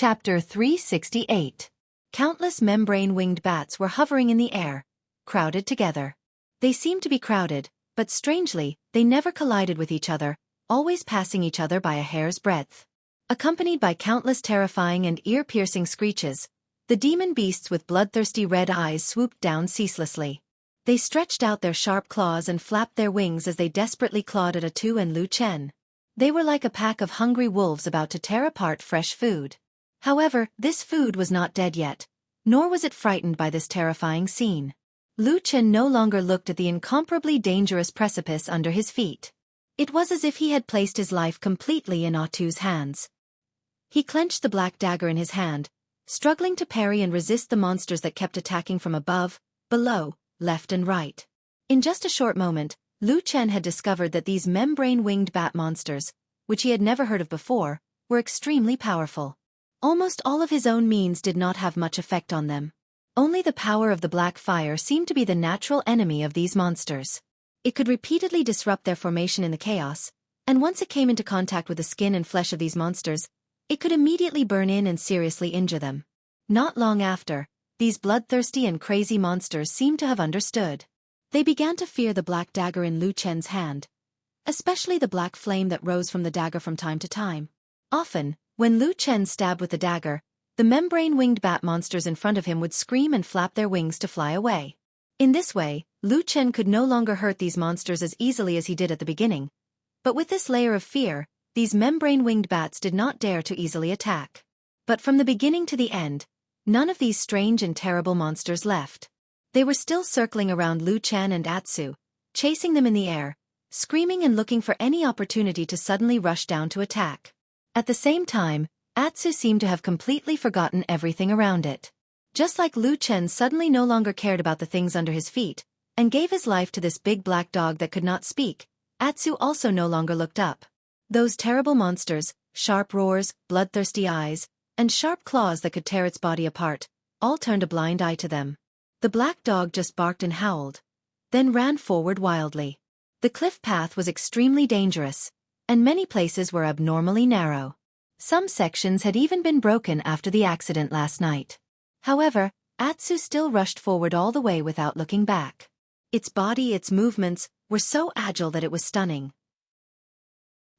Chapter 368. Countless membrane-winged bats were hovering in the air, crowded together. They seemed to be crowded, but strangely, they never collided with each other, always passing each other by a hair's breadth. Accompanied by countless terrifying and ear-piercing screeches, the demon beasts with bloodthirsty red eyes swooped down ceaselessly. They stretched out their sharp claws and flapped their wings as they desperately clawed at Atu and Lu Chen. They were like a pack of hungry wolves about to tear apart fresh food. However, this food was not dead yet, nor was it frightened by this terrifying scene. Lu Chen no longer looked at the incomparably dangerous precipice under his feet. It was as if he had placed his life completely in Atu's hands. He clenched the black dagger in his hand, struggling to parry and resist the monsters that kept attacking from above, below, left and right. In just a short moment, Lu Chen had discovered that these membrane-winged bat monsters, which he had never heard of before, were extremely powerful. Almost all of his own means did not have much effect on them. Only the power of the black fire seemed to be the natural enemy of these monsters. It could repeatedly disrupt their formation in the chaos, and once it came into contact with the skin and flesh of these monsters, it could immediately burn in and seriously injure them. Not long after, these bloodthirsty and crazy monsters seemed to have understood. They began to fear the black dagger in Lu Chen's hand, especially the black flame that rose from the dagger from time to time. Often, when Lu Chen stabbed with the dagger, the membrane-winged bat monsters in front of him would scream and flap their wings to fly away. In this way, Lu Chen could no longer hurt these monsters as easily as he did at the beginning. But with this layer of fear, these membrane-winged bats did not dare to easily attack. But from the beginning to the end, none of these strange and terrible monsters left. They were still circling around Lu Chen and Atsu, chasing them in the air, screaming and looking for any opportunity to suddenly rush down to attack. At the same time, Atsu seemed to have completely forgotten everything around it. Just like Lu Chen suddenly no longer cared about the things under his feet, and gave his life to this big black dog that could not speak, Atsu also no longer looked up. Those terrible monsters, sharp roars, bloodthirsty eyes, and sharp claws that could tear its body apart, all turned a blind eye to them. The black dog just barked and howled, then ran forward wildly. The cliff path was extremely dangerous, and many places were abnormally narrow. Some sections had even been broken after the accident last night. However, Atsu still rushed forward all the way without looking back. Its body, its movements, were so agile that it was stunning.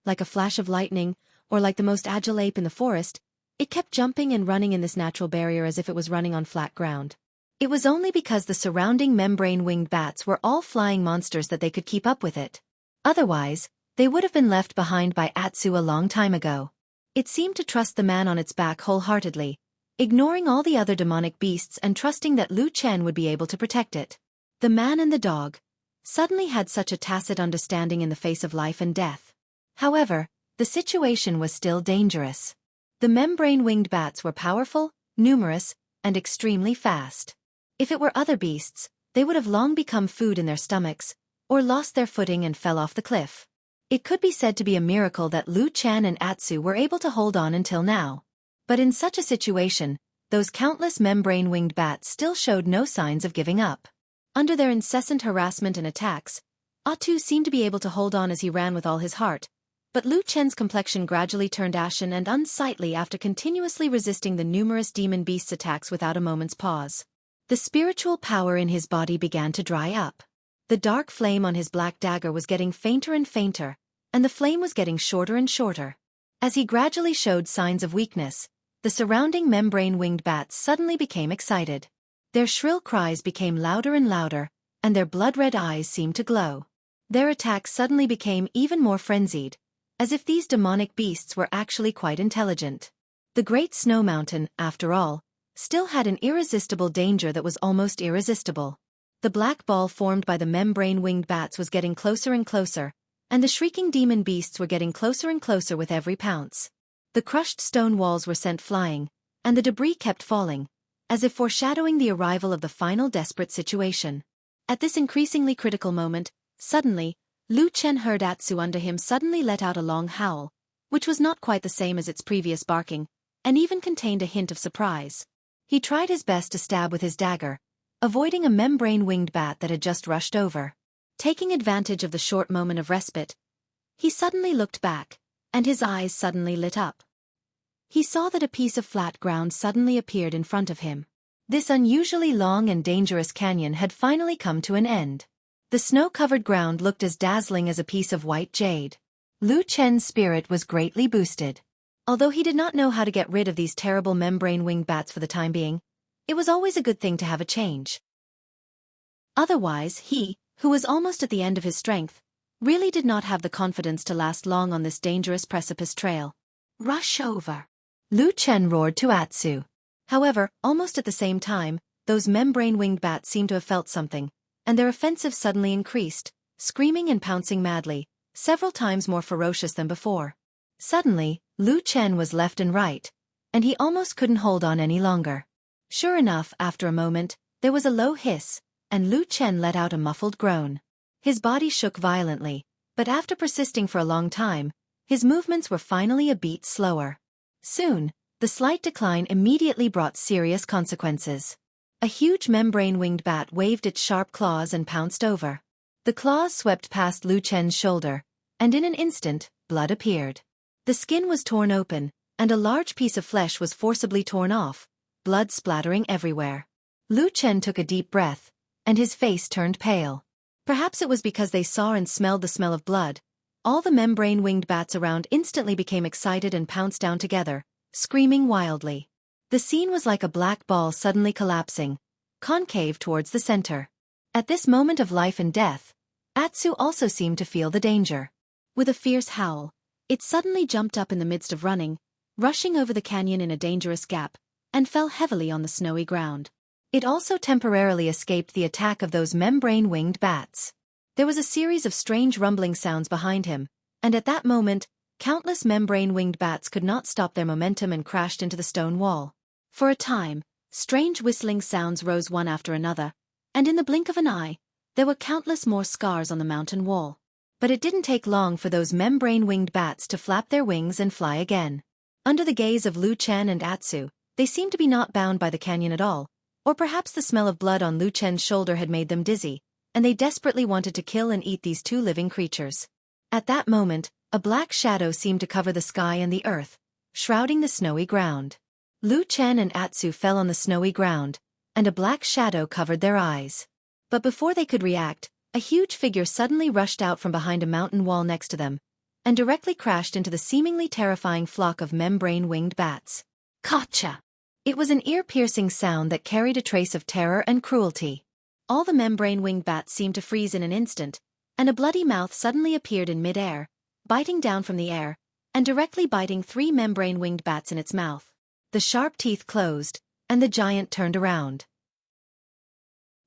Like a flash of lightning, or like the most agile ape in the forest, it kept jumping and running in this natural barrier as if it was running on flat ground. It was only because the surrounding membrane-winged bats were all flying monsters that they could keep up with it. Otherwise, they would have been left behind by Atsu a long time ago. It seemed to trust the man on its back wholeheartedly, ignoring all the other demonic beasts and trusting that Lu Chen would be able to protect it. The man and the dog suddenly had such a tacit understanding in the face of life and death. However, the situation was still dangerous. The membrane-winged bats were powerful, numerous, and extremely fast. If it were other beasts, they would have long become food in their stomachs, or lost their footing and fell off the cliff. It could be said to be a miracle that Lu Chen and Atsu were able to hold on until now. But in such a situation, those countless membrane-winged bats still showed no signs of giving up. Under their incessant harassment and attacks, Atu seemed to be able to hold on as he ran with all his heart, but Lu Chen's complexion gradually turned ashen and unsightly after continuously resisting the numerous demon beasts' attacks without a moment's pause. The spiritual power in his body began to dry up. The dark flame on his black dagger was getting fainter and fainter, and the flame was getting shorter and shorter. As he gradually showed signs of weakness, the surrounding membrane-winged bats suddenly became excited. Their shrill cries became louder and louder, and their blood-red eyes seemed to glow. Their attacks suddenly became even more frenzied, as if these demonic beasts were actually quite intelligent. The great snow mountain, after all, still had an irresistible danger that was almost irresistible. The black ball formed by the membrane-winged bats was getting closer and closer, and the shrieking demon beasts were getting closer and closer with every pounce. The crushed stone walls were sent flying, and the debris kept falling, as if foreshadowing the arrival of the final desperate situation. At this increasingly critical moment, suddenly, Lu Chen heard Atsu under him suddenly let out a long howl, which was not quite the same as its previous barking, and even contained a hint of surprise. He tried his best to stab with his dagger, avoiding a membrane-winged bat that had just rushed over. Taking advantage of the short moment of respite, he suddenly looked back, and his eyes suddenly lit up. he saw that a piece of flat ground suddenly appeared in front of him. This unusually long and dangerous canyon had finally come to an end. The snow-covered ground looked as dazzling as a piece of white jade. Lu Chen's spirit was greatly boosted. Although he did not know how to get rid of these terrible membrane-winged bats for the time being, it was always a good thing to have a change. Otherwise, he, who was almost at the end of his strength, really did not have the confidence to last long on this dangerous precipice trail. Rush over! Lu Chen roared to Atsu. However, almost at the same time, those membrane-winged bats seemed to have felt something, and their offensive suddenly increased, screaming and pouncing madly, several times more ferocious than before. Suddenly, Lu Chen was left and right, and he almost couldn't hold on any longer. Sure enough, after a moment, there was a low hiss, and Lu Chen let out a muffled groan. His body shook violently, but after persisting for a long time, his movements were finally a beat slower. Soon, the slight decline immediately brought serious consequences. A huge membrane-winged bat waved its sharp claws and pounced over. The claws swept past Lu Chen's shoulder, and in an instant, blood appeared. The skin was torn open, and a large piece of flesh was forcibly torn off, blood splattering everywhere. Lu Chen took a deep breath, and his face turned pale. Perhaps it was because they saw and smelled the smell of blood. All the membrane-winged bats around instantly became excited and pounced down together, screaming wildly. The scene was like a black ball suddenly collapsing, concave towards the center. At this moment of life and death, Atsu also seemed to feel the danger. With a fierce howl, it suddenly jumped up in the midst of running, rushing over the canyon in a dangerous gap, and fell heavily on the snowy ground. It also temporarily escaped the attack of those membrane-winged bats. There was a series of strange rumbling sounds behind him, and at that moment, countless membrane-winged bats could not stop their momentum and crashed into the stone wall. For a time, strange whistling sounds rose one after another, and in the blink of an eye, there were countless more scars on the mountain wall. But it didn't take long for those membrane-winged bats to flap their wings and fly again. Under the gaze of Lu Chen and Atsu, they seemed to be not bound by the canyon at all, or perhaps the smell of blood on Lu Chen's shoulder had made them dizzy, and they desperately wanted to kill and eat these two living creatures. At that moment, a black shadow seemed to cover the sky and the earth, shrouding the snowy ground. Lu Chen and Atsu fell on the snowy ground, and a black shadow covered their eyes. But before they could react, a huge figure suddenly rushed out from behind a mountain wall next to them, and directly crashed into the seemingly terrifying flock of membrane-winged bats. Gotcha! It was an ear-piercing sound that carried a trace of terror and cruelty. All the membrane-winged bats seemed to freeze in an instant, and a bloody mouth suddenly appeared in mid-air, biting down from the air, and directly biting 3 membrane-winged bats in its mouth. The sharp teeth closed, and the giant turned around.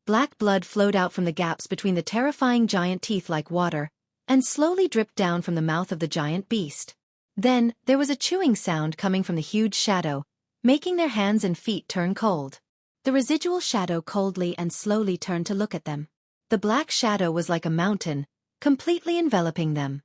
Black blood flowed out from the gaps between the terrifying giant teeth like water, and slowly dripped down from the mouth of the giant beast. Then, there was a chewing sound coming from the huge shadow, making their hands and feet turn cold. The residual shadow coldly and slowly turned to look at them. The black shadow was like a mountain, completely enveloping them.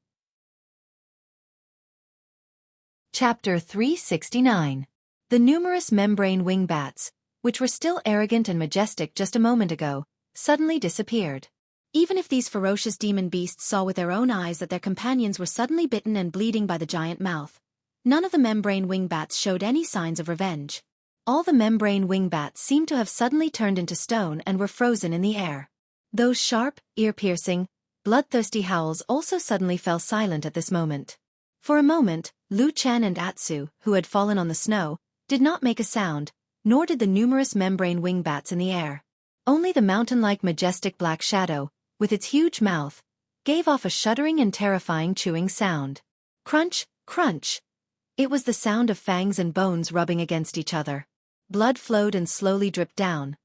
Chapter 369. The numerous membrane-wing bats, which were still arrogant and majestic just a moment ago, suddenly disappeared. Even if these ferocious demon beasts saw with their own eyes that their companions were suddenly bitten and bleeding by the giant mouth, none of the membrane-wing bats showed any signs of revenge. All the membrane-wing bats seemed to have suddenly turned into stone and were frozen in the air. Those sharp, ear-piercing, bloodthirsty howls also suddenly fell silent at this moment. For a moment, Lu Chen and Atsu, who had fallen on the snow, did not make a sound, nor did the numerous membrane-wing bats in the air. Only the mountain-like majestic black shadow, with its huge mouth, gave off a shuddering and terrifying chewing sound. Crunch, crunch. It was the sound of fangs and bones rubbing against each other. Blood flowed and slowly dripped down.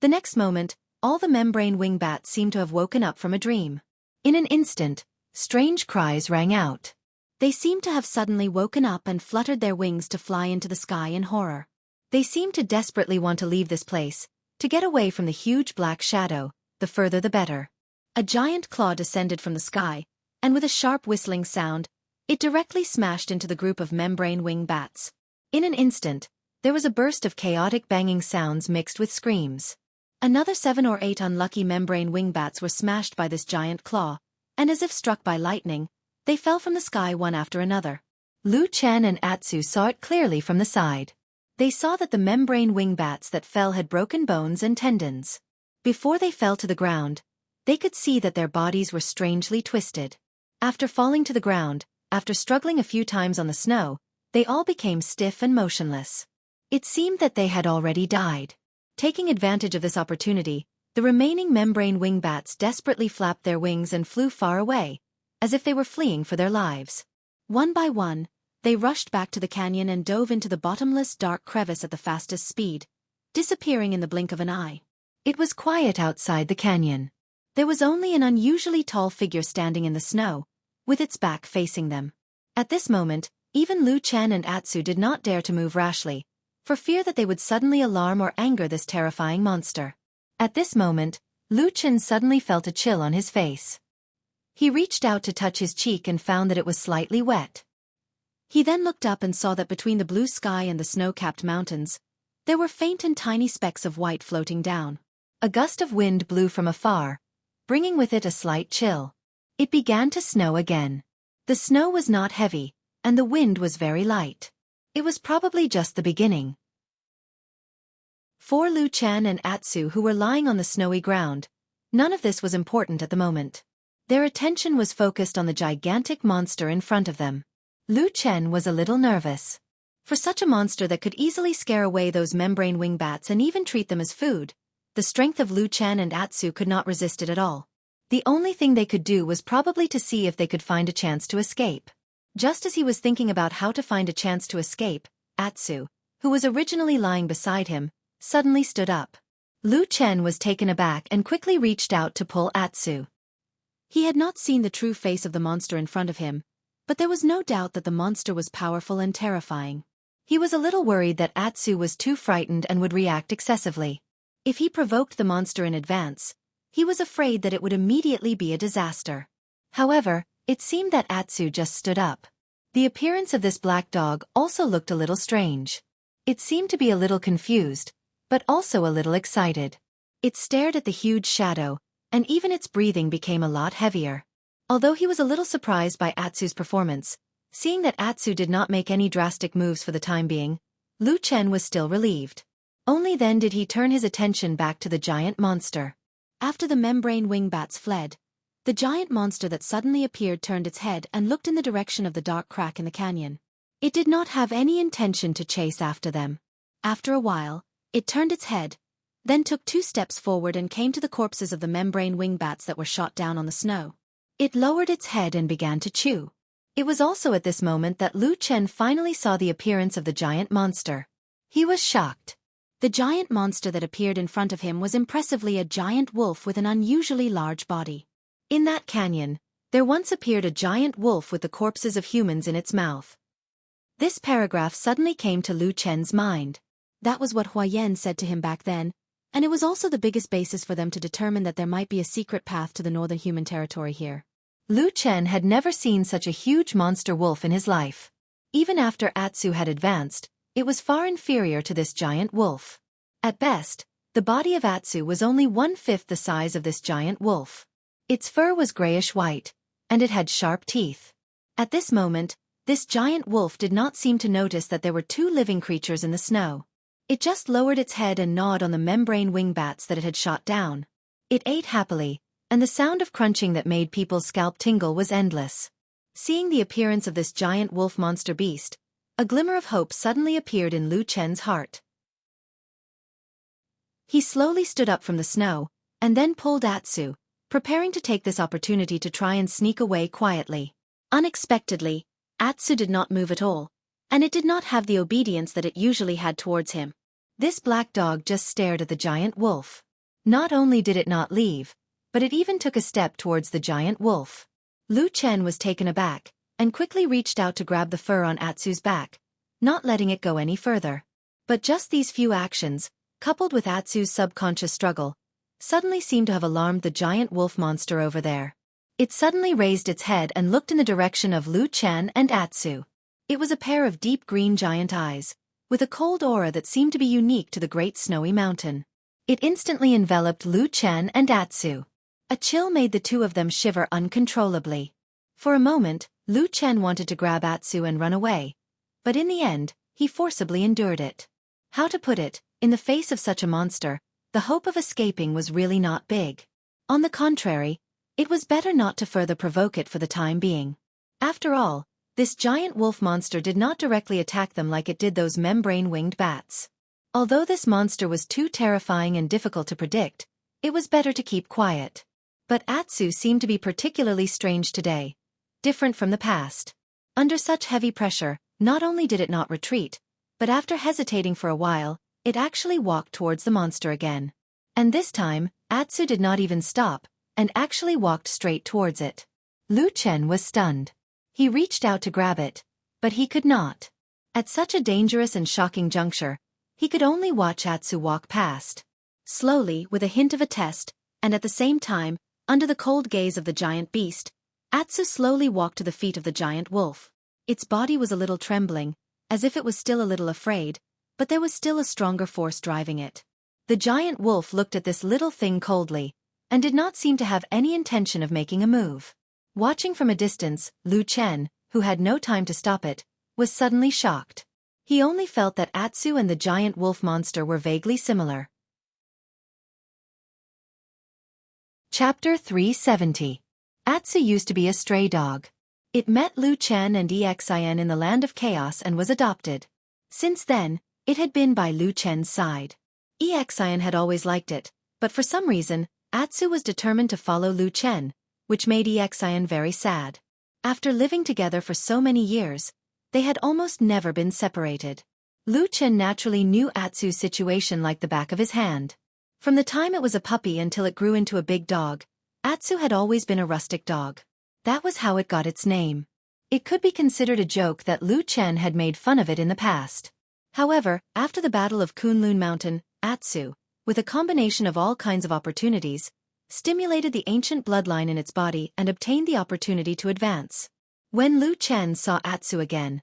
The next moment, all the membrane-wing bats seemed to have woken up from a dream. In an instant, strange cries rang out. They seemed to have suddenly woken up and fluttered their wings to fly into the sky in horror. They seemed to desperately want to leave this place, to get away from the huge black shadow, the further the better. A giant claw descended from the sky, and with a sharp whistling sound, it directly smashed into the group of membrane-wing bats. In an instant, there was a burst of chaotic banging sounds mixed with screams. Another 7 or 8 unlucky membrane-wing bats were smashed by this giant claw, and as if struck by lightning, they fell from the sky one after another. Lu Chen and Atsu saw it clearly from the side. They saw that the membrane wing bats that fell had broken bones and tendons. Before they fell to the ground, they could see that their bodies were strangely twisted. After falling to the ground, after struggling a few times on the snow, they all became stiff and motionless. It seemed that they had already died. Taking advantage of this opportunity, the remaining membrane wing bats desperately flapped their wings and flew far away, as if they were fleeing for their lives. One by one, they rushed back to the canyon and dove into the bottomless dark crevice at the fastest speed, disappearing in the blink of an eye. It was quiet outside the canyon. There was only an unusually tall figure standing in the snow, with its back facing them. At this moment, even Lu Chen and Atsu did not dare to move rashly, for fear that they would suddenly alarm or anger this terrifying monster. At this moment, Lu Chen suddenly felt a chill on his face. He reached out to touch his cheek and found that it was slightly wet. He then looked up and saw that between the blue sky and the snow-capped mountains, there were faint and tiny specks of white floating down. A gust of wind blew from afar, bringing with it a slight chill. It began to snow again. The snow was not heavy, and the wind was very light. It was probably just the beginning. For Lu Chen and Atsu, who were lying on the snowy ground, none of this was important at the moment. Their attention was focused on the gigantic monster in front of them. Lu Chen was a little nervous. For such a monster that could easily scare away those membrane wing bats and even treat them as food, the strength of Lu Chen and Atsu could not resist it at all. The only thing they could do was probably to see if they could find a chance to escape. Just as he was thinking about how to find a chance to escape, Atsu, who was originally lying beside him, suddenly stood up. Lu Chen was taken aback and quickly reached out to pull Atsu. He had not seen the true face of the monster in front of him, but there was no doubt that the monster was powerful and terrifying. He was a little worried that Atsu was too frightened and would react excessively. If he provoked the monster in advance, he was afraid that it would immediately be a disaster. However, it seemed that Atsu just stood up. The appearance of this black dog also looked a little strange. It seemed to be a little confused, but also a little excited. It stared at the huge shadow, and even its breathing became a lot heavier. Although he was a little surprised by Atsu's performance, seeing that Atsu did not make any drastic moves for the time being, Lu Chen was still relieved. Only then did he turn his attention back to the giant monster. After the membrane wing bats fled, the giant monster that suddenly appeared turned its head and looked in the direction of the dark crack in the canyon. It did not have any intention to chase after them. After a while, it turned its head, then took 2 steps forward and came to the corpses of the membrane wing bats that were shot down on the snow. It lowered its head and began to chew. It was also at this moment that Lu Chen finally saw the appearance of the giant monster. He was shocked. The giant monster that appeared in front of him was impressively a giant wolf with an unusually large body. In that canyon, there once appeared a giant wolf with the corpses of humans in its mouth. This paragraph suddenly came to Lu Chen's mind. That was what Huayan said to him back then, and it was also the biggest basis for them to determine that there might be a secret path to the northern human territory here. Lu Chen had never seen such a huge monster wolf in his life. Even after Atsu had advanced, it was far inferior to this giant wolf. At best, the body of Atsu was only 1/5 the size of this giant wolf. Its fur was grayish-white, and it had sharp teeth. At this moment, this giant wolf did not seem to notice that there were 2 living creatures in the snow. It just lowered its head and gnawed on the membrane wing bats that it had shot down. It ate happily, and the sound of crunching that made people's scalp tingle was endless. Seeing the appearance of this giant wolf monster beast, a glimmer of hope suddenly appeared in Lu Chen's heart. He slowly stood up from the snow, and then pulled Atsu, preparing to take this opportunity to try and sneak away quietly. Unexpectedly, Atsu did not move at all, and it did not have the obedience that it usually had towards him. This black dog just stared at the giant wolf. Not only did it not leave, but it even took a step towards the giant wolf. Lu Chen was taken aback, and quickly reached out to grab the fur on Atsu's back, not letting it go any further. But just these few actions, coupled with Atsu's subconscious struggle, suddenly seemed to have alarmed the giant wolf monster over there. It suddenly raised its head and looked in the direction of Lu Chen and Atsu. It was a pair of deep green giant eyes, with a cold aura that seemed to be unique to the great snowy mountain. It instantly enveloped Lu Chen and Atsu. A chill made the 2 of them shiver uncontrollably. For a moment, Lu Chen wanted to grab Atsu and run away, but in the end, he forcibly endured it. How to put it, in the face of such a monster, the hope of escaping was really not big. On the contrary, it was better not to further provoke it for the time being. After all, this giant wolf monster did not directly attack them like it did those membrane-winged bats. Although this monster was too terrifying and difficult to predict, it was better to keep quiet. But Atsu seemed to be particularly strange today, different from the past. Under such heavy pressure, not only did it not retreat, but after hesitating for a while, it actually walked towards the monster again. And this time, Atsu did not even stop, and actually walked straight towards it. Lu Chen was stunned. He reached out to grab it, but he could not. At such a dangerous and shocking juncture, he could only watch Atsu walk past. Slowly, with a hint of a test, and at the same time, under the cold gaze of the giant beast, Atsu slowly walked to the feet of the giant wolf. Its body was a little trembling, as if it was still a little afraid, but there was still a stronger force driving it. The giant wolf looked at this little thing coldly, and did not seem to have any intention of making a move. Watching from a distance, Lu Chen, who had no time to stop it, was suddenly shocked. He only felt that Atsu and the giant wolf monster were vaguely similar. Chapter 370. Atsu used to be a stray dog. It met Lu Chen and Xian in the land of chaos and was adopted. Since then, it had been by Lu Chen's side. Xian had always liked it, but for some reason, Atsu was determined to follow Lu Chen, which made Xian very sad. After living together for so many years, they had almost never been separated. Lu Chen naturally knew Atsu's situation like the back of his hand. From the time it was a puppy until it grew into a big dog, Atsu had always been a rustic dog. That was how it got its name. It could be considered a joke that Lu Chen had made fun of it in the past. However, after the Battle of Kunlun Mountain, Atsu, with a combination of all kinds of opportunities, stimulated the ancient bloodline in its body and obtained the opportunity to advance. When Lu Chen saw Atsu again,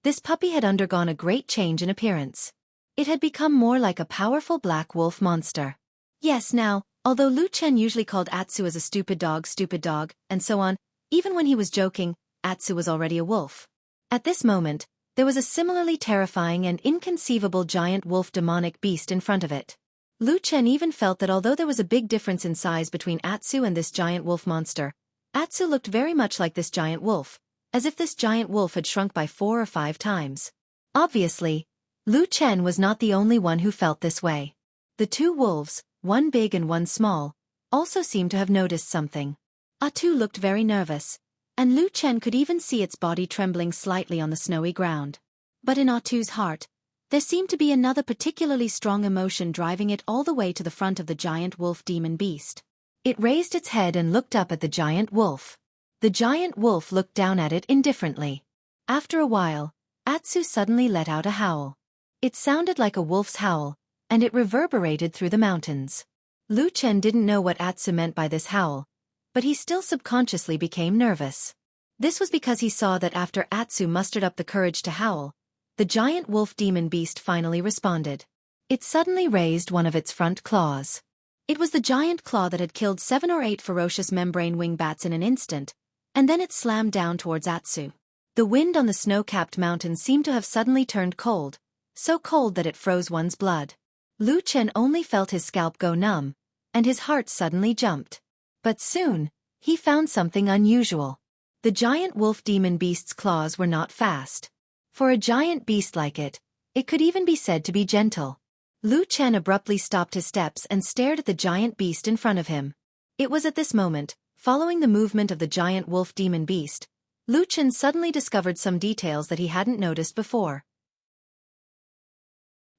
this puppy had undergone a great change in appearance. It had become more like a powerful black wolf monster. Yes, now, although Lu Chen usually called Atsu as a stupid dog, and so on, even when he was joking, Atsu was already a wolf. At this moment, there was a similarly terrifying and inconceivable giant wolf demonic beast in front of it. Lu Chen even felt that although there was a big difference in size between Atsu and this giant wolf monster, Atsu looked very much like this giant wolf, as if this giant wolf had shrunk by 4 or 5 times. Obviously, Lu Chen was not the only one who felt this way. The two wolves, one big and one small, also seemed to have noticed something. Atsu looked very nervous, and Lu Chen could even see its body trembling slightly on the snowy ground. But in Atsu's heart, there seemed to be another particularly strong emotion driving it all the way to the front of the giant wolf demon beast. It raised its head and looked up at the giant wolf. The giant wolf looked down at it indifferently. After a while, Atsu suddenly let out a howl. It sounded like a wolf's howl, and it reverberated through the mountains. Lu Chen didn't know what Atsu meant by this howl, but he still subconsciously became nervous. This was because he saw that after Atsu mustered up the courage to howl, the giant wolf demon beast finally responded. It suddenly raised one of its front claws. It was the giant claw that had killed 7 or 8 ferocious membrane-wing bats in an instant, and then it slammed down towards Atsu. The wind on the snow-capped mountains seemed to have suddenly turned cold, so cold that it froze one's blood. Lu Chen only felt his scalp go numb, and his heart suddenly jumped. But soon, he found something unusual. The giant wolf demon beast's claws were not fast. For a giant beast like it, it could even be said to be gentle. Lu Chen abruptly stopped his steps and stared at the giant beast in front of him. It was at this moment, following the movement of the giant wolf demon beast, Lu Chen suddenly discovered some details that he hadn't noticed before.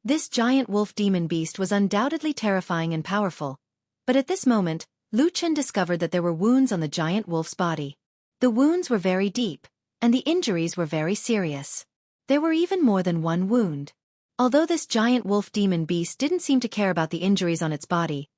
This giant wolf demon beast was undoubtedly terrifying and powerful, but at this moment, Lu Chen discovered that there were wounds on the giant wolf's body. The wounds were very deep, and the injuries were very serious. There were even more than one wound. Although this giant wolf demon beast didn't seem to care about the injuries on its body,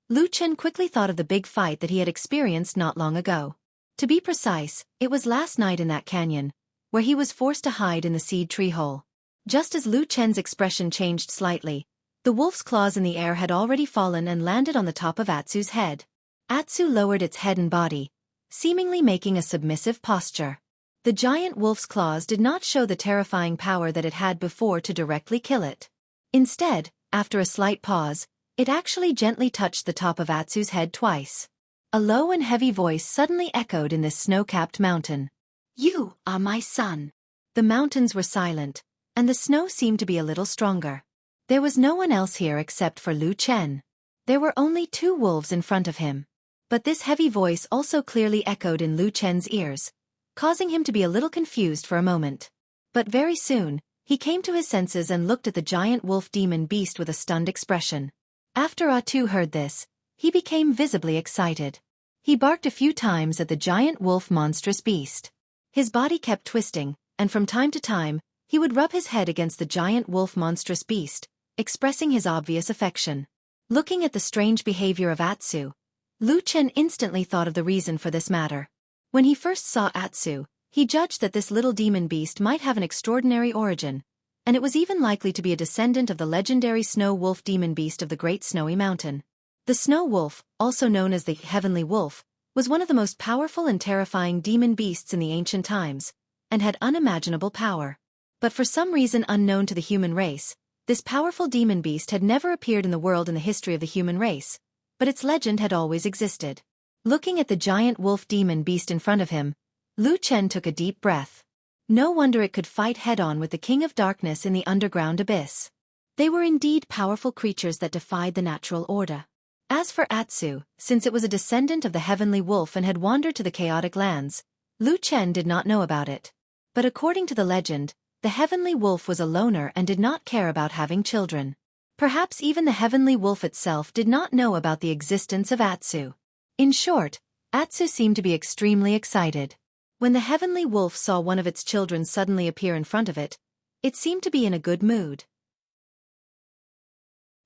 Lu Chen quickly thought of the big fight that he had experienced not long ago. To be precise, it was last night in that canyon, where he was forced to hide in the seed tree hole. Just as Lu Chen's expression changed slightly, the wolf's claws in the air had already fallen and landed on the top of Atsu's head. Atsu lowered its head and body, seemingly making a submissive posture. The giant wolf's claws did not show the terrifying power that it had before to directly kill it. Instead, after a slight pause, it actually gently touched the top of Atsu's head twice. A low and heavy voice suddenly echoed in this snow-capped mountain. "You are my son." The mountains were silent, and the snow seemed to be a little stronger. There was no one else here except for Lu Chen. There were only 2 wolves in front of him. But this heavy voice also clearly echoed in Lu Chen's ears, causing him to be a little confused for a moment. But very soon, he came to his senses and looked at the giant wolf demon beast with a stunned expression. After Atu heard this, he became visibly excited. He barked a few times at the giant wolf monstrous beast. His body kept twisting, and from time to time, he would rub his head against the giant wolf monstrous beast, expressing his obvious affection. Looking at the strange behavior of Atsu, Lu Chen instantly thought of the reason for this matter. When he first saw Atsu, he judged that this little demon beast might have an extraordinary origin, and it was even likely to be a descendant of the legendary snow wolf demon beast of the Great Snowy Mountain. The snow wolf, also known as the Heavenly Wolf, was one of the most powerful and terrifying demon beasts in the ancient times, and had unimaginable power. But for some reason unknown to the human race, this powerful demon beast had never appeared in the world in the history of the human race, but its legend had always existed. Looking at the giant wolf demon beast in front of him, Lu Chen took a deep breath. No wonder it could fight head-on with the King of Darkness in the underground abyss. They were indeed powerful creatures that defied the natural order. As for Atsu, since it was a descendant of the Heavenly Wolf and had wandered to the chaotic lands, Lu Chen did not know about it. But according to the legend, the Heavenly Wolf was a loner and did not care about having children. Perhaps even the Heavenly Wolf itself did not know about the existence of Atsu. In short, Atsu seemed to be extremely excited. When the Heavenly Wolf saw one of its children suddenly appear in front of it, it seemed to be in a good mood.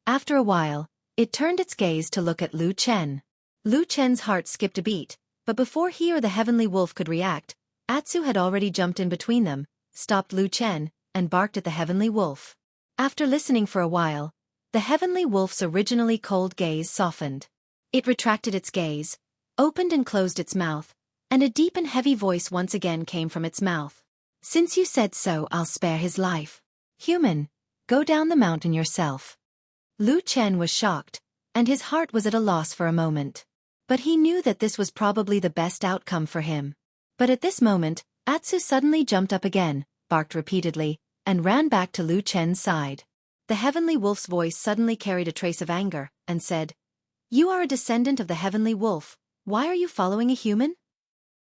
After a while, it turned its gaze to look at Lu Chen. Lu Chen's heart skipped a beat, but before he or the Heavenly Wolf could react, Atsu had already jumped in between them, stopped Lu Chen, and barked at the Heavenly Wolf. After listening for a while, the Heavenly Wolf's originally cold gaze softened. It retracted its gaze, opened and closed its mouth, and a deep and heavy voice once again came from its mouth. "Since you said so, I'll spare his life. Human, go down the mountain yourself." Lu Chen was shocked, and his heart was at a loss for a moment. But he knew that this was probably the best outcome for him. But at this moment, Atsu suddenly jumped up again, barked repeatedly, and ran back to Lu Chen's side. The Heavenly Wolf's voice suddenly carried a trace of anger, and said, "You are a descendant of the Heavenly Wolf, why are you following a human?"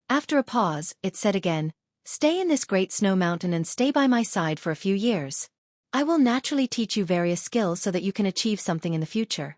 After a pause, it said again, "Stay in this great snow mountain and stay by my side for a few years. I will naturally teach you various skills so that you can achieve something in the future."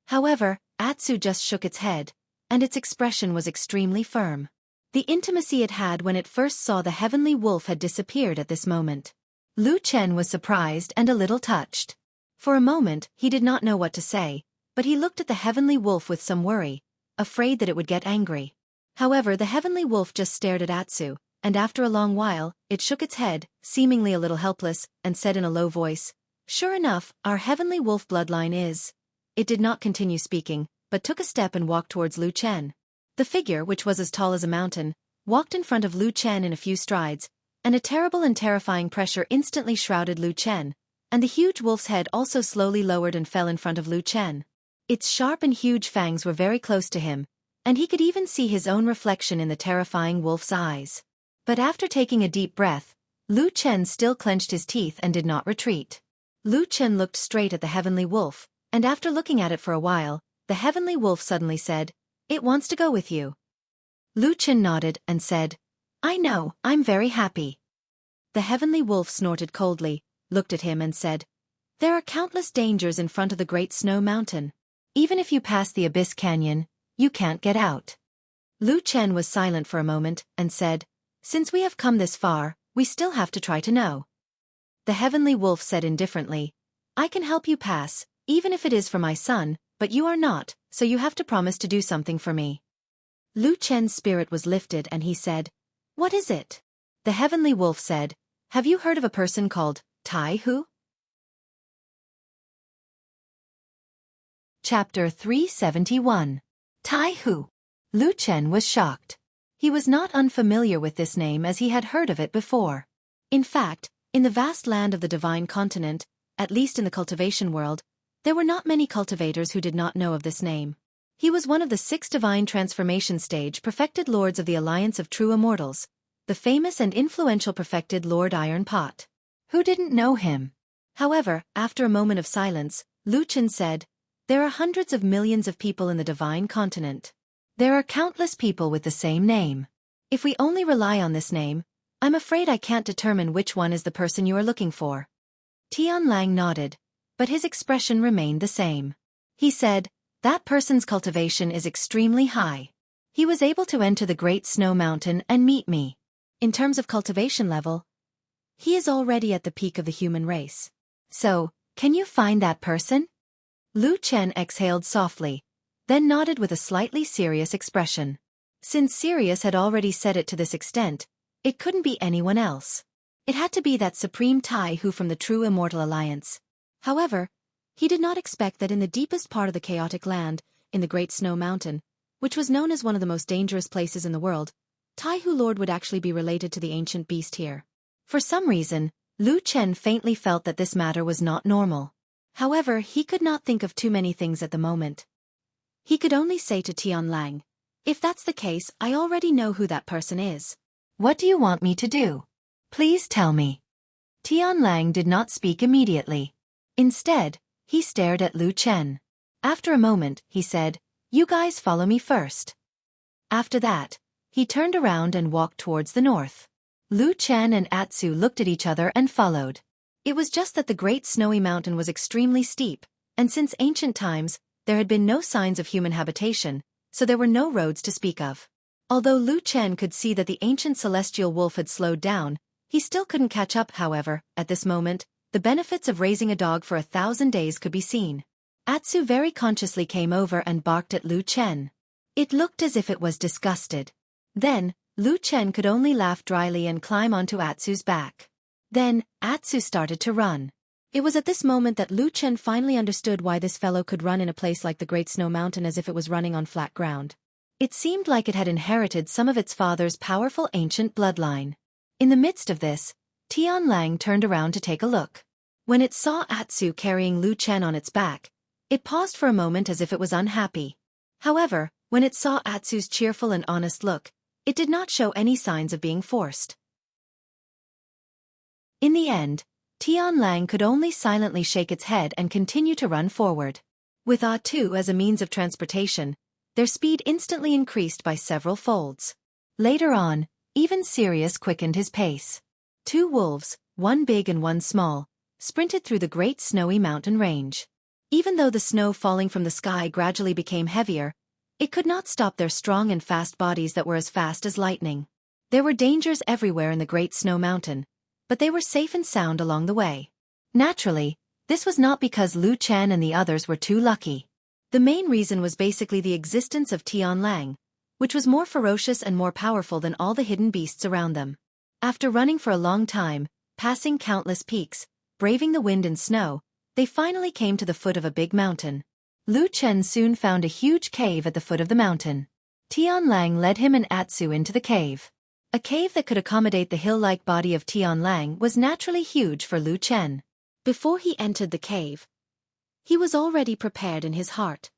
However, Atsu just shook its head, and its expression was extremely firm. The intimacy it had when it first saw the Heavenly Wolf had disappeared at this moment. Lu Chen was surprised and a little touched. For a moment, he did not know what to say, but he looked at the Heavenly Wolf with some worry, afraid that it would get angry. However, the Heavenly Wolf just stared at Atsu, and after a long while, it shook its head, seemingly a little helpless, and said in a low voice, "Sure enough, our Heavenly Wolf bloodline is—" It did not continue speaking, but took a step and walked towards Lu Chen. The figure, which was as tall as a mountain, walked in front of Lu Chen in a few strides, and a terrible and terrifying pressure instantly shrouded Lu Chen, and the huge wolf's head also slowly lowered and fell in front of Lu Chen. Its sharp and huge fangs were very close to him, and he could even see his own reflection in the terrifying wolf's eyes. But after taking a deep breath, Lu Chen still clenched his teeth and did not retreat. Lu Chen looked straight at the Heavenly Wolf, and after looking at it for a while, the Heavenly Wolf suddenly said, "It wants to go with you." Lu Chen nodded and said, "I know, I'm very happy." The Heavenly Wolf snorted coldly, looked at him and said, "There are countless dangers in front of the Great Snow Mountain. Even if you pass the Abyss Canyon, you can't get out." Lu Chen was silent for a moment, and said, "Since we have come this far, we still have to try to know." The Heavenly Wolf said indifferently, "I can help you pass, even if it is for my son, but you are not, so you have to promise to do something for me." Lu Chen's spirit was lifted and he said, "What is it?" The Heavenly Wolf said, "Have you heard of a person called Tai Hu?" Chapter 371. Tai Hu. Lu Chen was shocked. He was not unfamiliar with this name as he had heard of it before. In fact, in the vast land of the divine continent, at least in the cultivation world, there were not many cultivators who did not know of this name. He was one of the 6 divine transformation stage perfected lords of the Alliance of True Immortals, the famous and influential perfected Lord Iron Pot. Who didn't know him? However, after a moment of silence, Lu Chen said, "There are hundreds of millions of people in the divine continent. There are countless people with the same name. If we only rely on this name, I'm afraid I can't determine which one is the person you are looking for." Tianlang nodded, but his expression remained the same. He said, "That person's cultivation is extremely high. He was able to enter the Great Snow Mountain and meet me. In terms of cultivation level, he is already at the peak of the human race. So, can you find that person?" Lu Chen exhaled softly, then nodded with a slightly serious expression. Since Sirius had already said it to this extent, it couldn't be anyone else. It had to be that supreme Tai who from the True Immortal Alliance. However, he did not expect that in the deepest part of the chaotic land, in the Great Snow Mountain, which was known as one of the most dangerous places in the world, Tai Hu Lord would actually be related to the ancient beast here. For some reason, Lu Chen faintly felt that this matter was not normal. However, he could not think of too many things at the moment. He could only say to Tianlang, "If that's the case, I already know who that person is. What do you want me to do? Please tell me." Tianlang did not speak immediately. Instead, he stared at Lu Chen. After a moment, he said, "You guys follow me first." After that, he turned around and walked towards the north. Lu Chen and Atsu looked at each other and followed. It was just that the Great Snowy Mountain was extremely steep, and since ancient times, there had been no signs of human habitation, so there were no roads to speak of. Although Lu Chen could see that the ancient celestial wolf had slowed down, he still couldn't catch up. However, at this moment, the benefits of raising a dog for 1,000 days could be seen. Atsu very consciously came over and barked at Lu Chen. It looked as if it was disgusted. Then, Lu Chen could only laugh dryly and climb onto Atsu's back. Then, Atsu started to run. It was at this moment that Lu Chen finally understood why this fellow could run in a place like the Great Snow Mountain as if it was running on flat ground. It seemed like it had inherited some of its father's powerful ancient bloodline. In the midst of this, Tianlang turned around to take a look. When it saw Atsu carrying Lu Chen on its back, it paused for a moment as if it was unhappy. However, when it saw Atsu's cheerful and honest look, it did not show any signs of being forced. In the end, Tianlang could only silently shake its head and continue to run forward. With Atsu as a means of transportation, their speed instantly increased by several folds. Later on, even Sirius quickened his pace. 2 wolves, one big and one small, sprinted through the Great Snowy Mountain range. Even though the snow falling from the sky gradually became heavier, it could not stop their strong and fast bodies that were as fast as lightning. There were dangers everywhere in the Great Snow Mountain, but they were safe and sound along the way. Naturally, this was not because Lu Chen and the others were too lucky. The main reason was basically the existence of Tianlang, which was more ferocious and more powerful than all the hidden beasts around them. After running for a long time, passing countless peaks, braving the wind and snow, they finally came to the foot of a big mountain. Lu Chen soon found a huge cave at the foot of the mountain. Tianlang led him and Atsu into the cave. A cave that could accommodate the hill-like body of Tianlang was naturally huge for Lu Chen. Before he entered the cave, he was already prepared in his heart.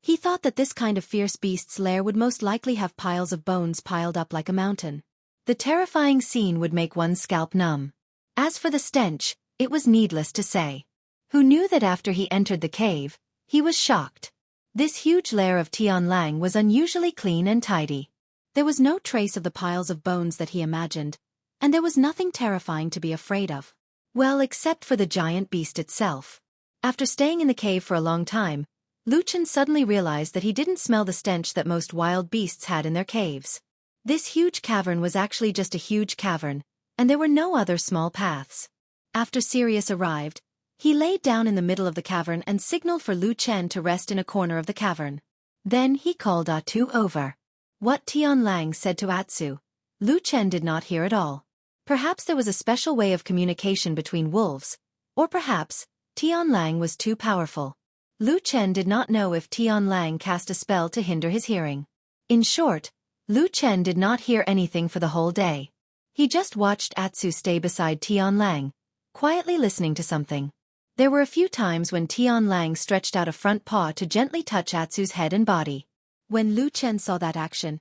He thought that this kind of fierce beast's lair would most likely have piles of bones piled up like a mountain. The terrifying scene would make one's scalp numb. As for the stench, it was needless to say. Who knew that after he entered the cave, he was shocked. This huge lair of Tianlang was unusually clean and tidy. There was no trace of the piles of bones that he imagined, and there was nothing terrifying to be afraid of. Well, except for the giant beast itself. After staying in the cave for a long time, Lu Chen suddenly realized that he didn't smell the stench that most wild beasts had in their caves. This huge cavern was actually just a huge cavern, and there were no other small paths. After Sirius arrived, he laid down in the middle of the cavern and signaled for Lu Chen to rest in a corner of the cavern. Then he called Atsu over. What Tianlang said to Atsu, Lu Chen did not hear at all. Perhaps there was a special way of communication between wolves, or perhaps Tianlang was too powerful. Lu Chen did not know if Tianlang cast a spell to hinder his hearing. In short, Lu Chen did not hear anything for the whole day. He just watched Atsu stay beside Tianlang, quietly listening to something. There were a few times when Tianlang stretched out a front paw to gently touch Atsu's head and body. When Lu Chen saw that action,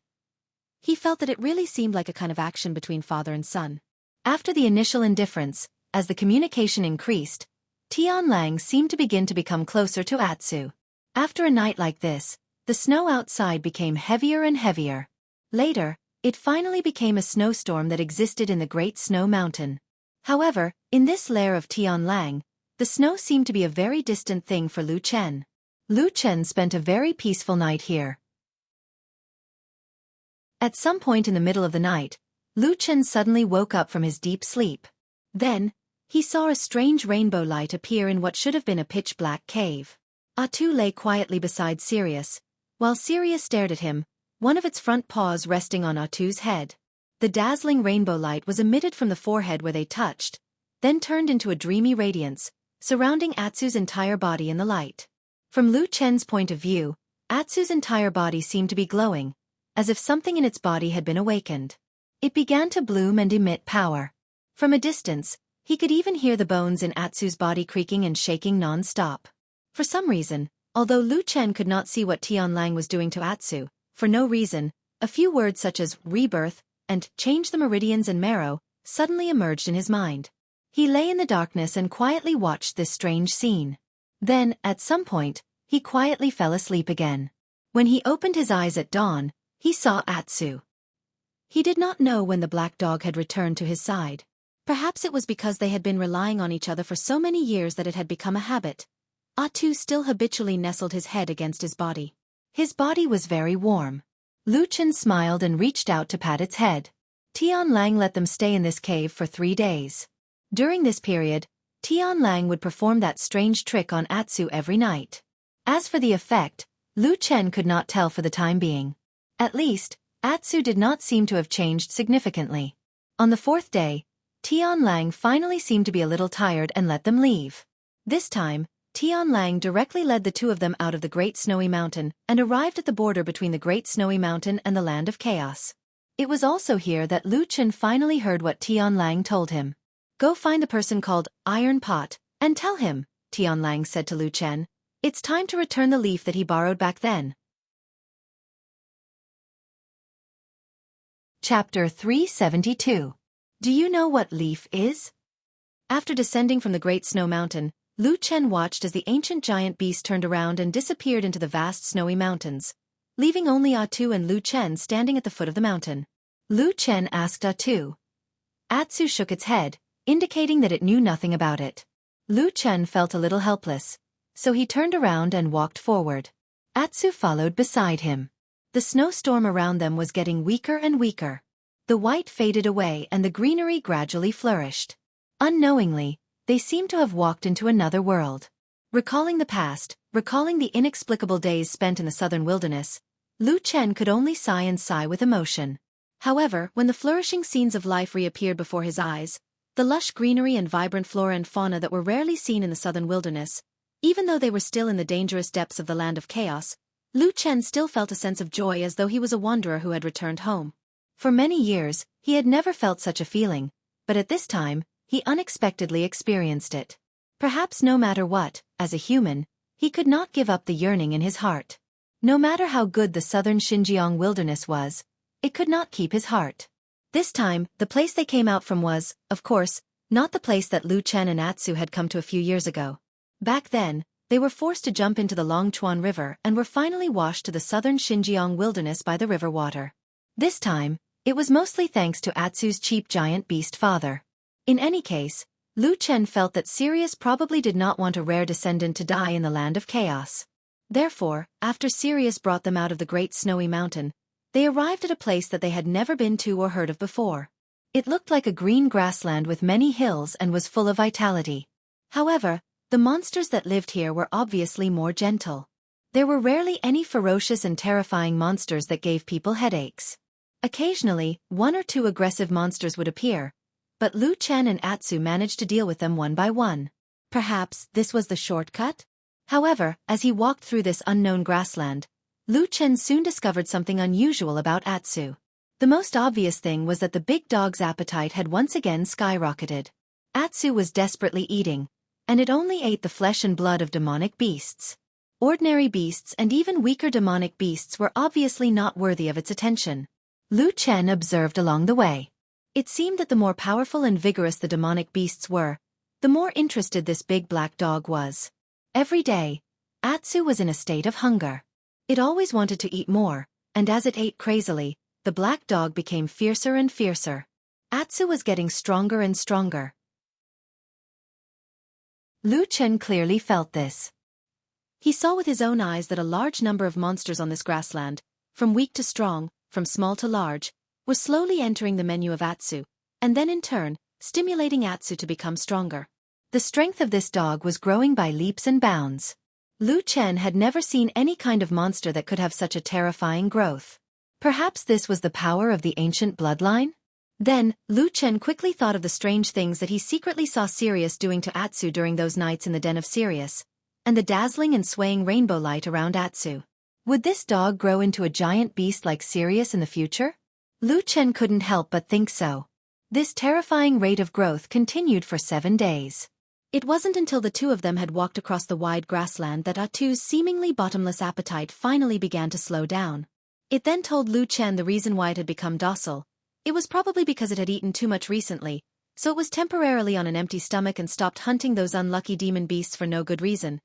he felt that it really seemed like a kind of action between father and son. After the initial indifference, as the communication increased, Tianlang seemed to begin to become closer to Atsu. After a night like this, the snow outside became heavier and heavier. Later, it finally became a snowstorm that existed in the Great Snow Mountain. However, in this lair of Tianlang, the snow seemed to be a very distant thing for Lu Chen. Lu Chen spent a very peaceful night here. At some point in the middle of the night, Lu Chen suddenly woke up from his deep sleep. Then, he saw a strange rainbow light appear in what should have been a pitch-black cave. Atu lay quietly beside Sirius, while Sirius stared at him, one of its front paws resting on Atu's head. The dazzling rainbow light was emitted from the forehead where they touched, then turned into a dreamy radiance, surrounding Atsu's entire body in the light. From Lu Chen's point of view, Atsu's entire body seemed to be glowing, as if something in its body had been awakened. It began to bloom and emit power. From a distance, he could even hear the bones in Atsu's body creaking and shaking non-stop. For some reason, although Lu Chen could not see what Tianlang was doing to Atsu, for no reason, a few words such as rebirth and change the meridians and marrow suddenly emerged in his mind. He lay in the darkness and quietly watched this strange scene. Then, at some point, he quietly fell asleep again. When he opened his eyes at dawn, he saw Atsu. He did not know when the black dog had returned to his side. Perhaps it was because they had been relying on each other for so many years that it had become a habit. Atu still habitually nestled his head against his body. His body was very warm. Lu Chen smiled and reached out to pat its head. Tianlang let them stay in this cave for 3 days. During this period, Tianlang would perform that strange trick on Atsu every night. As for the effect, Lu Chen could not tell for the time being. At least, Atsu did not seem to have changed significantly. On the 4th day, Tianlang finally seemed to be a little tired and let them leave. This time, Tianlang directly led the two of them out of the Great Snowy Mountain and arrived at the border between the Great Snowy Mountain and the Land of Chaos. It was also here that Lu Chen finally heard what Tianlang told him. "Go find the person called Iron Pot, and tell him," Tianlang said to Lu Chen, "it's time to return the leaf that he borrowed back then." Chapter 372. Do you know what leaf is? After descending from the Great Snow Mountain, Lu Chen watched as the ancient giant beast turned around and disappeared into the vast snowy mountains, leaving only Atu and Lu Chen standing at the foot of the mountain. Lu Chen asked Atu. Atsu shook its head, indicating that it knew nothing about it. Lu Chen felt a little helpless, so he turned around and walked forward. Atsu followed beside him. The snowstorm around them was getting weaker and weaker. The white faded away and the greenery gradually flourished. Unknowingly, they seemed to have walked into another world. Recalling the past, recalling the inexplicable days spent in the southern wilderness, Lu Chen could only sigh and sigh with emotion. However, when the flourishing scenes of life reappeared before his eyes, the lush greenery and vibrant flora and fauna that were rarely seen in the southern wilderness, even though they were still in the dangerous depths of the Land of Chaos, Lu Chen still felt a sense of joy as though he was a wanderer who had returned home. For many years, he had never felt such a feeling, but at this time, he unexpectedly experienced it. Perhaps no matter what, as a human, he could not give up the yearning in his heart. No matter how good the southern Xinjiang wilderness was, it could not keep his heart. This time, the place they came out from was, of course, not the place that Lu Chen and Atsu had come to a few years ago. Back then, they were forced to jump into the Longchuan River and were finally washed to the southern Xinjiang wilderness by the river water. This time, it was mostly thanks to Atsu's cheap giant beast father. In any case, Lu Chen felt that Sirius probably did not want a rare descendant to die in the Land of Chaos. Therefore, after Sirius brought them out of the Great Snowy Mountain, they arrived at a place that they had never been to or heard of before. It looked like a green grassland with many hills and was full of vitality. However, the monsters that lived here were obviously more gentle. There were rarely any ferocious and terrifying monsters that gave people headaches. Occasionally, 1 or 2 aggressive monsters would appear, but Lu Chen and Atsu managed to deal with them one by one. Perhaps this was the shortcut? However, as he walked through this unknown grassland, Lu Chen soon discovered something unusual about Atsu. The most obvious thing was that the big dog's appetite had once again skyrocketed. Atsu was desperately eating, and it only ate the flesh and blood of demonic beasts. Ordinary beasts and even weaker demonic beasts were obviously not worthy of its attention. Lu Chen observed along the way. It seemed that the more powerful and vigorous the demonic beasts were, the more interested this big black dog was. Every day, Atsu was in a state of hunger. It always wanted to eat more, and as it ate crazily, the black dog became fiercer and fiercer. Atsu was getting stronger and stronger. Lu Chen clearly felt this. He saw with his own eyes that a large number of monsters on this grassland, from weak to strong, from small to large, were slowly entering the menu of Atsu, and then in turn, stimulating Atsu to become stronger. The strength of this dog was growing by leaps and bounds. Lu Chen had never seen any kind of monster that could have such a terrifying growth. Perhaps this was the power of the ancient bloodline? Then, Lu Chen quickly thought of the strange things that he secretly saw Sirius doing to Atsu during those nights in the den of Sirius, and the dazzling and swaying rainbow light around Atsu. Would this dog grow into a giant beast like Sirius in the future? Lu Chen couldn't help but think so. This terrifying rate of growth continued for 7 days. It wasn't until the two of them had walked across the wide grassland that Atsu's seemingly bottomless appetite finally began to slow down. It then told Lu Chen the reason why it had become docile. It was probably because it had eaten too much recently, so it was temporarily on an empty stomach and stopped hunting those unlucky demon beasts for no good reason.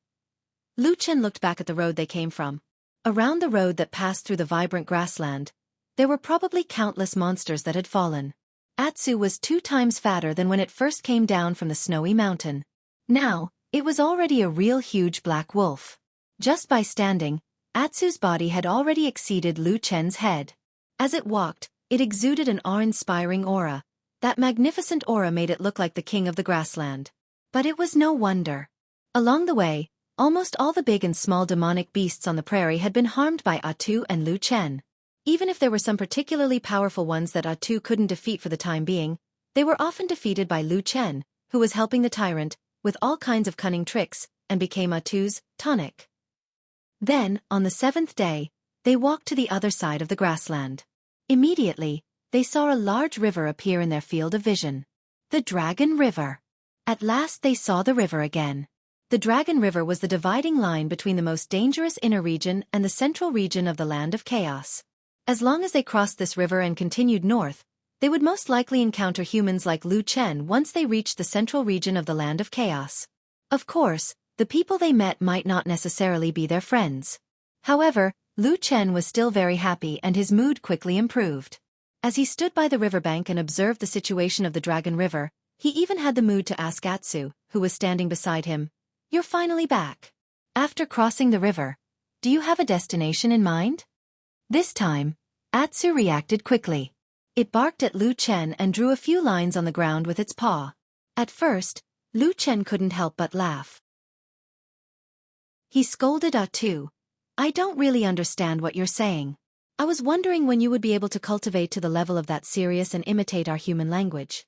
Lu Chen looked back at the road they came from. Around the road that passed through the vibrant grassland, there were probably countless monsters that had fallen. Atsu was 2 times fatter than when it first came down from the snowy mountain. Now, it was already a real huge black wolf. Just by standing, Atsu's body had already exceeded Lu Chen's head. As it walked, it exuded an awe-inspiring aura. That magnificent aura made it look like the king of the grassland. But it was no wonder. Along the way, almost all the big and small demonic beasts on the prairie had been harmed by Atsu and Lu Chen. Even if there were some particularly powerful ones that Atsu couldn't defeat for the time being, they were often defeated by Lu Chen, who was helping the tyrant with all kinds of cunning tricks, and became Atsu's tonic. Then, on the 7th day, they walked to the other side of the grassland. Immediately, they saw a large river appear in their field of vision. The Dragon River. At last they saw the river again. The Dragon River was the dividing line between the most dangerous inner region and the central region of the Land of Chaos. As long as they crossed this river and continued north, they would most likely encounter humans like Lu Chen once they reached the central region of the Land of Chaos. Of course, the people they met might not necessarily be their friends. However, Lu Chen was still very happy and his mood quickly improved. As he stood by the riverbank and observed the situation of the Dragon River, he even had the mood to ask Atsu, who was standing beside him, "You're finally back. After crossing the river, do you have a destination in mind?" This time, Atsu reacted quickly. It barked at Lu Chen and drew a few lines on the ground with its paw. At first, Lu Chen couldn't help but laugh. He scolded Atsu, "I don't really understand what you're saying. I was wondering when you would be able to cultivate to the level of that serious and imitate our human language."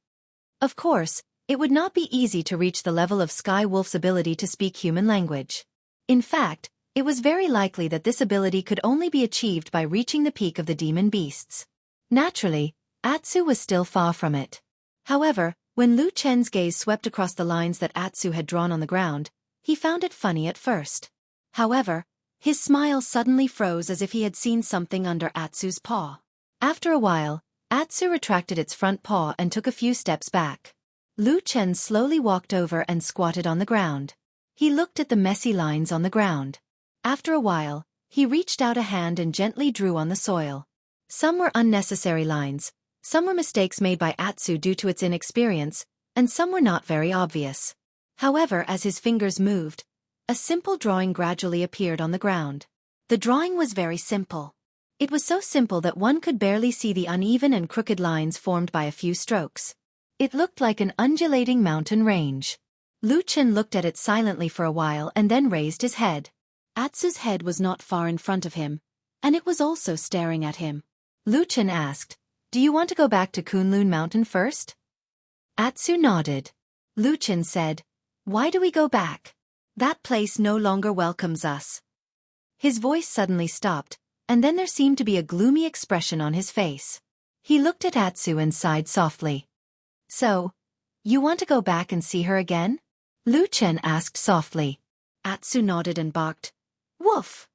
Of course, it would not be easy to reach the level of Sky Wolf's ability to speak human language. In fact, it was very likely that this ability could only be achieved by reaching the peak of the demon beasts. Naturally, Atsu was still far from it. However, when Lu Chen's gaze swept across the lines that Atsu had drawn on the ground, he found it funny at first. However, his smile suddenly froze as if he had seen something under Atsu's paw. After a while, Atsu retracted its front paw and took a few steps back. Lu Chen slowly walked over and squatted on the ground. He looked at the messy lines on the ground. After a while, he reached out a hand and gently drew on the soil. Some were unnecessary lines, some were mistakes made by Atsu due to its inexperience, and some were not very obvious. However, as his fingers moved, a simple drawing gradually appeared on the ground. The drawing was very simple. It was so simple that one could barely see the uneven and crooked lines formed by a few strokes. It looked like an undulating mountain range. Lu Chen looked at it silently for a while and then raised his head. Atsu's head was not far in front of him, and it was also staring at him. Lu Chen asked, "Do you want to go back to Kunlun Mountain first?" Atsu nodded. Lu Chen said, "Why do we go back? That place no longer welcomes us." His voice suddenly stopped, and then there seemed to be a gloomy expression on his face. He looked at Atsu and sighed softly. So, you want to go back and see her again? Lu Chen asked softly. Atsu nodded and barked, "Woof!"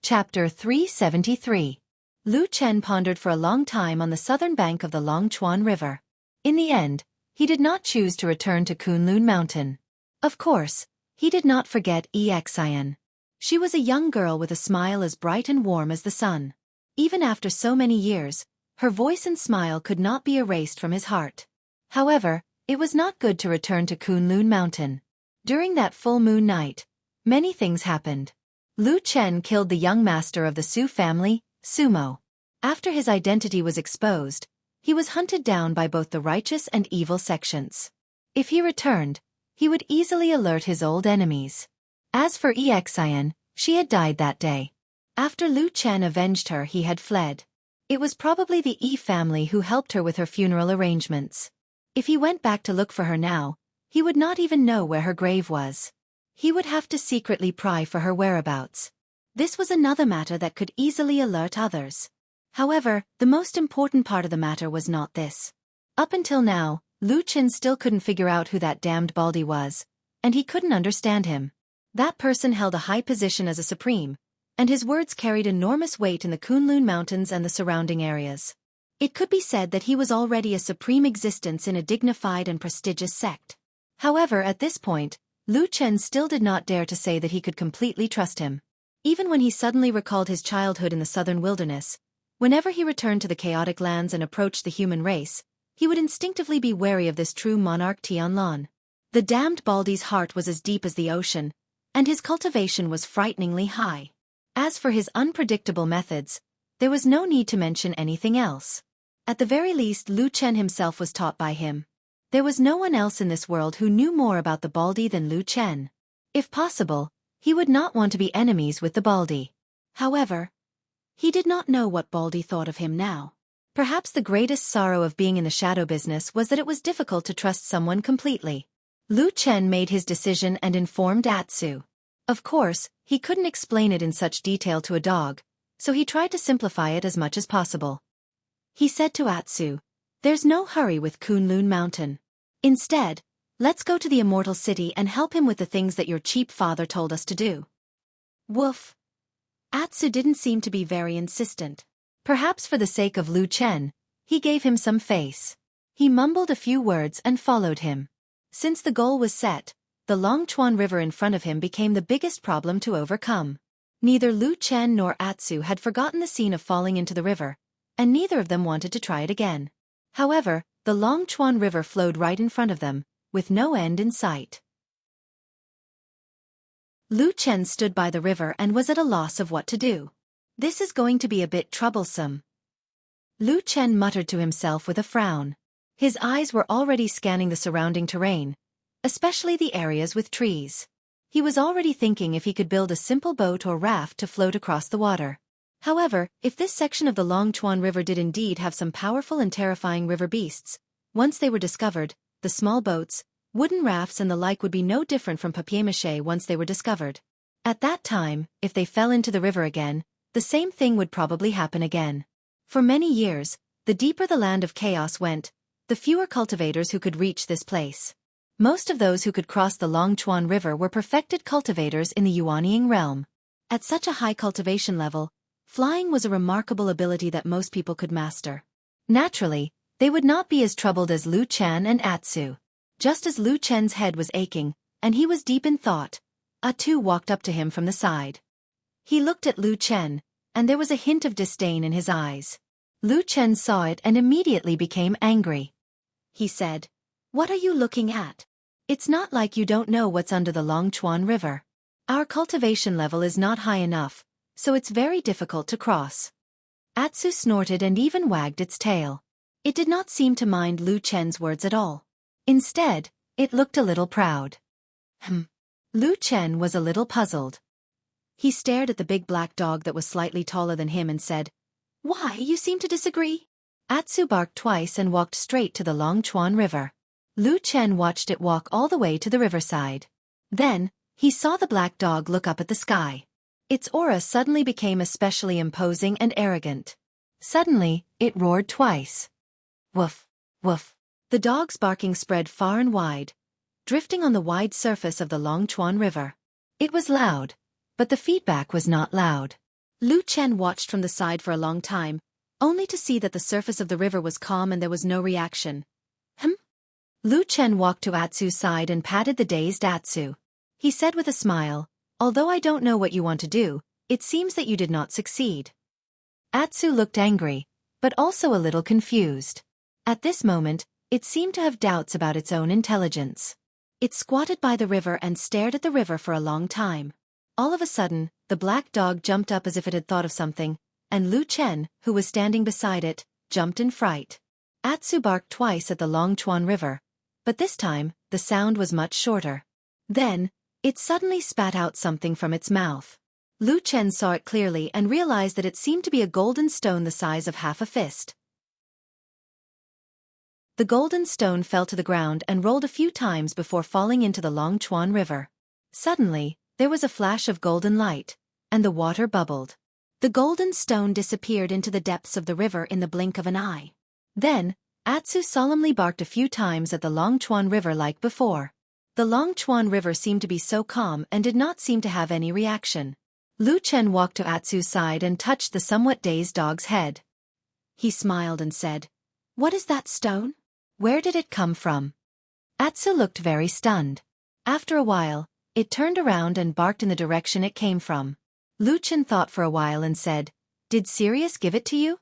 Chapter 373. Lu Chen pondered for a long time on the southern bank of the Longchuan River. In the end, he did not choose to return to Kunlun Mountain. Of course, he did not forget Xianxia. She was a young girl with a smile as bright and warm as the sun. Even after so many years, her voice and smile could not be erased from his heart. However, it was not good to return to Kunlun Mountain. During that full moon night, many things happened. Lu Chen killed the young master of the Su family, Sumo. After his identity was exposed, he was hunted down by both the righteous and evil sections. If he returned, he would easily alert his old enemies. As for Xianxia, she had died that day. After Lu Chen avenged her, he had fled. It was probably the Yi family who helped her with her funeral arrangements. If he went back to look for her now, he would not even know where her grave was. He would have to secretly pry for her whereabouts. This was another matter that could easily alert others. However, the most important part of the matter was not this. Up until now, Lu Chen still couldn't figure out who that damned Baldy was, and he couldn't understand him. That person held a high position as a supreme, and his words carried enormous weight in the Kunlun Mountains and the surrounding areas. It could be said that he was already a supreme existence in a dignified and prestigious sect. However, at this point, Lu Chen still did not dare to say that he could completely trust him. Even when he suddenly recalled his childhood in the southern wilderness, whenever he returned to the chaotic lands and approached the human race, he would instinctively be wary of this true monarch Tianlan. The damned Baldy's heart was as deep as the ocean, and his cultivation was frighteningly high. As for his unpredictable methods, there was no need to mention anything else. At the very least, Lu Chen himself was taught by him. There was no one else in this world who knew more about the Baldy than Lu Chen. If possible, he would not want to be enemies with the Baldy. However, he did not know what Baldy thought of him now. Perhaps the greatest sorrow of being in the shadow business was that it was difficult to trust someone completely. Lu Chen made his decision and informed Atsu. Of course, he couldn't explain it in such detail to a dog, so he tried to simplify it as much as possible. He said to Atsu, "There's no hurry with Kunlun Mountain. Instead, let's go to the Immortal City and help him with the things that your cheap father told us to do." Woof. Atsu didn't seem to be very insistent. Perhaps for the sake of Lu Chen, he gave him some face. He mumbled a few words and followed him. Since the goal was set, the Longchuan River in front of him became the biggest problem to overcome. Neither Lu Chen nor Atsu had forgotten the scene of falling into the river, and neither of them wanted to try it again. However, the Longchuan River flowed right in front of them, with no end in sight. Lu Chen stood by the river and was at a loss of what to do. This is going to be a bit troublesome. Lu Chen muttered to himself with a frown. His eyes were already scanning the surrounding terrain, especially the areas with trees. He was already thinking if he could build a simple boat or raft to float across the water. However, if this section of the Longchuan River did indeed have some powerful and terrifying river beasts, once they were discovered, the small boats, wooden rafts and the like would be no different from papier-mâché once they were discovered. At that time, if they fell into the river again, the same thing would probably happen again. For many years, the deeper the land of chaos went, the fewer cultivators who could reach this place. Most of those who could cross the Longchuan River were perfected cultivators in the Yuanying realm. At such a high cultivation level, flying was a remarkable ability that most people could master. Naturally, they would not be as troubled as Lu Chen and Atsu. Just as Lu Chen's head was aching, and he was deep in thought, Atsu walked up to him from the side. He looked at Lu Chen, and there was a hint of disdain in his eyes. Lu Chen saw it and immediately became angry. He said, "What are you looking at? It's not like you don't know what's under the Longchuan River. Our cultivation level is not high enough, so it's very difficult to cross." Atsu snorted and even wagged its tail. It did not seem to mind Lu Chen's words at all. Instead, it looked a little proud. Lu Chen was a little puzzled. He stared at the big black dog that was slightly taller than him and said, "Why, you seem to disagree?" Atsu barked twice and walked straight to the Longchuan River. Lu Chen watched it walk all the way to the riverside. Then, He saw the black dog look up at the sky. Its aura suddenly became especially imposing and arrogant. Suddenly, it roared twice. Woof, woof. The dog's barking spread far and wide, drifting on the wide surface of the Longchuan River. It was loud, but the feedback was not loud. Lu Chen watched from the side for a long time, only to see that the surface of the river was calm and there was no reaction. Lu Chen walked to Atsu's side and patted the dazed Atsu. He said with a smile, "Although I don't know what you want to do, it seems that you did not succeed." Atsu looked angry, but also a little confused. At this moment, it seemed to have doubts about its own intelligence. It squatted by the river and stared at the river for a long time. All of a sudden, the black dog jumped up as if it had thought of something, and Lu Chen, who was standing beside it, jumped in fright. Atsu barked twice at the Longchuan River, but this time, the sound was much shorter. Then, it suddenly spat out something from its mouth. Lu Chen saw it clearly and realized that it seemed to be a golden stone the size of half a fist. The golden stone fell to the ground and rolled a few times before falling into the Longchuan River. Suddenly, there was a flash of golden light, and the water bubbled. The golden stone disappeared into the depths of the river in the blink of an eye. Then, Atsu solemnly barked a few times at the Longchuan River like before. The Longchuan River seemed to be so calm and did not seem to have any reaction. Lu Chen walked to Atsu's side and touched the somewhat dazed dog's head. He smiled and said, "What is that stone? Where did it come from?" Atsu looked very stunned. After a while, it turned around and barked in the direction it came from. Lu Chen thought for a while and said, "Did Sirius give it to you?"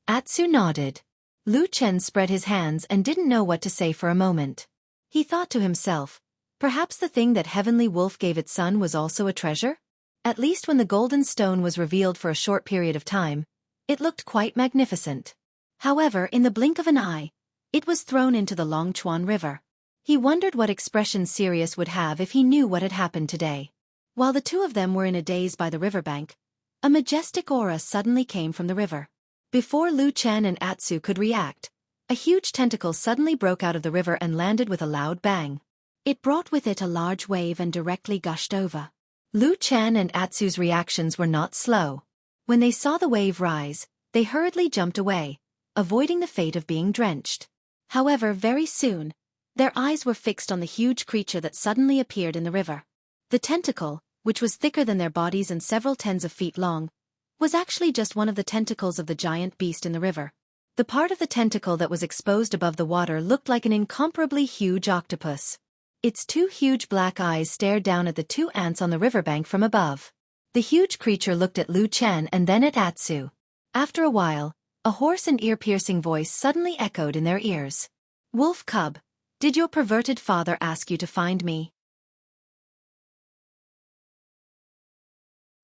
Atsu nodded. Lu Chen spread his hands and didn't know what to say for a moment. He thought to himself, perhaps the thing that Heavenly Wolf gave its son was also a treasure? At least when the golden stone was revealed for a short period of time, it looked quite magnificent. However, in the blink of an eye, it was thrown into the Longchuan River. He wondered what expression Sirius would have if he knew what had happened today. While the two of them were in a daze by the riverbank, a majestic aura suddenly came from the river. Before Lu Chen and Atsu could react, a huge tentacle suddenly broke out of the river and landed with a loud bang. It brought with it a large wave and directly gushed over. Lu Chen and Atsu's reactions were not slow. When they saw the wave rise, they hurriedly jumped away, avoiding the fate of being drenched. However, very soon, their eyes were fixed on the huge creature that suddenly appeared in the river. The tentacle, which was thicker than their bodies and several tens of feet long, was actually just one of the tentacles of the giant beast in the river. The part of the tentacle that was exposed above the water looked like an incomparably huge octopus. Its two huge black eyes stared down at the two ants on the riverbank from above. The huge creature looked at Lu Chen and then at Atsu. After a while, a hoarse and ear-piercing voice suddenly echoed in their ears. "Wolf cub, did your perverted father ask you to find me?"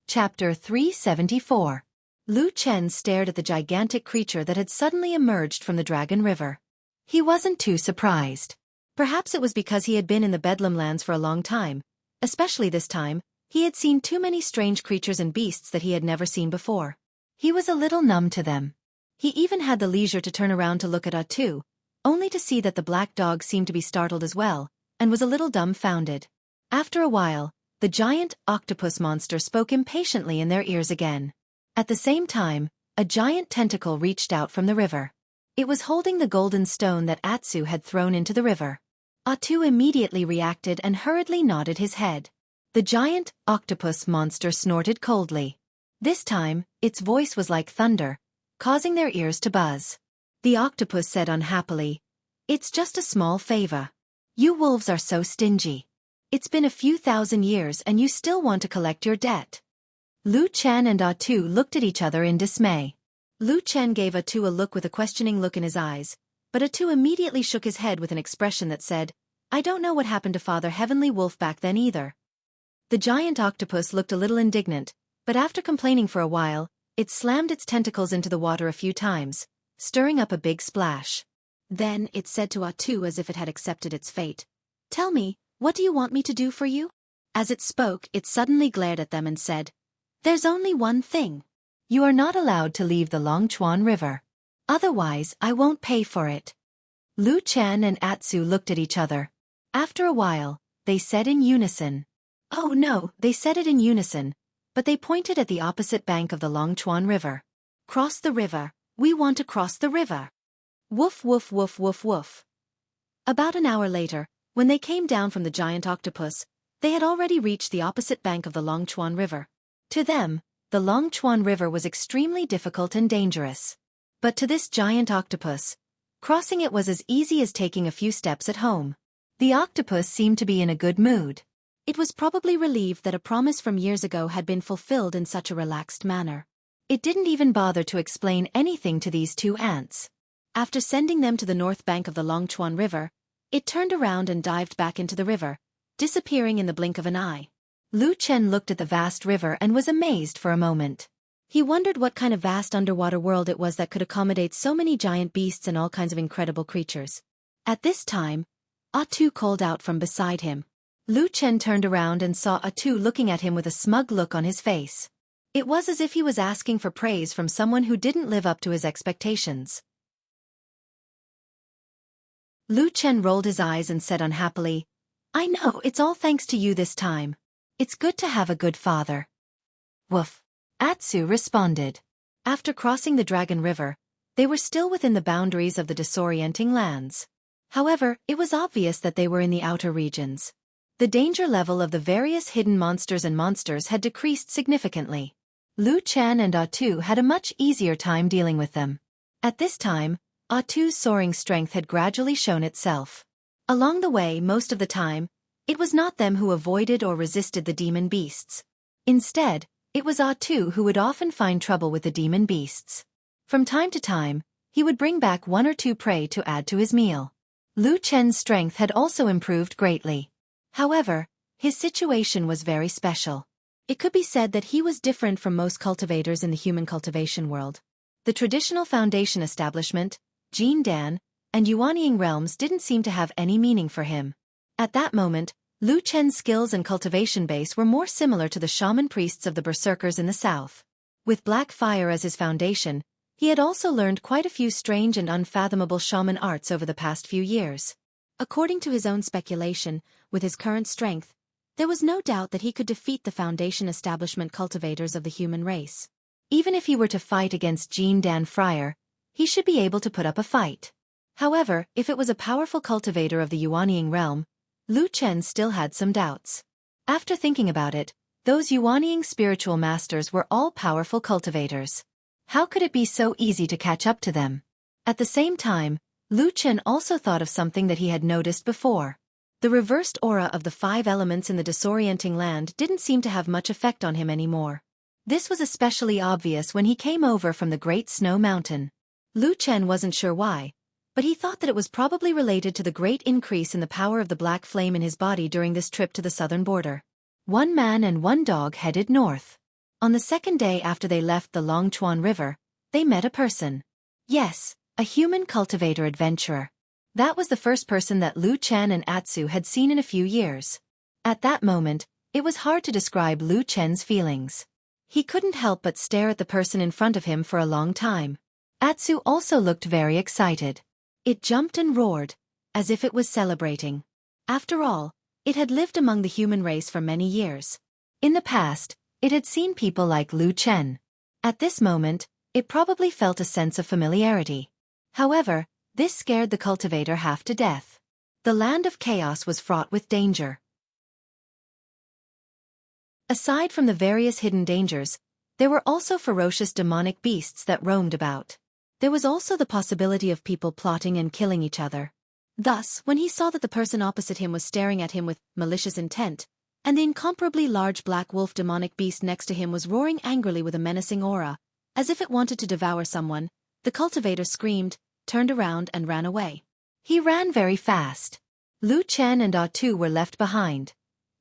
Chapter 374. Lu Chen stared at the gigantic creature that had suddenly emerged from the Dragon River. He wasn't too surprised. Perhaps it was because he had been in the Bedlam lands for a long time. Especially this time, he had seen too many strange creatures and beasts that he had never seen before. He was a little numb to them. He even had the leisure to turn around to look at Atu, only to see that the black dog seemed to be startled as well, and was a little dumbfounded. After a while, the giant octopus monster spoke impatiently in their ears again. At the same time, a giant tentacle reached out from the river. It was holding the golden stone that Atsu had thrown into the river. Atu immediately reacted and hurriedly nodded his head. The giant octopus monster snorted coldly. This time, its voice was like thunder, causing their ears to buzz. The octopus said unhappily, "It's just a small favor. You wolves are so stingy. It's been a few thousand years and you still want to collect your debt." Lu Chen and Atu looked at each other in dismay. Lu Chen gave Atu a look with a questioning look in his eyes, but Atu immediately shook his head with an expression that said, "I don't know what happened to Father Heavenly Wolf back then either." The giant octopus looked a little indignant, but after complaining for a while, it slammed its tentacles into the water a few times, stirring up a big splash. Then it said to Atu as if it had accepted its fate, "Tell me, what do you want me to do for you?" As it spoke, it suddenly glared at them and said, "There's only one thing. You are not allowed to leave the Longchuan River. Otherwise, I won't pay for it." Lu Chen and Atsu looked at each other. After a while, they said in unison, Oh no, they said it in unison, but they pointed at the opposite bank of the Longchuan River. Cross the river, we want to cross the river. Woof woof woof woof woof. About an hour later, when they came down from the giant octopus, they had already reached the opposite bank of the Longchuan River. To them, the Longchuan River was extremely difficult and dangerous. But to this giant octopus, crossing it was as easy as taking a few steps at home. The octopus seemed to be in a good mood. It was probably relieved that a promise from years ago had been fulfilled in such a relaxed manner. It didn't even bother to explain anything to these two ants. After sending them to the north bank of the Longchuan River, it turned around and dived back into the river, disappearing in the blink of an eye. Lu Chen looked at the vast river and was amazed for a moment. He wondered what kind of vast underwater world it was that could accommodate so many giant beasts and all kinds of incredible creatures. At this time, Atu called out from beside him. Lu Chen turned around and saw Atu looking at him with a smug look on his face. It was as if he was asking for praise from someone who didn't live up to his expectations. Lu Chen rolled his eyes and said unhappily, "I know, it's all thanks to you this time. It's good to have a good father." Woof. Atsu responded. After crossing the Dragon River, they were still within the boundaries of the disorienting lands. However, it was obvious that they were in the outer regions. The danger level of the various hidden monsters had decreased significantly. Lu Chen and Atu had a much easier time dealing with them. At this time, Atu's soaring strength had gradually shown itself. Along the way, most of the time, it was not them who avoided or resisted the demon beasts. Instead, it was Atu who would often find trouble with the demon beasts. From time to time, he would bring back one or two prey to add to his meal. Lu Chen's strength had also improved greatly. However, his situation was very special. It could be said that he was different from most cultivators in the human cultivation world. The traditional foundation establishment, Jindan, and Yuanying realms didn't seem to have any meaning for him. At that moment, Lu Chen's skills and cultivation base were more similar to the shaman priests of the berserkers in the south. With black fire as his foundation, he had also learned quite a few strange and unfathomable shaman arts over the past few years. According to his own speculation, with his current strength, there was no doubt that he could defeat the foundation establishment cultivators of the human race. Even if he were to fight against Jindan Friar, he should be able to put up a fight. However, if it was a powerful cultivator of the Yuanying realm, Lu Chen still had some doubts. After thinking about it, those Yuanying spiritual masters were all powerful cultivators. How could it be so easy to catch up to them? At the same time, Lu Chen also thought of something that he had noticed before. The reversed aura of the 5 elements in the disorienting land didn't seem to have much effect on him anymore. This was especially obvious when he came over from the Great Snow Mountain. Lu Chen wasn't sure why, but he thought that it was probably related to the great increase in the power of the black flame in his body during this trip to the southern border. 1 man and 1 dog headed north. On the second day after they left the Longchuan River, they met a person. Yes, a human cultivator adventurer. That was the first person that Lu Chen and Atsu had seen in a few years. At that moment, it was hard to describe Lu Chen's feelings. He couldn't help but stare at the person in front of him for a long time. Atsu also looked very excited. It jumped and roared, as if it was celebrating. After all, it had lived among the human race for many years. In the past, it had seen people like Lu Chen. At this moment, it probably felt a sense of familiarity. However, this scared the cultivator half to death. The land of chaos was fraught with danger. Aside from the various hidden dangers, there were also ferocious demonic beasts that roamed about. There was also the possibility of people plotting and killing each other. Thus, when he saw that the person opposite him was staring at him with malicious intent, and the incomparably large black wolf demonic beast next to him was roaring angrily with a menacing aura, as if it wanted to devour someone, the cultivator screamed, turned around and ran away. He ran very fast. Lu Chen and Atu were left behind,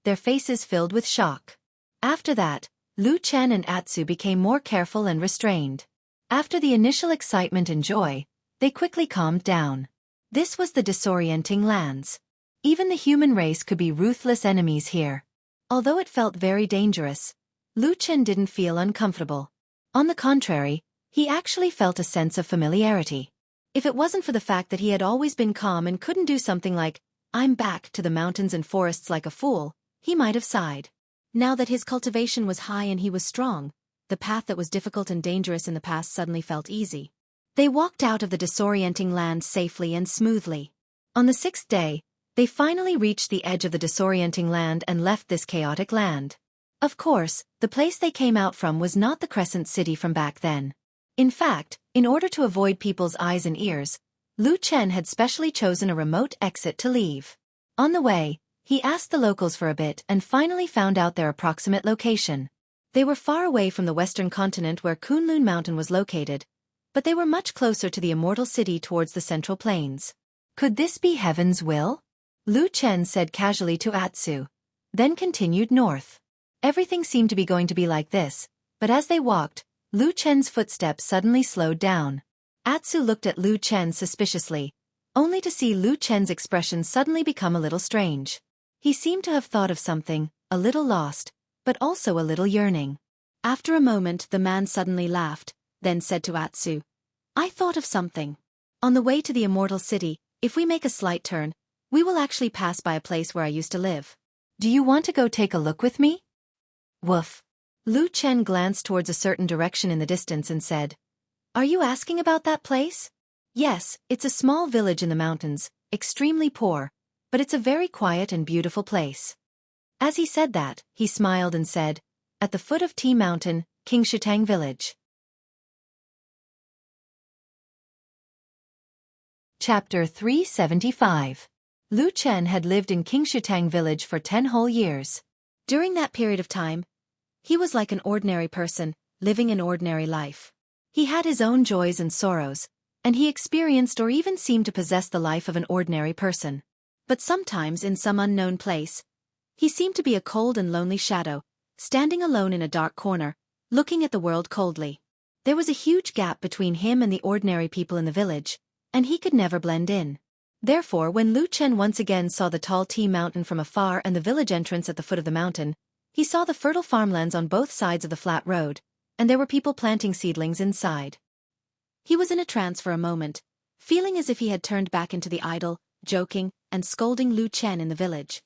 their faces filled with shock. After that, Lu Chen and Atsu became more careful and restrained. After the initial excitement and joy, they quickly calmed down. This was the disorienting lands. Even the human race could be ruthless enemies here. Although it felt very dangerous, Lu Chen didn't feel uncomfortable. On the contrary, he actually felt a sense of familiarity. If it wasn't for the fact that he had always been calm and couldn't do something like, "I'm back to the mountains and forests like a fool," he might have sighed. Now that his cultivation was high and he was strong, the path that was difficult and dangerous in the past suddenly felt easy. They walked out of the disorienting land safely and smoothly. On the 6th day, they finally reached the edge of the disorienting land and left this chaotic land. Of course, the place they came out from was not the Crescent City from back then. In fact, in order to avoid people's eyes and ears, Lu Chen had specially chosen a remote exit to leave. On the way, he asked the locals for a bit and finally found out their approximate location. They were far away from the western continent where Kunlun Mountain was located, but they were much closer to the immortal city towards the central plains. Could this be heaven's will? Lu Chen said casually to Atsu, then continued north. Everything seemed to be going to be like this, but as they walked, Lu Chen's footsteps suddenly slowed down. Atsu looked at Lu Chen suspiciously, only to see Lu Chen's expression suddenly become a little strange. He seemed to have thought of something, a little lost, but also a little yearning. After a moment the man suddenly laughed, then said to Atsu, I thought of something. On the way to the immortal city, if we make a slight turn, we will actually pass by a place where I used to live. Do you want to go take a look with me? Woof. Lu Chen glanced towards a certain direction in the distance and said, Are you asking about that place? Yes, it's a small village in the mountains, extremely poor, but it's a very quiet and beautiful place. As he said that, he smiled and said, At the foot of Tea Mountain, Xianxia Village. Chapter 375. Lu Chen had lived in Xianxia Village for 10 whole years. During that period of time, he was like an ordinary person, living an ordinary life. He had his own joys and sorrows, and he experienced or even seemed to possess the life of an ordinary person. But sometimes in some unknown place, he seemed to be a cold and lonely shadow, standing alone in a dark corner, looking at the world coldly. There was a huge gap between him and the ordinary people in the village, and he could never blend in. Therefore, when Lu Chen once again saw the tall tea mountain from afar and the village entrance at the foot of the mountain, he saw the fertile farmlands on both sides of the flat road, and there were people planting seedlings inside. He was in a trance for a moment, feeling as if he had turned back into the idle, joking, and scolding Lu Chen in the village.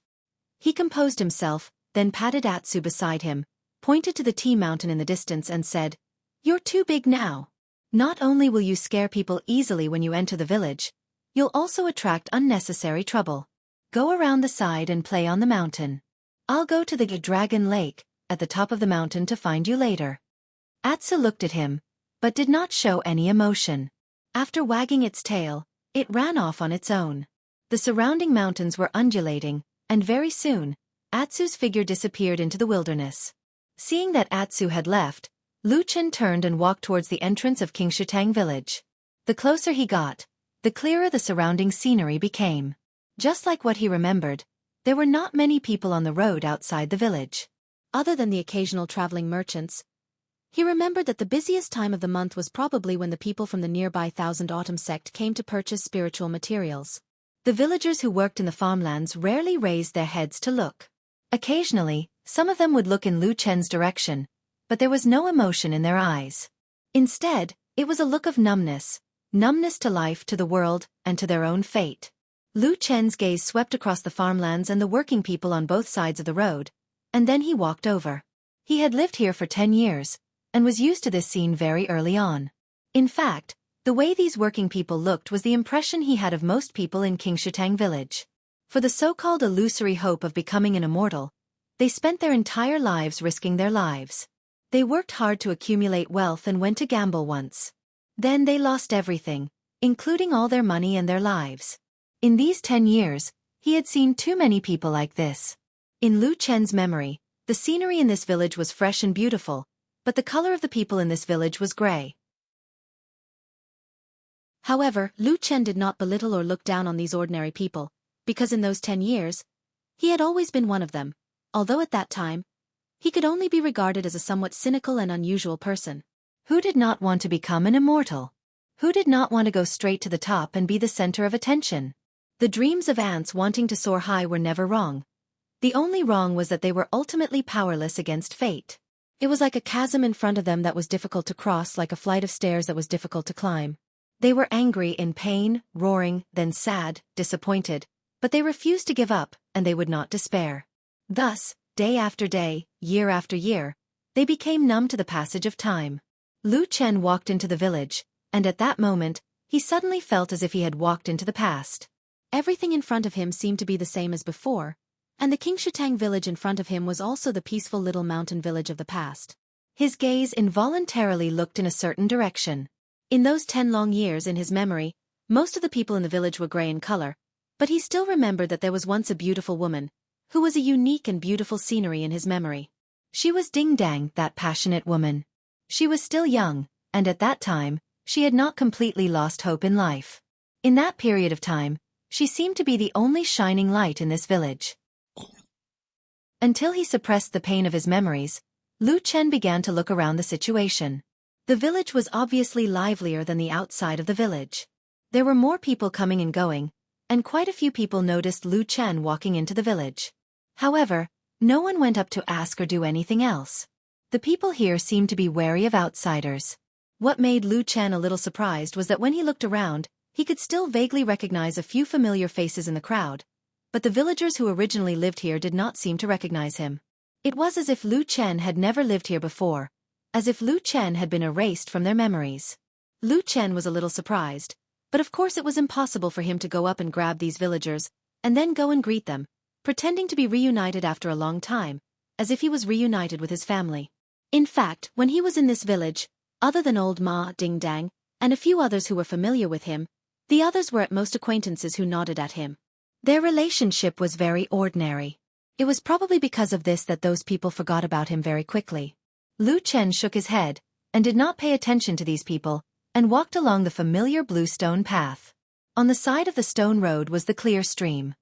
He composed himself, then patted Atsu beside him, pointed to the tea mountain in the distance and said, You're too big now. Not only will you scare people easily when you enter the village, you'll also attract unnecessary trouble. Go around the side and play on the mountain. I'll go to the Dragon Lake, at the top of the mountain to find you later. Atsu looked at him, but did not show any emotion. After wagging its tail, it ran off on its own. The surrounding mountains were undulating, and very soon, Atsu's figure disappeared into the wilderness. Seeing that Atsu had left, Lu Chen turned and walked towards the entrance of Xianxia Village. The closer he got, the clearer the surrounding scenery became. Just like what he remembered, there were not many people on the road outside the village. Other than the occasional traveling merchants, he remembered that the busiest time of the month was probably when the people from the nearby Thousand Autumn sect came to purchase spiritual materials. The villagers who worked in the farmlands rarely raised their heads to look. Occasionally, some of them would look in Lu Chen's direction, but there was no emotion in their eyes. Instead, it was a look of numbness to life, to the world, and to their own fate. Lu Chen's gaze swept across the farmlands and the working people on both sides of the road, and then he walked over. He had lived here for 10 years, and was used to this scene very early on. In fact, the way these working people looked was the impression he had of most people in Xianxia Village. For the so-called illusory hope of becoming an immortal, they spent their entire lives risking their lives. They worked hard to accumulate wealth and went to gamble once. Then they lost everything, including all their money and their lives. In these 10 years, he had seen too many people like this. In Lu Chen's memory, the scenery in this village was fresh and beautiful, but the color of the people in this village was gray. However, Lu Chen did not belittle or look down on these ordinary people, because in those 10 years, he had always been one of them, although at that time, he could only be regarded as a somewhat cynical and unusual person. Who did not want to become an immortal? Who did not want to go straight to the top and be the center of attention? The dreams of ants wanting to soar high were never wrong. The only wrong was that they were ultimately powerless against fate. It was like a chasm in front of them that was difficult to cross, like a flight of stairs that was difficult to climb. They were angry, in pain, roaring, then sad, disappointed, but they refused to give up, and they would not despair. Thus, day after day, year after year, they became numb to the passage of time. Lu Chen walked into the village, and at that moment, he suddenly felt as if he had walked into the past. Everything in front of him seemed to be the same as before, and the Qingshitang village in front of him was also the peaceful little mountain village of the past. His gaze involuntarily looked in a certain direction. In those 10 long years in his memory, most of the people in the village were gray in color, but he still remembered that there was once a beautiful woman, who was a unique and beautiful scenery in his memory. She was Ding Dang, that passionate woman. She was still young, and at that time, she had not completely lost hope in life. In that period of time, she seemed to be the only shining light in this village. Until he suppressed the pain of his memories, Lu Chen began to look around the situation. The village was obviously livelier than the outside of the village. There were more people coming and going, and quite a few people noticed Lu Chen walking into the village. However, no one went up to ask or do anything else. The people here seemed to be wary of outsiders. What made Lu Chen a little surprised was that when he looked around, he could still vaguely recognize a few familiar faces in the crowd, but the villagers who originally lived here did not seem to recognize him. It was as if Lu Chen had never lived here before, as if Lu Chen had been erased from their memories. Lu Chen was a little surprised, but of course it was impossible for him to go up and grab these villagers, and then go and greet them, pretending to be reunited after a long time, as if he was reunited with his family. In fact, when he was in this village, other than old Ma Ding Dang, and a few others who were familiar with him, the others were at most acquaintances who nodded at him. Their relationship was very ordinary. It was probably because of this that those people forgot about him very quickly. Lu Chen shook his head, and did not pay attention to these people, and walked along the familiar blue stone path. On the side of the stone road was the clear stream.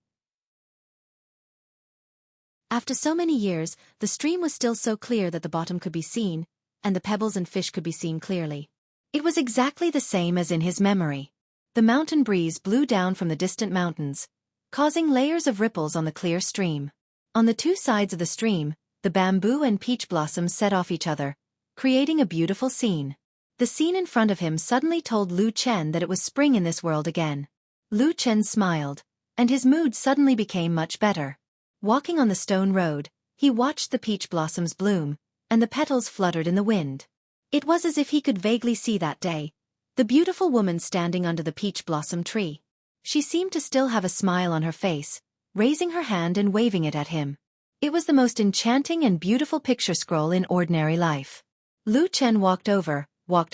After so many years, the stream was still so clear that the bottom could be seen, and the pebbles and fish could be seen clearly. It was exactly the same as in his memory. The mountain breeze blew down from the distant mountains, causing layers of ripples on the clear stream. On the two sides of the stream, the bamboo and peach blossoms set off each other, creating a beautiful scene. The scene in front of him suddenly told Lu Chen that it was spring in this world again. Lu Chen smiled, and his mood suddenly became much better. Walking on the stone road, he watched the peach blossoms bloom, and the petals fluttered in the wind. It was as if he could vaguely see that day the beautiful woman standing under the peach blossom tree. She seemed to still have a smile on her face, raising her hand and waving it at him. It was the most enchanting and beautiful picture scroll in ordinary life. Lu Chen walked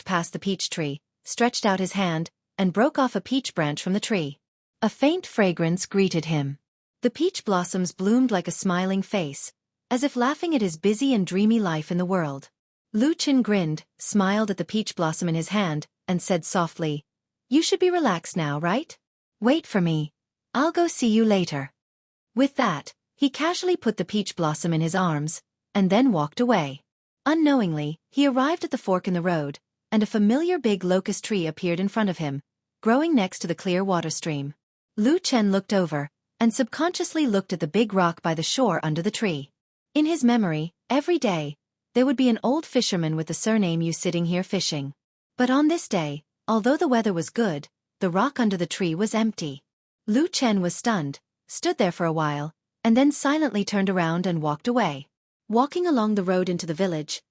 past the peach tree, stretched out his hand, and broke off a peach branch from the tree. A faint fragrance greeted him. The peach blossoms bloomed like a smiling face, as if laughing at his busy and dreamy life in the world. Lu Chen grinned, smiled at the peach blossom in his hand, and said softly, "You should be relaxed now, right? Wait for me. I'll go see you later." With that, he casually put the peach blossom in his arms, and then walked away. Unknowingly, he arrived at the fork in the road, and a familiar big locust tree appeared in front of him, growing next to the clear water stream. Lu Chen looked over, and subconsciously looked at the big rock by the shore under the tree. In his memory, every day, there would be an old fisherman with the surname Yu sitting here fishing. But on this day, although the weather was good, the rock under the tree was empty. Lu Chen was stunned, stood there for a while, and then silently turned around and walked away. Walking along the road into the village,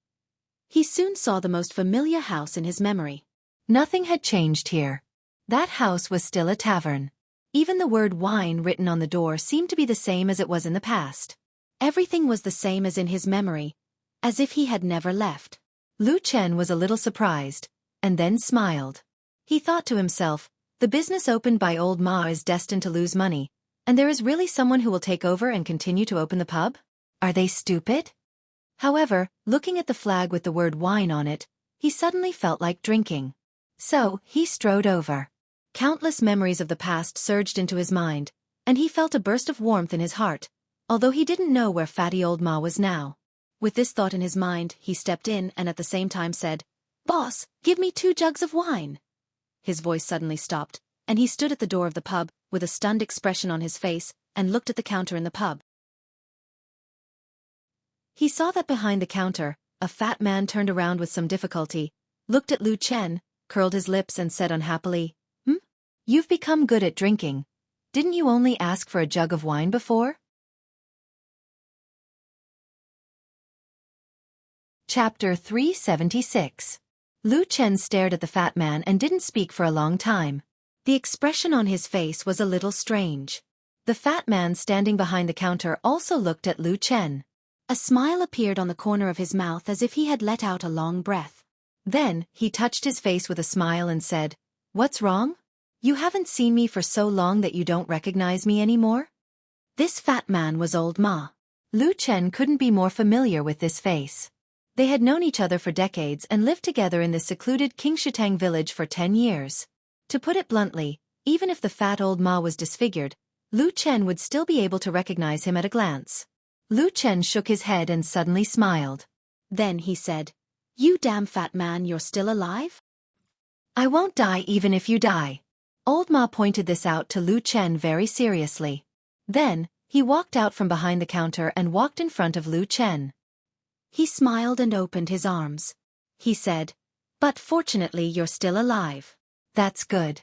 he soon saw the most familiar house in his memory. Nothing had changed here. That house was still a tavern. Even the word wine written on the door seemed to be the same as it was in the past. Everything was the same as in his memory, as if he had never left. Lu Chen was a little surprised, and then smiled. He thought to himself, the business opened by old Ma is destined to lose money, and there is really someone who will take over and continue to open the pub? Are they stupid? However, looking at the flag with the word wine on it, he suddenly felt like drinking. So, he strode over. Countless memories of the past surged into his mind, and he felt a burst of warmth in his heart, although he didn't know where fatty old Ma was now. With this thought in his mind, he stepped in and at the same time said, "Boss, give me 2 jugs of wine." His voice suddenly stopped, and he stood at the door of the pub, with a stunned expression on his face, and looked at the counter in the pub. He saw that behind the counter, a fat man turned around with some difficulty, looked at Lu Chen, curled his lips and said unhappily, "You've become good at drinking. Didn't you only ask for a jug of wine before?" Chapter 376. Lu Chen stared at the fat man and didn't speak for a long time. The expression on his face was a little strange. The fat man standing behind the counter also looked at Lu Chen. A smile appeared on the corner of his mouth as if he had let out a long breath. Then, he touched his face with a smile and said, "What's wrong? You haven't seen me for so long that you don't recognize me anymore?" This fat man was Old Ma. Lu Chen couldn't be more familiar with this face. They had known each other for decades and lived together in the secluded Xianxia village for 10 years. To put it bluntly, even if the fat Old Ma was disfigured, Lu Chen would still be able to recognize him at a glance. Lu Chen shook his head and suddenly smiled. Then he said, "You damn fat man, you're still alive? I won't die even if you die." Old Ma pointed this out to Lu Chen very seriously. Then, he walked out from behind the counter and walked in front of Lu Chen. He smiled and opened his arms. He said, "But fortunately you're still alive." "That's good."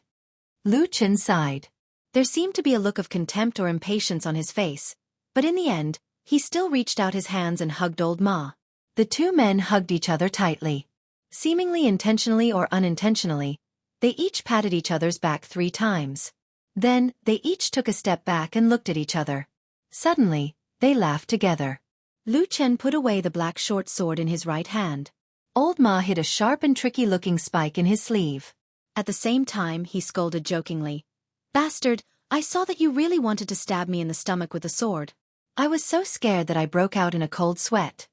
Lu Chen sighed. There seemed to be a look of contempt or impatience on his face, but in the end, he still reached out his hands and hugged Old Ma. The two men hugged each other tightly. Seemingly intentionally or unintentionally, they each patted each other's back 3 times. Then, they each took a step back and looked at each other. Suddenly, they laughed together. Lu Chen put away the black short sword in his right hand. Old Ma hid a sharp and tricky-looking spike in his sleeve. At the same time, he scolded jokingly, "Bastard, I saw that you really wanted to stab me in the stomach with the sword. I was so scared that I broke out in a cold sweat."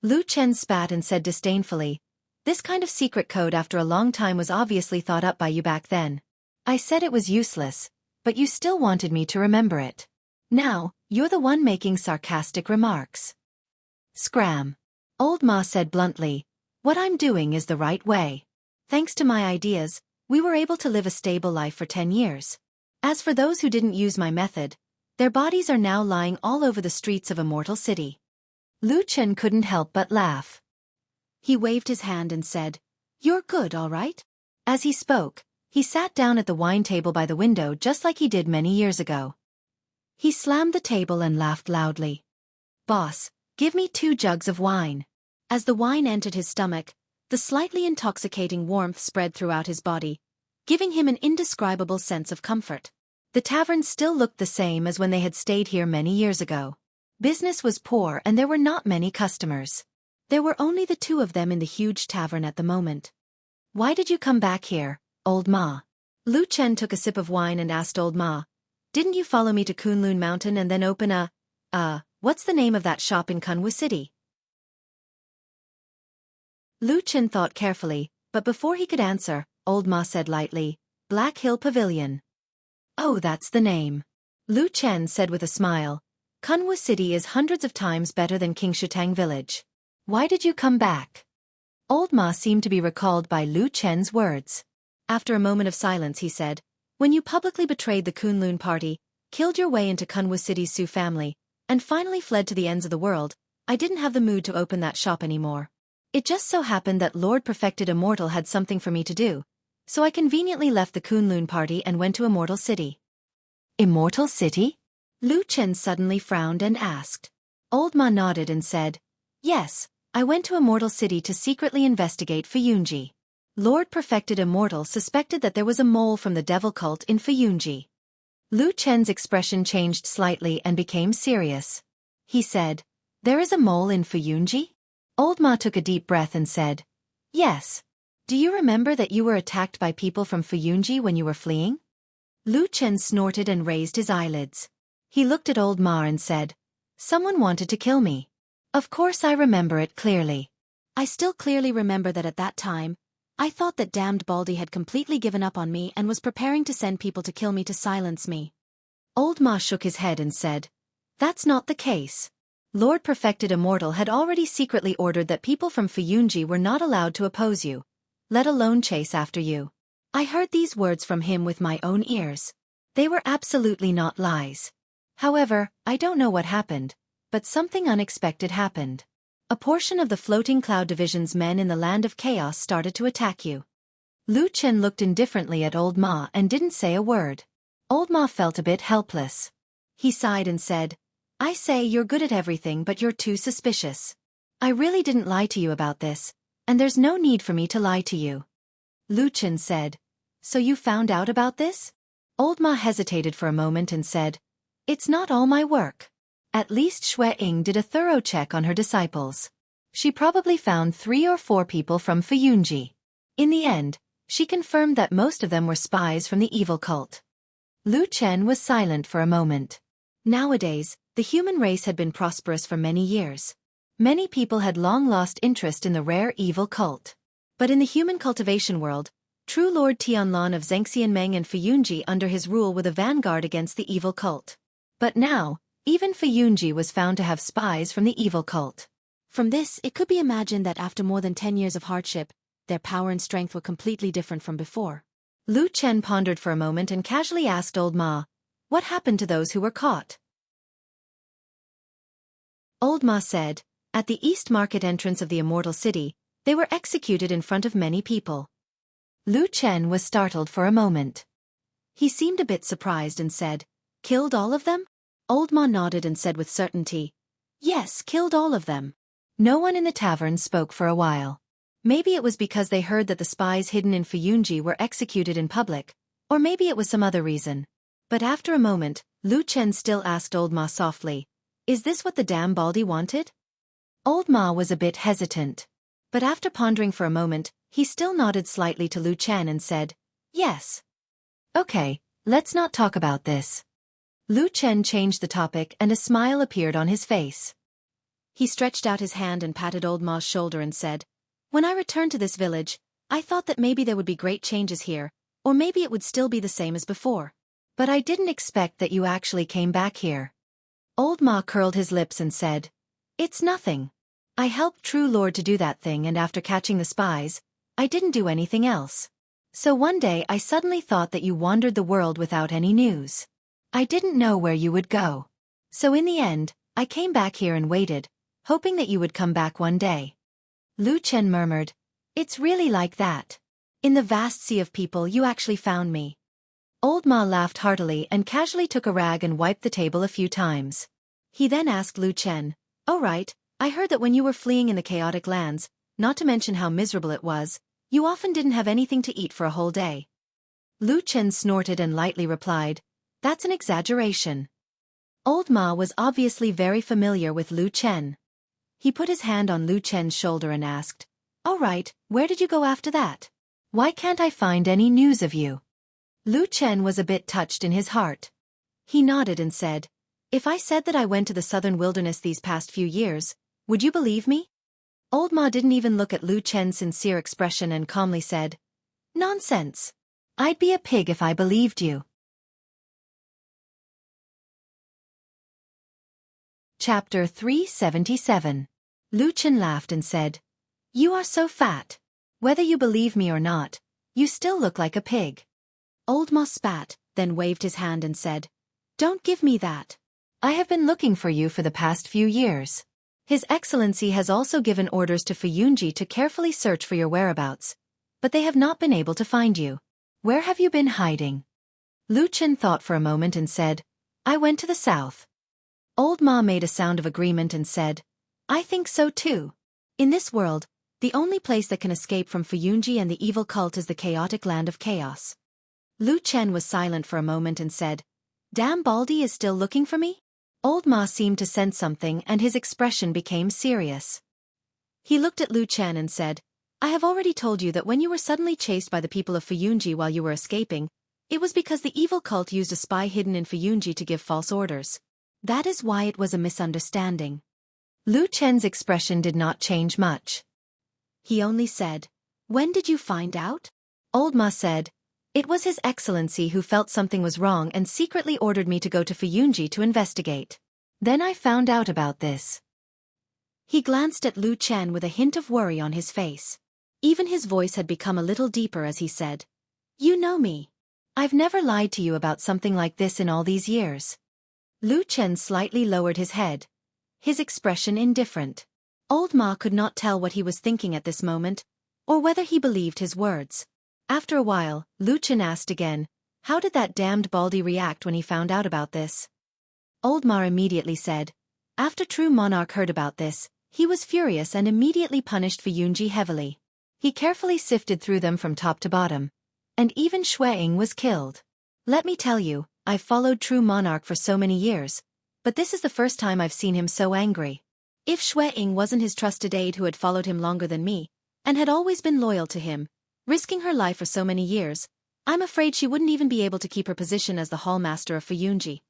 Lu Chen spat and said disdainfully, "This kind of secret code after a long time was obviously thought up by you back then. I said it was useless, but you still wanted me to remember it. Now, you're the one making sarcastic remarks." "Scram." Old Ma said bluntly, "What I'm doing is the right way. Thanks to my ideas, we were able to live a stable life for 10 years. As for those who didn't use my method, their bodies are now lying all over the streets of a mortal city." Lu Chen couldn't help but laugh. He waved his hand and said, "You're good, all right?" As he spoke, he sat down at the wine table by the window just like he did many years ago. He slammed the table and laughed loudly. "Boss, give me 2 jugs of wine." As the wine entered his stomach, the slightly intoxicating warmth spread throughout his body, giving him an indescribable sense of comfort. The tavern still looked the same as when they had stayed here many years ago. Business was poor and there were not many customers. There were only the 2 of them in the huge tavern at the moment. "Why did you come back here, Old Ma?" Lu Chen took a sip of wine and asked Old Ma, "Didn't you follow me to Kunlun Mountain and then open what's the name of that shop in Jianghu City?" Lu Chen thought carefully, but before he could answer, Old Ma said lightly, "Black Hill Pavilion." "Oh, that's the name." Lu Chen said with a smile, "Jianghu City is hundreds of times better than Xianxia village. Why did you come back?" Old Ma seemed to be recalled by Lu Chen's words. After a moment of silence he said, "When you publicly betrayed the Kunlun party, killed your way into Jianghu City's Sioux family, and finally fled to the ends of the world, I didn't have the mood to open that shop anymore. It just so happened that Lord Perfected Immortal had something for me to do, so I conveniently left the Kunlun party and went to Immortal City." "Immortal City?" Lu Chen suddenly frowned and asked. Old Ma nodded and said, "Yes, I went to Immortal City to secretly investigate Fuyunji. Lord Perfected Immortal suspected that there was a mole from the devil cult in Fuyunji." Lu Chen's expression changed slightly and became serious. He said, "There is a mole in Fuyunji?" Old Ma took a deep breath and said, "Yes. Do you remember that you were attacked by people from Fuyunji when you were fleeing?" Lu Chen snorted and raised his eyelids. He looked at Old Ma and said, "Someone wanted to kill me. Of course I remember it clearly. I still clearly remember that at that time, I thought that damned Baldy had completely given up on me and was preparing to send people to kill me to silence me." Old Ma shook his head and said, "That's not the case. Lord Perfected Immortal had already secretly ordered that people from Fuyunji were not allowed to oppose you, let alone chase after you. I heard these words from him with my own ears. They were absolutely not lies. However, I don't know what happened, but something unexpected happened. A portion of the Floating Cloud Division's men in the Land of Chaos started to attack you." Lu Chen looked indifferently at Old Ma and didn't say a word. Old Ma felt a bit helpless. He sighed and said, "I say you're good at everything but you're too suspicious. I really didn't lie to you about this, and there's no need for me to lie to you. Lu Chen said. So you found out about this? Old Ma hesitated for a moment and said, It's not all my work. At least Xue Ying did a thorough check on her disciples. She probably found 3 or 4 people from Fuyunji. In the end, she confirmed that most of them were spies from the evil cult. Lu Chen was silent for a moment. Nowadays, the human race had been prosperous for many years. Many people had long lost interest in the rare evil cult. But in the human cultivation world, true Lord Tianlan of Xianxia and Fuyunji under his rule were the vanguard against the evil cult. But now, even Fuyunji was found to have spies from the evil cult. From this, it could be imagined that after more than 10 years of hardship, their power and strength were completely different from before. Lu Chen pondered for a moment and casually asked Old Ma, What happened to those who were caught? Old Ma said, At the East Market entrance of the Immortal City, they were executed in front of many people. Lu Chen was startled for a moment. He seemed a bit surprised and said, Killed all of them? Old Ma nodded and said with certainty, Yes, killed all of them. No one in the tavern spoke for a while. Maybe it was because they heard that the spies hidden in Fuyunji were executed in public, or maybe it was some other reason. But after a moment, Lu Chen still asked Old Ma softly, Is this what the damn Baldy wanted? Old Ma was a bit hesitant. But after pondering for a moment, he still nodded slightly to Lu Chen and said, Yes. Okay, let's not talk about this. Lu Chen changed the topic and a smile appeared on his face. He stretched out his hand and patted Old Ma's shoulder and said, When I returned to this village, I thought that maybe there would be great changes here, or maybe it would still be the same as before. But I didn't expect that you actually came back here. Old Ma curled his lips and said, It's nothing. I helped True Lord to do that thing and after catching the spies, I didn't do anything else. So one day I suddenly thought that you wandered the world without any news. I didn't know where you would go. So in the end, I came back here and waited, hoping that you would come back one day. Lu Chen murmured, It's really like that. In the vast sea of people you actually found me. Old Ma laughed heartily and casually took a rag and wiped the table a few times. He then asked Lu Chen, Oh right, I heard that when you were fleeing in the chaotic lands, not to mention how miserable it was, you often didn't have anything to eat for a whole day. Lu Chen snorted and lightly replied, That's an exaggeration. Old Ma was obviously very familiar with Lu Chen. He put his hand on Lu Chen's shoulder and asked, All right, where did you go after that? Why can't I find any news of you? Lu Chen was a bit touched in his heart. He nodded and said, If I said that I went to the southern wilderness these past few years, would you believe me? Old Ma didn't even look at Lu Chen's sincere expression and calmly said, Nonsense. I'd be a pig if I believed you. Chapter 377. Lu Chen laughed and said, You are so fat. Whether you believe me or not, you still look like a pig. Old Ma spat, then waved his hand and said, Don't give me that. I have been looking for you for the past few years. His Excellency has also given orders to Fuyunji to carefully search for your whereabouts, but they have not been able to find you. Where have you been hiding? Lu Chen thought for a moment and said, I went to the south. Old Ma made a sound of agreement and said, I think so too. In this world, the only place that can escape from Fuyunji and the evil cult is the chaotic land of chaos. Lu Chen was silent for a moment and said, Damn Baldy is still looking for me? Old Ma seemed to sense something and his expression became serious. He looked at Lu Chen and said, I have already told you that when you were suddenly chased by the people of Fuyunji while you were escaping, it was because the evil cult used a spy hidden in Fuyunji to give false orders. That is why it was a misunderstanding. Lu Chen's expression did not change much. He only said, When did you find out? Old Ma said, It was His Excellency who felt something was wrong and secretly ordered me to go to Fuyunji to investigate. Then I found out about this. He glanced at Lu Chen with a hint of worry on his face. Even his voice had become a little deeper as he said, You know me. I've never lied to you about something like this in all these years. Lu Chen slightly lowered his head, his expression indifferent. Old Ma could not tell what he was thinking at this moment, or whether he believed his words. After a while, Lu Chen asked again, How did that damned Baldy react when he found out about this? Old Ma immediately said, After True Monarch heard about this, He was furious and immediately punished Fuyunji heavily. He carefully sifted through them from top to bottom. And even Xueying was killed. Let me tell you, I've followed True Monarch for so many years, but this is the first time I've seen him so angry. If Xueying wasn't his trusted aide who had followed him longer than me, and had always been loyal to him, risking her life for so many years, I'm afraid she wouldn't even be able to keep her position as the hallmaster of Fuyunji.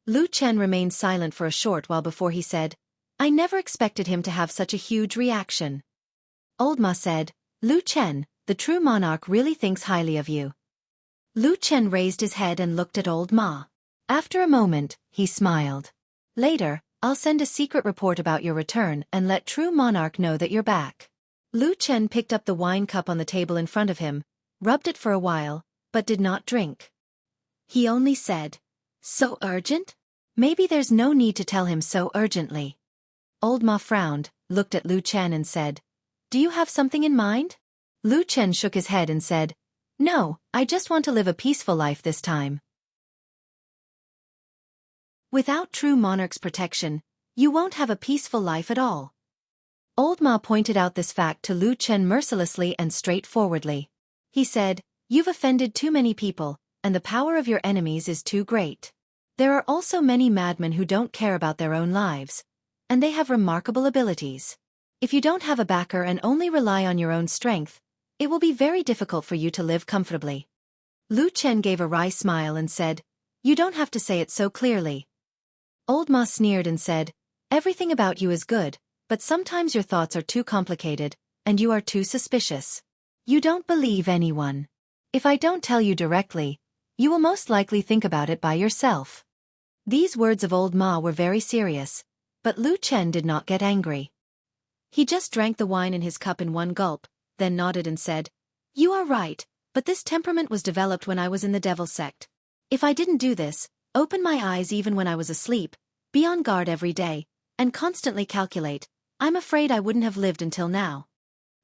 Lu Chen remained silent for a short while before he said, I never expected him to have such a huge reaction. Old Ma said, Lu Chen, the True Monarch really thinks highly of you. Lu Chen raised his head and looked at Old Ma. After a moment, he smiled. Later, I'll send a secret report about your return and let True Monarch know that you're back. Lu Chen picked up the wine cup on the table in front of him, rubbed it for a while, but did not drink. He only said, So urgent? Maybe there's no need to tell him so urgently. Old Ma frowned, looked at Lu Chen and said, Do you have something in mind? Lu Chen shook his head and said, No, I just want to live a peaceful life this time. Without True Monarch's protection, you won't have a peaceful life at all. Old Ma pointed out this fact to Lu Chen mercilessly and straightforwardly. He said, You've offended too many people, and the power of your enemies is too great. There are also many madmen who don't care about their own lives, and they have remarkable abilities. If you don't have a backer and only rely on your own strength, it will be very difficult for you to live comfortably. Lu Chen gave a wry smile and said, You don't have to say it so clearly. Old Ma sneered and said, Everything about you is good, but sometimes your thoughts are too complicated, and you are too suspicious. You don't believe anyone. If I don't tell you directly, you will most likely think about it by yourself. These words of Old Ma were very serious, but Lu Chen did not get angry. He just drank the wine in his cup in one gulp, then nodded and said, You are right, but this temperament was developed when I was in the devil sect. If I didn't do this, open my eyes even when I was asleep, be on guard every day, and constantly calculate, I'm afraid I wouldn't have lived until now.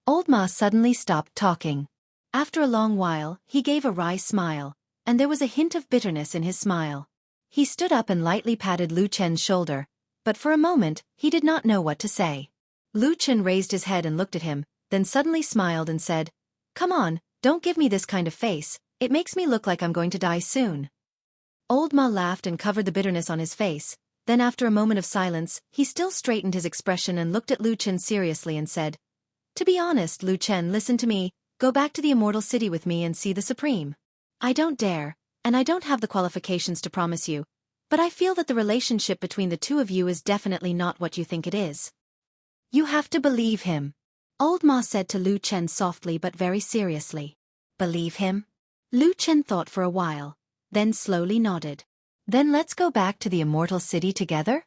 Old Ma suddenly stopped talking. After a long while, he gave a wry smile, and there was a hint of bitterness in his smile. He stood up and lightly patted Lu Chen's shoulder, but for a moment, he did not know what to say. Lu Chen raised his head and looked at him, then suddenly smiled and said, Come on, don't give me this kind of face, it makes me look like I'm going to die soon. Old Ma laughed and covered the bitterness on his face, then after a moment of silence, he still straightened his expression and looked at Lu Chen seriously and said, To be honest, Lu Chen, listen to me, go back to the Immortal City with me and see the Supreme. I don't dare, and I don't have the qualifications to promise you, but I feel that the relationship between the two of you is definitely not what you think it is. You have to believe him. Old Ma said to Lu Chen softly but very seriously. Believe him? Lu Chen thought for a while, then slowly nodded. Then let's go back to the Immortal City together?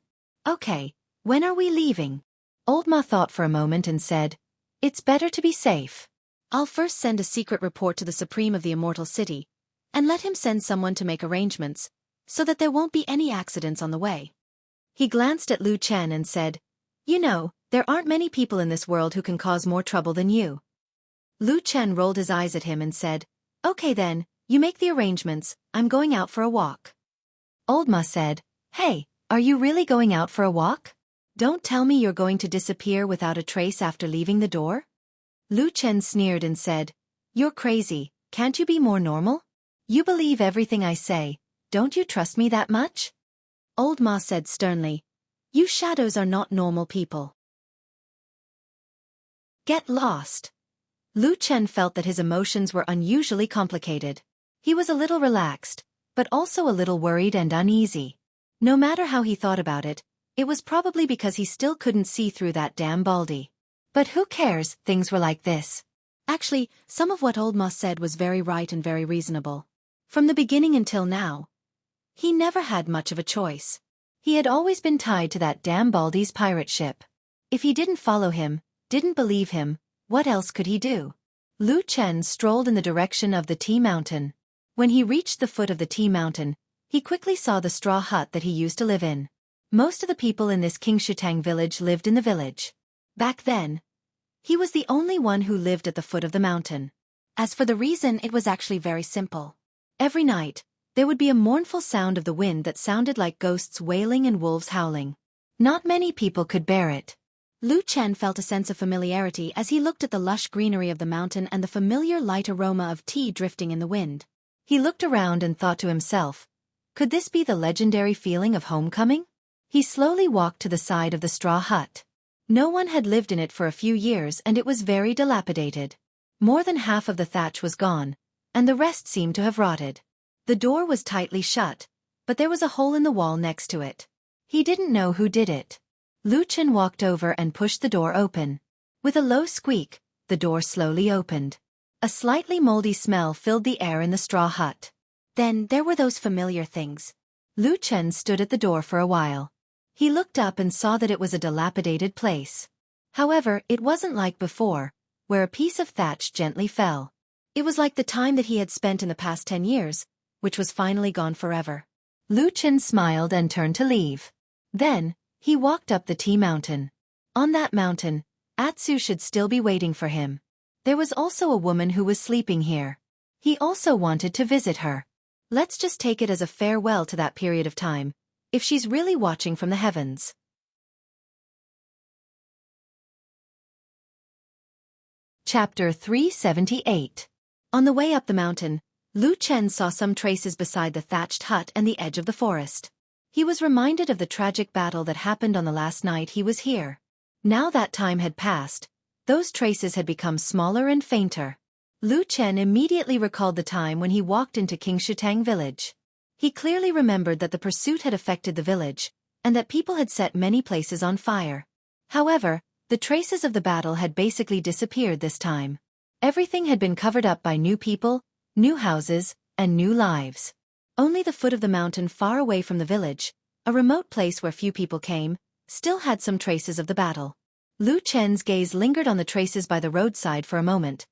Okay, when are we leaving? Old Ma thought for a moment and said, It's better to be safe. I'll first send a secret report to the Supreme of the Immortal City, and let him send someone to make arrangements, so that there won't be any accidents on the way. He glanced at Lu Chen and said, You know, there aren't many people in this world who can cause more trouble than you. Lu Chen rolled his eyes at him and said, Okay then, you make the arrangements, I'm going out for a walk. Old Ma said, Hey, are you really going out for a walk? Don't tell me you're going to disappear without a trace after leaving the door? Lu Chen sneered and said, You're crazy, can't you be more normal? You believe everything I say, don't you trust me that much? Old Ma said sternly, You shadows are not normal people. Get lost. Lu Chen felt that his emotions were unusually complicated. He was a little relaxed, but also a little worried and uneasy. No matter how he thought about it, it was probably because he still couldn't see through that damn Baldy. But who cares, things were like this. Actually, some of what Old Ma said was very right and very reasonable. From the beginning until now, he never had much of a choice. He had always been tied to that damn Baldy's pirate ship. If he didn't follow him, didn't believe him, what else could he do? Lu Chen strolled in the direction of the Tea Mountain. When he reached the foot of the Tea Mountain, he quickly saw the straw hut that he used to live in. Most of the people in this Qingshitang village lived in the village. Back then, he was the only one who lived at the foot of the mountain. As for the reason, it was actually very simple. Every night, there would be a mournful sound of the wind that sounded like ghosts wailing and wolves howling. Not many people could bear it. Lu Chen felt a sense of familiarity as he looked at the lush greenery of the mountain and the familiar light aroma of tea drifting in the wind. He looked around and thought to himself, could this be the legendary feeling of homecoming? He slowly walked to the side of the straw hut. No one had lived in it for a few years and it was very dilapidated. More than half of the thatch was gone, and the rest seemed to have rotted. The door was tightly shut, but there was a hole in the wall next to it. He didn't know who did it. Lu Chen walked over and pushed the door open. With a low squeak, the door slowly opened. A slightly moldy smell filled the air in the straw hut. Then there were those familiar things. Lu Chen stood at the door for a while. He looked up and saw that it was a dilapidated place. However, it wasn't like before, where a piece of thatch gently fell. It was like the time that he had spent in the past 10 years, which was finally gone forever. Lu Chen smiled and turned to leave. Then, he walked up the tea mountain. On that mountain, Atsu should still be waiting for him. There was also a woman who was sleeping here. He also wanted to visit her. Let's just take it as a farewell to that period of time, if she's really watching from the heavens. Chapter 378. On the way up the mountain, Lu Chen saw some traces beside the thatched hut and the edge of the forest. He was reminded of the tragic battle that happened on the last night he was here. Now that time had passed, those traces had become smaller and fainter. Lu Chen immediately recalled the time when he walked into King Shutang village. He clearly remembered that the pursuit had affected the village, and that people had set many places on fire. However, the traces of the battle had basically disappeared this time. Everything had been covered up by new people, new houses, and new lives. Only the foot of the mountain far away from the village, a remote place where few people came, still had some traces of the battle. Lu Chen's gaze lingered on the traces by the roadside for a moment.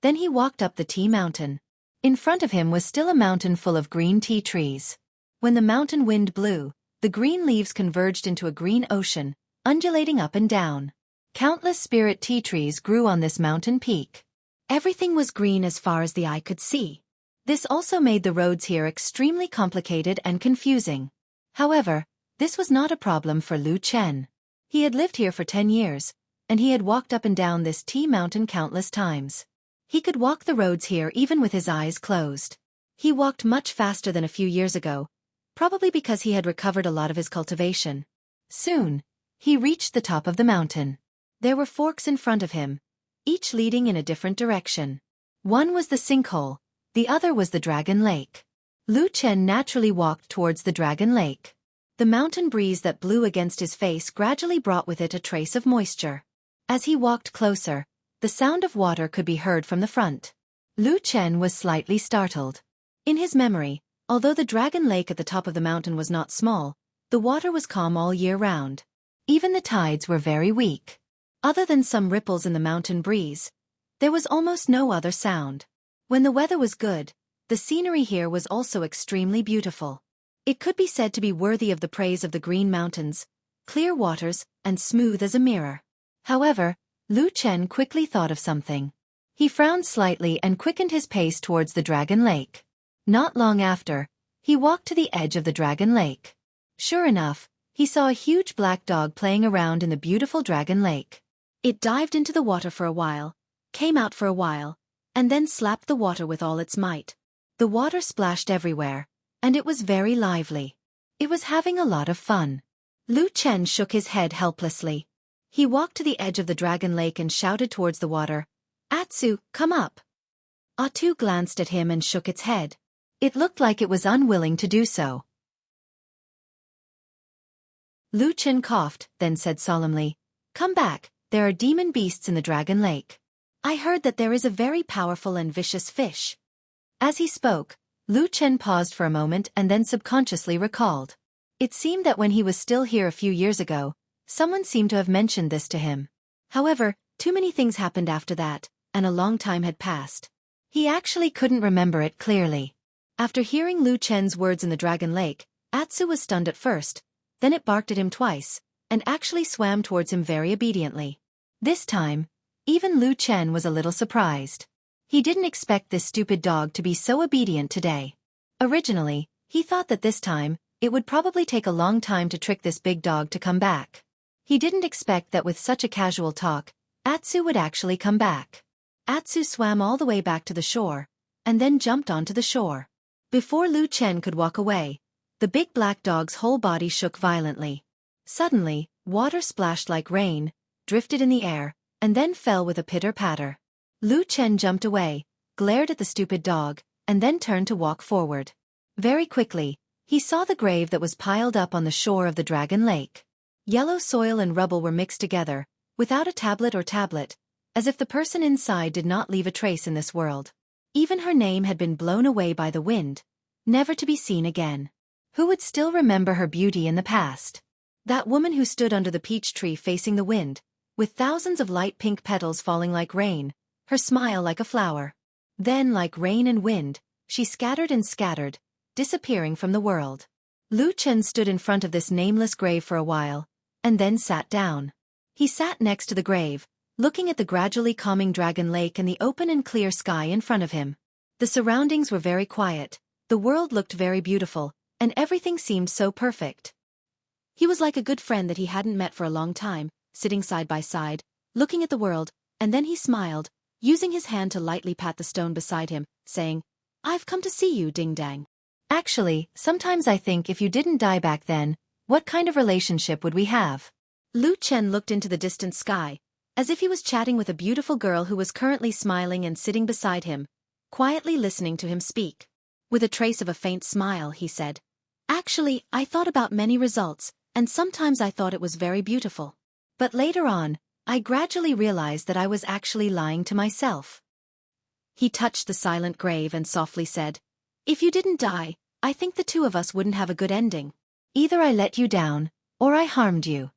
Then he walked up the tea mountain. In front of him was still a mountain full of green tea trees. When the mountain wind blew, the green leaves converged into a green ocean, undulating up and down. Countless spirit tea trees grew on this mountain peak. Everything was green as far as the eye could see. This also made the roads here extremely complicated and confusing. However, this was not a problem for Lu Chen. He had lived here for 10 years, and he had walked up and down this tea mountain countless times. He could walk the roads here even with his eyes closed. He walked much faster than a few years ago, probably because he had recovered a lot of his cultivation. Soon, he reached the top of the mountain. There were forks in front of him, each leading in a different direction. One was the sinkhole, the other was the Dragon Lake. Lu Chen naturally walked towards the Dragon Lake. The mountain breeze that blew against his face gradually brought with it a trace of moisture. As he walked closer, the sound of water could be heard from the front. Lu Chen was slightly startled. In his memory, although the Dragon Lake at the top of the mountain was not small, the water was calm all year round. Even the tides were very weak. Other than some ripples in the mountain breeze, there was almost no other sound. When the weather was good, the scenery here was also extremely beautiful. It could be said to be worthy of the praise of the green mountains, clear waters, and smooth as a mirror. However, Lu Chen quickly thought of something. He frowned slightly and quickened his pace towards the Dragon Lake. Not long after, he walked to the edge of the Dragon Lake. Sure enough, he saw a huge black dog playing around in the beautiful Dragon Lake. It dived into the water for a while, came out for a while, and then slapped the water with all its might. The water splashed everywhere, and it was very lively. It was having a lot of fun. Lu Chen shook his head helplessly. He walked to the edge of the Dragon Lake and shouted towards the water, "Atsu, come up." Atu glanced at him and shook its head. It looked like it was unwilling to do so. Lu Chen coughed, then said solemnly, "Come back, there are demon beasts in the Dragon Lake. I heard that there is a very powerful and vicious fish." As he spoke, Lu Chen paused for a moment and then subconsciously recalled. It seemed that when he was still here a few years ago, someone seemed to have mentioned this to him. However, too many things happened after that, and a long time had passed. He actually couldn't remember it clearly. After hearing Lu Chen's words in the Dragon Lake, Atsu was stunned at first, then it barked at him twice, and actually swam towards him very obediently. This time, even Lu Chen was a little surprised. He didn't expect this stupid dog to be so obedient today. Originally, he thought that this time, it would probably take a long time to trick this big dog to come back. He didn't expect that with such a casual talk, Atsu would actually come back. Atsu swam all the way back to the shore, and then jumped onto the shore. Before Lu Chen could walk away, the big black dog's whole body shook violently. Suddenly, water splashed like rain, drifted in the air, and then fell with a pitter-patter. Lu Chen jumped away, glared at the stupid dog, and then turned to walk forward. Very quickly, he saw the grave that was piled up on the shore of the Dragon Lake. Yellow soil and rubble were mixed together, without a tablet, as if the person inside did not leave a trace in this world. Even her name had been blown away by the wind, never to be seen again. Who would still remember her beauty in the past? That woman who stood under the peach tree facing the wind, with thousands of light pink petals falling like rain, her smile like a flower. Then, like rain and wind, she scattered and scattered, disappearing from the world. Lu Chen stood in front of this nameless grave for a while, and then sat down. He sat next to the grave, looking at the gradually calming Dragon Lake and the open and clear sky in front of him. The surroundings were very quiet, the world looked very beautiful, and everything seemed so perfect. He was like a good friend that he hadn't met for a long time, sitting side by side, looking at the world, and then he smiled, using his hand to lightly pat the stone beside him, saying, "I've come to see you, Ding Dang. Actually, sometimes I think if you didn't die back then, what kind of relationship would we have?" Lu Chen looked into the distant sky, as if he was chatting with a beautiful girl who was currently smiling and sitting beside him, quietly listening to him speak. With a trace of a faint smile, he said, "Actually, I thought about many results, and sometimes I thought it was very beautiful. But later on, I gradually realized that I was actually lying to myself." He touched the silent grave and softly said, "If you didn't die, I think the two of us wouldn't have a good ending. Either I let you down, or I harmed you."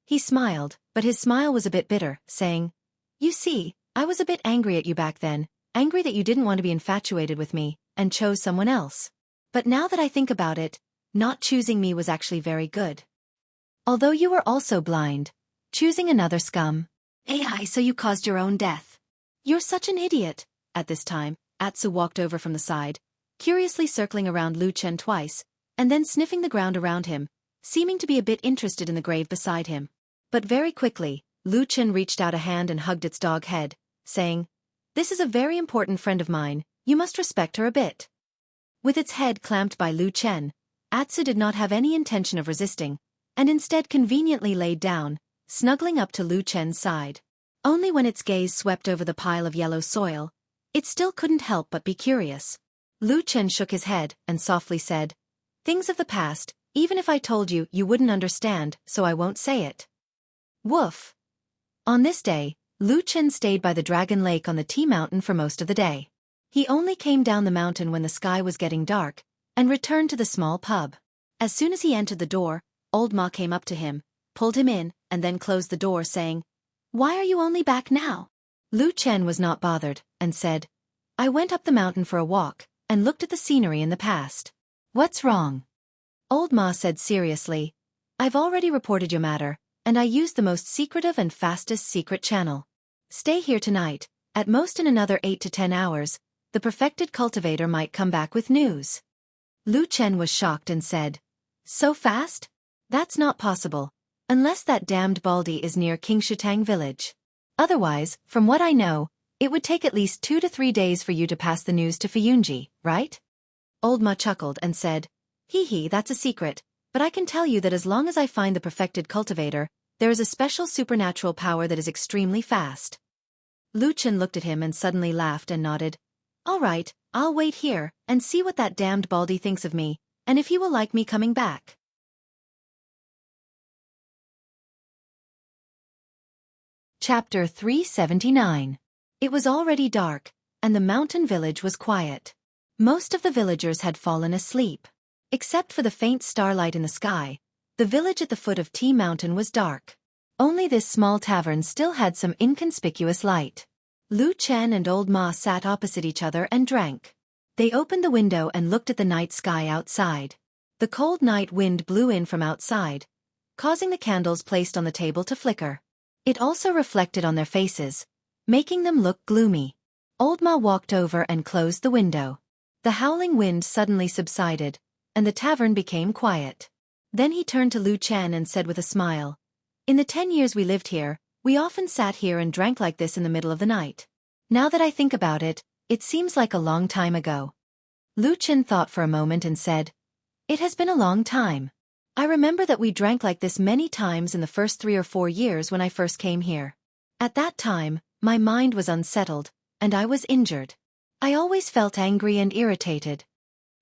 He smiled, but his smile was a bit bitter, saying, "You see, I was a bit angry at you back then, angry that you didn't want to be infatuated with me, and chose someone else. But now that I think about it, not choosing me was actually very good. Although you were also blind, choosing another scum. AI, so you caused your own death. You're such an idiot." At this time, Atsu walked over from the side, curiously circling around Lu Chen twice, and then sniffing the ground around him, seeming to be a bit interested in the grave beside him. But very quickly, Lu Chen reached out a hand and hugged its dog head, saying, "This is a very important friend of mine, you must respect her a bit." With its head clamped by Lu Chen, Atsu did not have any intention of resisting, and instead conveniently laid down, snuggling up to Lu Chen's side. Only when its gaze swept over the pile of yellow soil, it still couldn't help but be curious. Lu Chen shook his head and softly said, "Things of the past, even if I told you, you wouldn't understand, so I won't say it." Woof. On this day, Lu Chen stayed by the Dragon Lake on the Tea Mountain for most of the day. He only came down the mountain when the sky was getting dark, and returned to the small pub. As soon as he entered the door, Old Ma came up to him, pulled him in, and then closed the door, saying, "Why are you only back now?" Lu Chen was not bothered, and said, "I went up the mountain for a walk, and looked at the scenery in the past." "What's wrong?" Old Ma said seriously, "I've already reported your matter, and I used the most secretive and fastest secret channel. Stay here tonight, at most in another 8 to 10 hours, the perfected cultivator might come back with news." Lu Chen was shocked and said, "So fast? That's not possible, unless that damned Baldy is near Qingshitang village. Otherwise, from what I know, it would take at least 2 to 3 days for you to pass the news to Fiyunji, right?" Old Ma chuckled and said, "Hee, that's a secret, but I can tell you that as long as I find the perfected cultivator, there is a special supernatural power that is extremely fast." Lu Chen looked at him and suddenly laughed and nodded. "All right, I'll wait here, and see what that damned Baldy thinks of me, and if he will like me coming back." Chapter 379. It was already dark, and the mountain village was quiet. Most of the villagers had fallen asleep. Except for the faint starlight in the sky, the village at the foot of Tea Mountain was dark. Only this small tavern still had some inconspicuous light. Lu Chen and Old Ma sat opposite each other and drank. They opened the window and looked at the night sky outside. The cold night wind blew in from outside, causing the candles placed on the table to flicker. It also reflected on their faces, making them look gloomy. Old Ma walked over and closed the window. The howling wind suddenly subsided, and the tavern became quiet. Then he turned to Lu Chen and said with a smile, "In the 10 years we lived here, we often sat here and drank like this in the middle of the night. Now that I think about it, it seems like a long time ago." Lu Chen thought for a moment and said, "It has been a long time. I remember that we drank like this many times in the first 3 or 4 years when I first came here. At that time, my mind was unsettled, and I was injured. I always felt angry and irritated."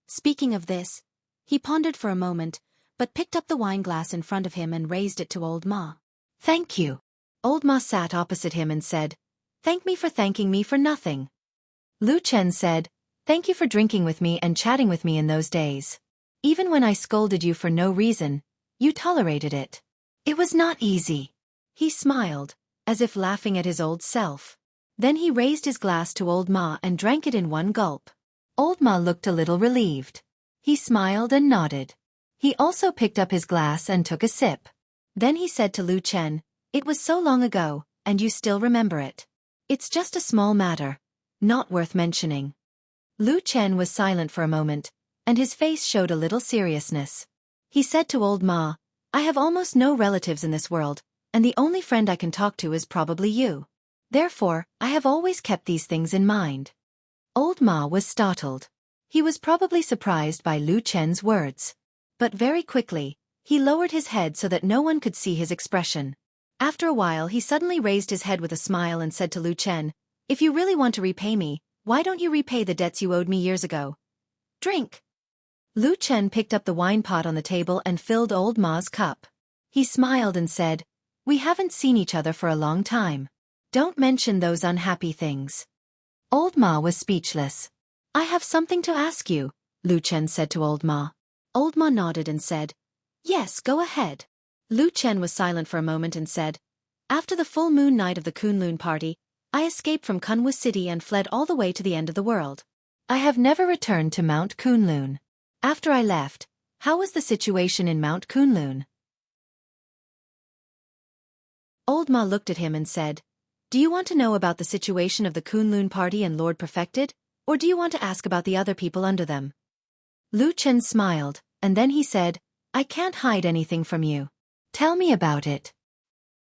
Speaking of this, he pondered for a moment, but picked up the wine glass in front of him and raised it to Old Ma. "Thank you." Old Ma sat opposite him and said, "Thank me for thanking me for nothing." Lu Chen said, "Thank you for drinking with me and chatting with me in those days. Even when I scolded you for no reason, you tolerated it. It was not easy." He smiled, as if laughing at his old self. Then he raised his glass to Old Ma and drank it in one gulp. Old Ma looked a little relieved. He smiled and nodded. He also picked up his glass and took a sip. Then he said to Lu Chen, "It was so long ago, and you still remember it. It's just a small matter, not worth mentioning." Lu Chen was silent for a moment, and his face showed a little seriousness. He said to Old Ma, "I have almost no relatives in this world, and the only friend I can talk to is probably you. Therefore, I have always kept these things in mind." Old Ma was startled. He was probably surprised by Lu Chen's words. But very quickly, he lowered his head so that no one could see his expression. After a while he suddenly raised his head with a smile and said to Lu Chen, "If you really want to repay me, why don't you repay the debts you owed me years ago? Drink." Lu Chen picked up the wine pot on the table and filled Old Ma's cup. He smiled and said, "We haven't seen each other for a long time. Don't mention those unhappy things." Old Ma was speechless. "I have something to ask you," Lu Chen said to Old Ma. Old Ma nodded and said, "Yes, go ahead." Lu Chen was silent for a moment and said, "After the full moon night of the Kunlun party, I escaped from Kunwu City and fled all the way to the end of the world. I have never returned to Mount Kunlun. After I left, how was the situation in Mount Kunlun?" Old Ma looked at him and said, "Do you want to know about the situation of the Kunlun party and Lord Perfected, or do you want to ask about the other people under them?" Lu Chen smiled, and then he said, "I can't hide anything from you. Tell me about it."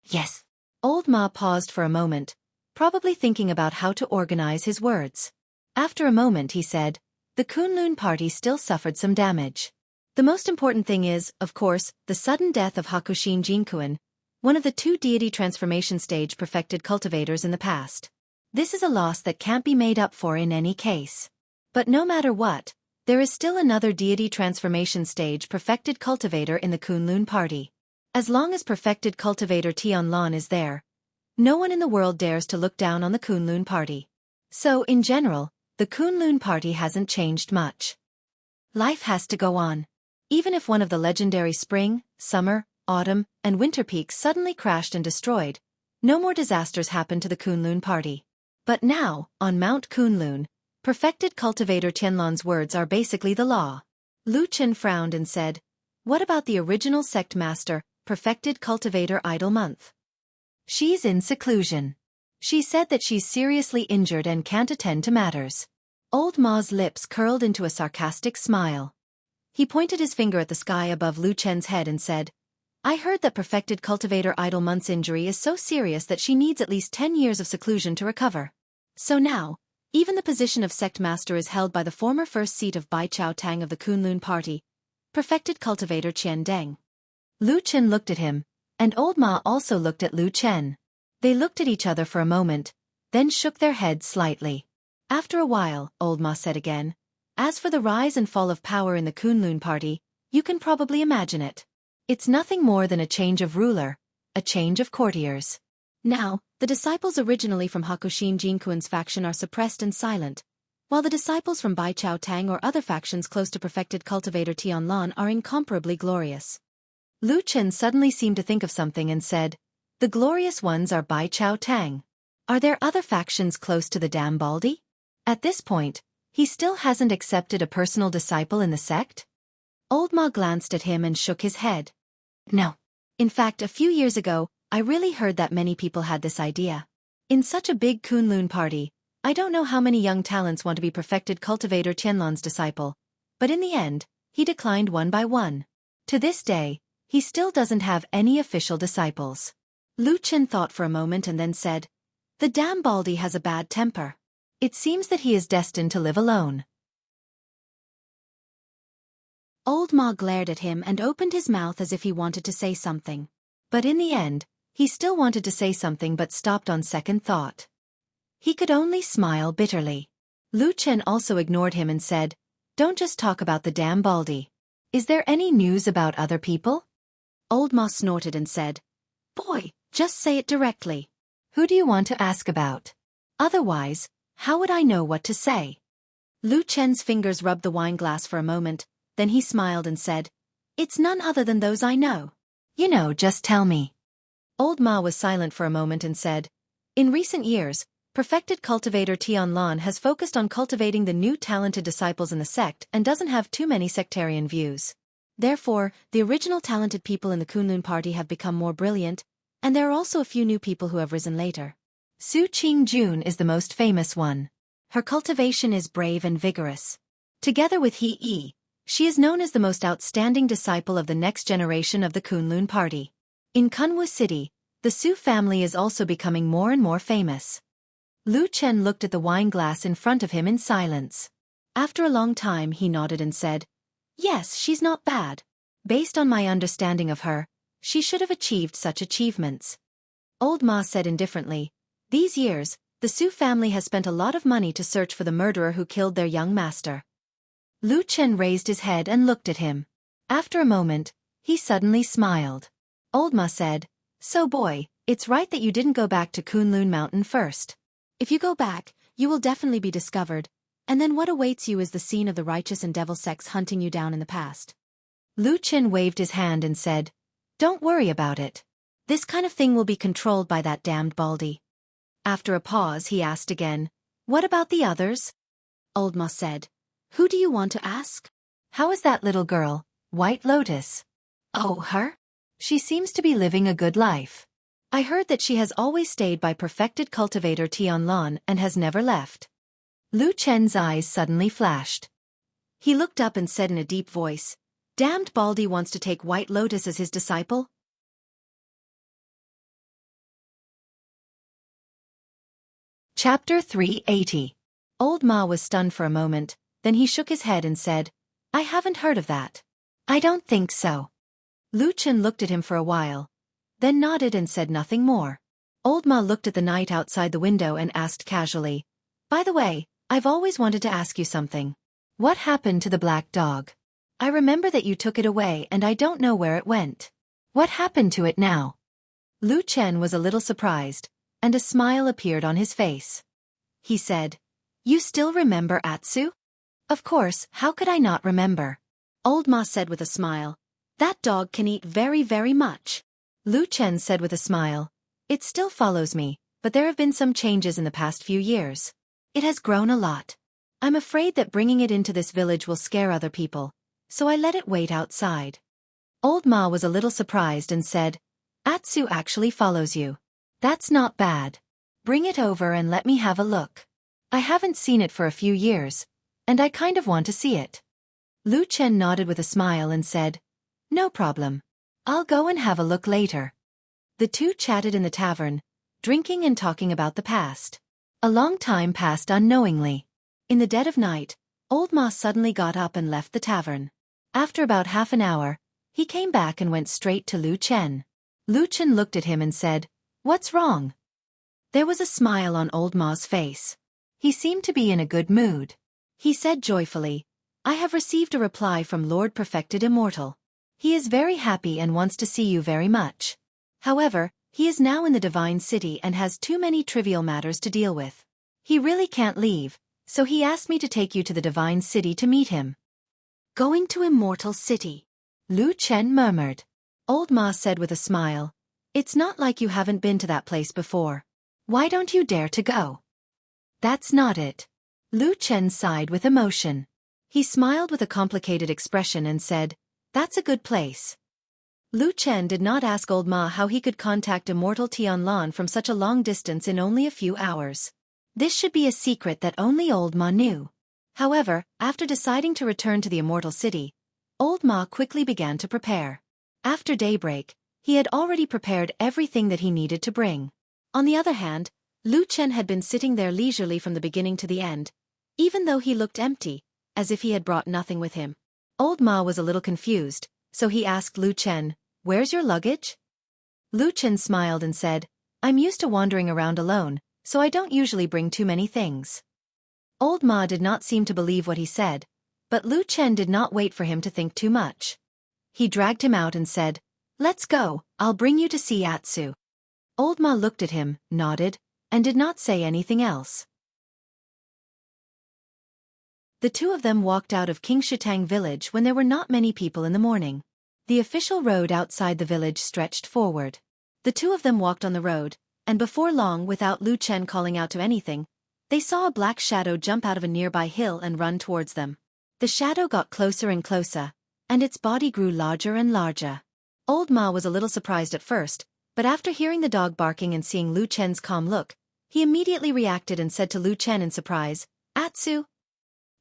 "Yes." Old Ma paused for a moment, probably thinking about how to organize his words. After a moment he said, "The Kunlun party still suffered some damage. The most important thing is, of course, the sudden death of Hakushin Jinkuan, one of the 2 deity transformation stage perfected cultivators in the past. This is a loss that can't be made up for in any case. But no matter what, there is still another deity transformation stage perfected cultivator in the Kunlun party. As long as perfected cultivator Tianlan is there, no one in the world dares to look down on the Kunlun party. So, in general, the Kunlun party hasn't changed much. Life has to go on. Even if one of the legendary spring, summer, autumn, and winter peaks suddenly crashed and destroyed, no more disasters happen to the Kunlun party. But now, on Mount Kunlun, perfected cultivator Tianlan's words are basically the law." Lu Chen frowned and said, "What about the original sect master, perfected cultivator Idle Month? She's in seclusion. She said that she's seriously injured and can't attend to matters." Old Ma's lips curled into a sarcastic smile. He pointed his finger at the sky above Lu Chen's head and said, "I heard that perfected cultivator Idle Month's injury is so serious that she needs at least 10 years of seclusion to recover. So now, even the position of sect master is held by the former first seat of Bai Chao Tang of the Kunlun party, perfected cultivator Qian Deng." Lu Chen looked at him, and Old Ma also looked at Lu Chen. They looked at each other for a moment, then shook their heads slightly. After a while, Old Ma said again, "As for the rise and fall of power in the Kunlun party, you can probably imagine it. It's nothing more than a change of ruler, a change of courtiers. Now, the disciples originally from Hakushin Jinkuan's faction are suppressed and silent, while the disciples from Bai Chao Tang or other factions close to perfected cultivator Tianlan are incomparably glorious." Lu Chen suddenly seemed to think of something and said, "The glorious ones are Bai Chao Tang. Are there other factions close to the Dambaldi?" At this point, he still hasn't accepted a personal disciple in the sect? Old Ma glanced at him and shook his head. "No. In fact, a few years ago, I really heard that many people had this idea. In such a big Kunlun party, I don't know how many young talents want to be perfected cultivator Tianlan's disciple, but in the end, he declined one by one. To this day, he still doesn't have any official disciples. Lu Chen thought for a moment and then said, "The damn Baldy has a bad temper. It seems that he is destined to live alone." Old Ma glared at him and opened his mouth as if he wanted to say something. But in the end, he still wanted to say something but stopped on second thought. He could only smile bitterly. Lu Chen also ignored him and said, "Don't just talk about the damn Baldy. Is there any news about other people?" Old Ma snorted and said, "Boy, just say it directly. Who do you want to ask about? Otherwise, how would I know what to say?" Lu Chen's fingers rubbed the wine glass for a moment, then he smiled and said, "It's none other than those I know. You know, just tell me." Old Ma was silent for a moment and said, "In recent years, perfected cultivator Tianlan has focused on cultivating the new talented disciples in the sect and doesn't have too many sectarian views. Therefore, the original talented people in the Kunlun party have become more brilliant, and there are also a few new people who have risen later. Su Qingjun is the most famous one. Her cultivation is brave and vigorous. Together with He Yi, she is known as the most outstanding disciple of the next generation of the Kunlun party. In Kunwu City, the Su family is also becoming more and more famous." Lu Chen looked at the wine glass in front of him in silence. After a long time he nodded and said, "Yes, she's not bad. Based on my understanding of her, she should have achieved such achievements." Old Ma said indifferently, "These years, the Su family has spent a lot of money to search for the murderer who killed their young master." Lu Chen raised his head and looked at him. After a moment, he suddenly smiled. Old Ma said, "So boy, it's right that you didn't go back to Kunlun Mountain first. If you go back, you will definitely be discovered, and then what awaits you is the scene of the righteous and devil sects hunting you down in the past." Lu Chen waved his hand and said, "Don't worry about it. This kind of thing will be controlled by that damned Baldy." After a pause he asked again, "What about the others?" Old Ma said, "Who do you want to ask?" "How is that little girl, White Lotus?" "Oh, her? She seems to be living a good life. I heard that she has always stayed by perfected cultivator Tianlan and has never left." Lu Chen's eyes suddenly flashed. He looked up and said in a deep voice, "Damned Baldy wants to take White Lotus as his disciple?" Chapter 380. Old Ma was stunned for a moment, then he shook his head and said, "I haven't heard of that. I don't think so." Lu Chen looked at him for a while, then nodded and said nothing more. Old Ma looked at the night outside the window and asked casually, "By the way, I've always wanted to ask you something. What happened to the black dog? I remember that you took it away and I don't know where it went. What happened to it now?" Lu Chen was a little surprised, and a smile appeared on his face. He said, "You still remember Atsu?" "Of course, how could I not remember?" Old Ma said with a smile, "That dog can eat very, very much." Lu Chen said with a smile, "It still follows me, but there have been some changes in the past few years. It has grown a lot. I'm afraid that bringing it into this village will scare other people, so I let it wait outside." Old Ma was a little surprised and said, "Atsu actually follows you. That's not bad. Bring it over and let me have a look. I haven't seen it for a few years, and I kind of want to see it." Lu Chen nodded with a smile and said, "No problem. I'll go and have a look later." The two chatted in the tavern, drinking and talking about the past. A long time passed unknowingly. In the dead of night, Old Ma suddenly got up and left the tavern. After about half an hour, he came back and went straight to Lu Chen. Lu Chen looked at him and said, "What's wrong?" There was a smile on Old Ma's face. He seemed to be in a good mood. He said joyfully, "I have received a reply from Lord Perfected Immortal. He is very happy and wants to see you very much. However, he is now in the Divine City and has too many trivial matters to deal with. He really can't leave, so he asked me to take you to the Divine City to meet him." "Going to Immortal City?" Lu Chen murmured. Old Ma said with a smile, "It's not like you haven't been to that place before. Why don't you dare to go?" "That's not it." Lu Chen sighed with emotion. He smiled with a complicated expression and said, "That's a good place." Lu Chen did not ask Old Ma how he could contact Immortal Tianlan from such a long distance in only a few hours. This should be a secret that only Old Ma knew. However, after deciding to return to the Immortal City, Old Ma quickly began to prepare. After daybreak, he had already prepared everything that he needed to bring. On the other hand, Lu Chen had been sitting there leisurely from the beginning to the end, even though he looked empty, as if he had brought nothing with him. Old Ma was a little confused, so he asked Lu Chen, "Where's your luggage?" Lu Chen smiled and said, "I'm used to wandering around alone, so I don't usually bring too many things." Old Ma did not seem to believe what he said, but Lu Chen did not wait for him to think too much. He dragged him out and said, "Let's go, I'll bring you to see Atsu." Old Ma looked at him, nodded, and did not say anything else. The two of them walked out of Xianxia village when there were not many people in the morning. The official road outside the village stretched forward. The two of them walked on the road, and before long, without Lu Chen calling out to anything, they saw a black shadow jump out of a nearby hill and run towards them. The shadow got closer and closer, and its body grew larger and larger. Old Ma was a little surprised at first, but after hearing the dog barking and seeing Lu Chen's calm look, he immediately reacted and said to Lu Chen in surprise, "Atsu?"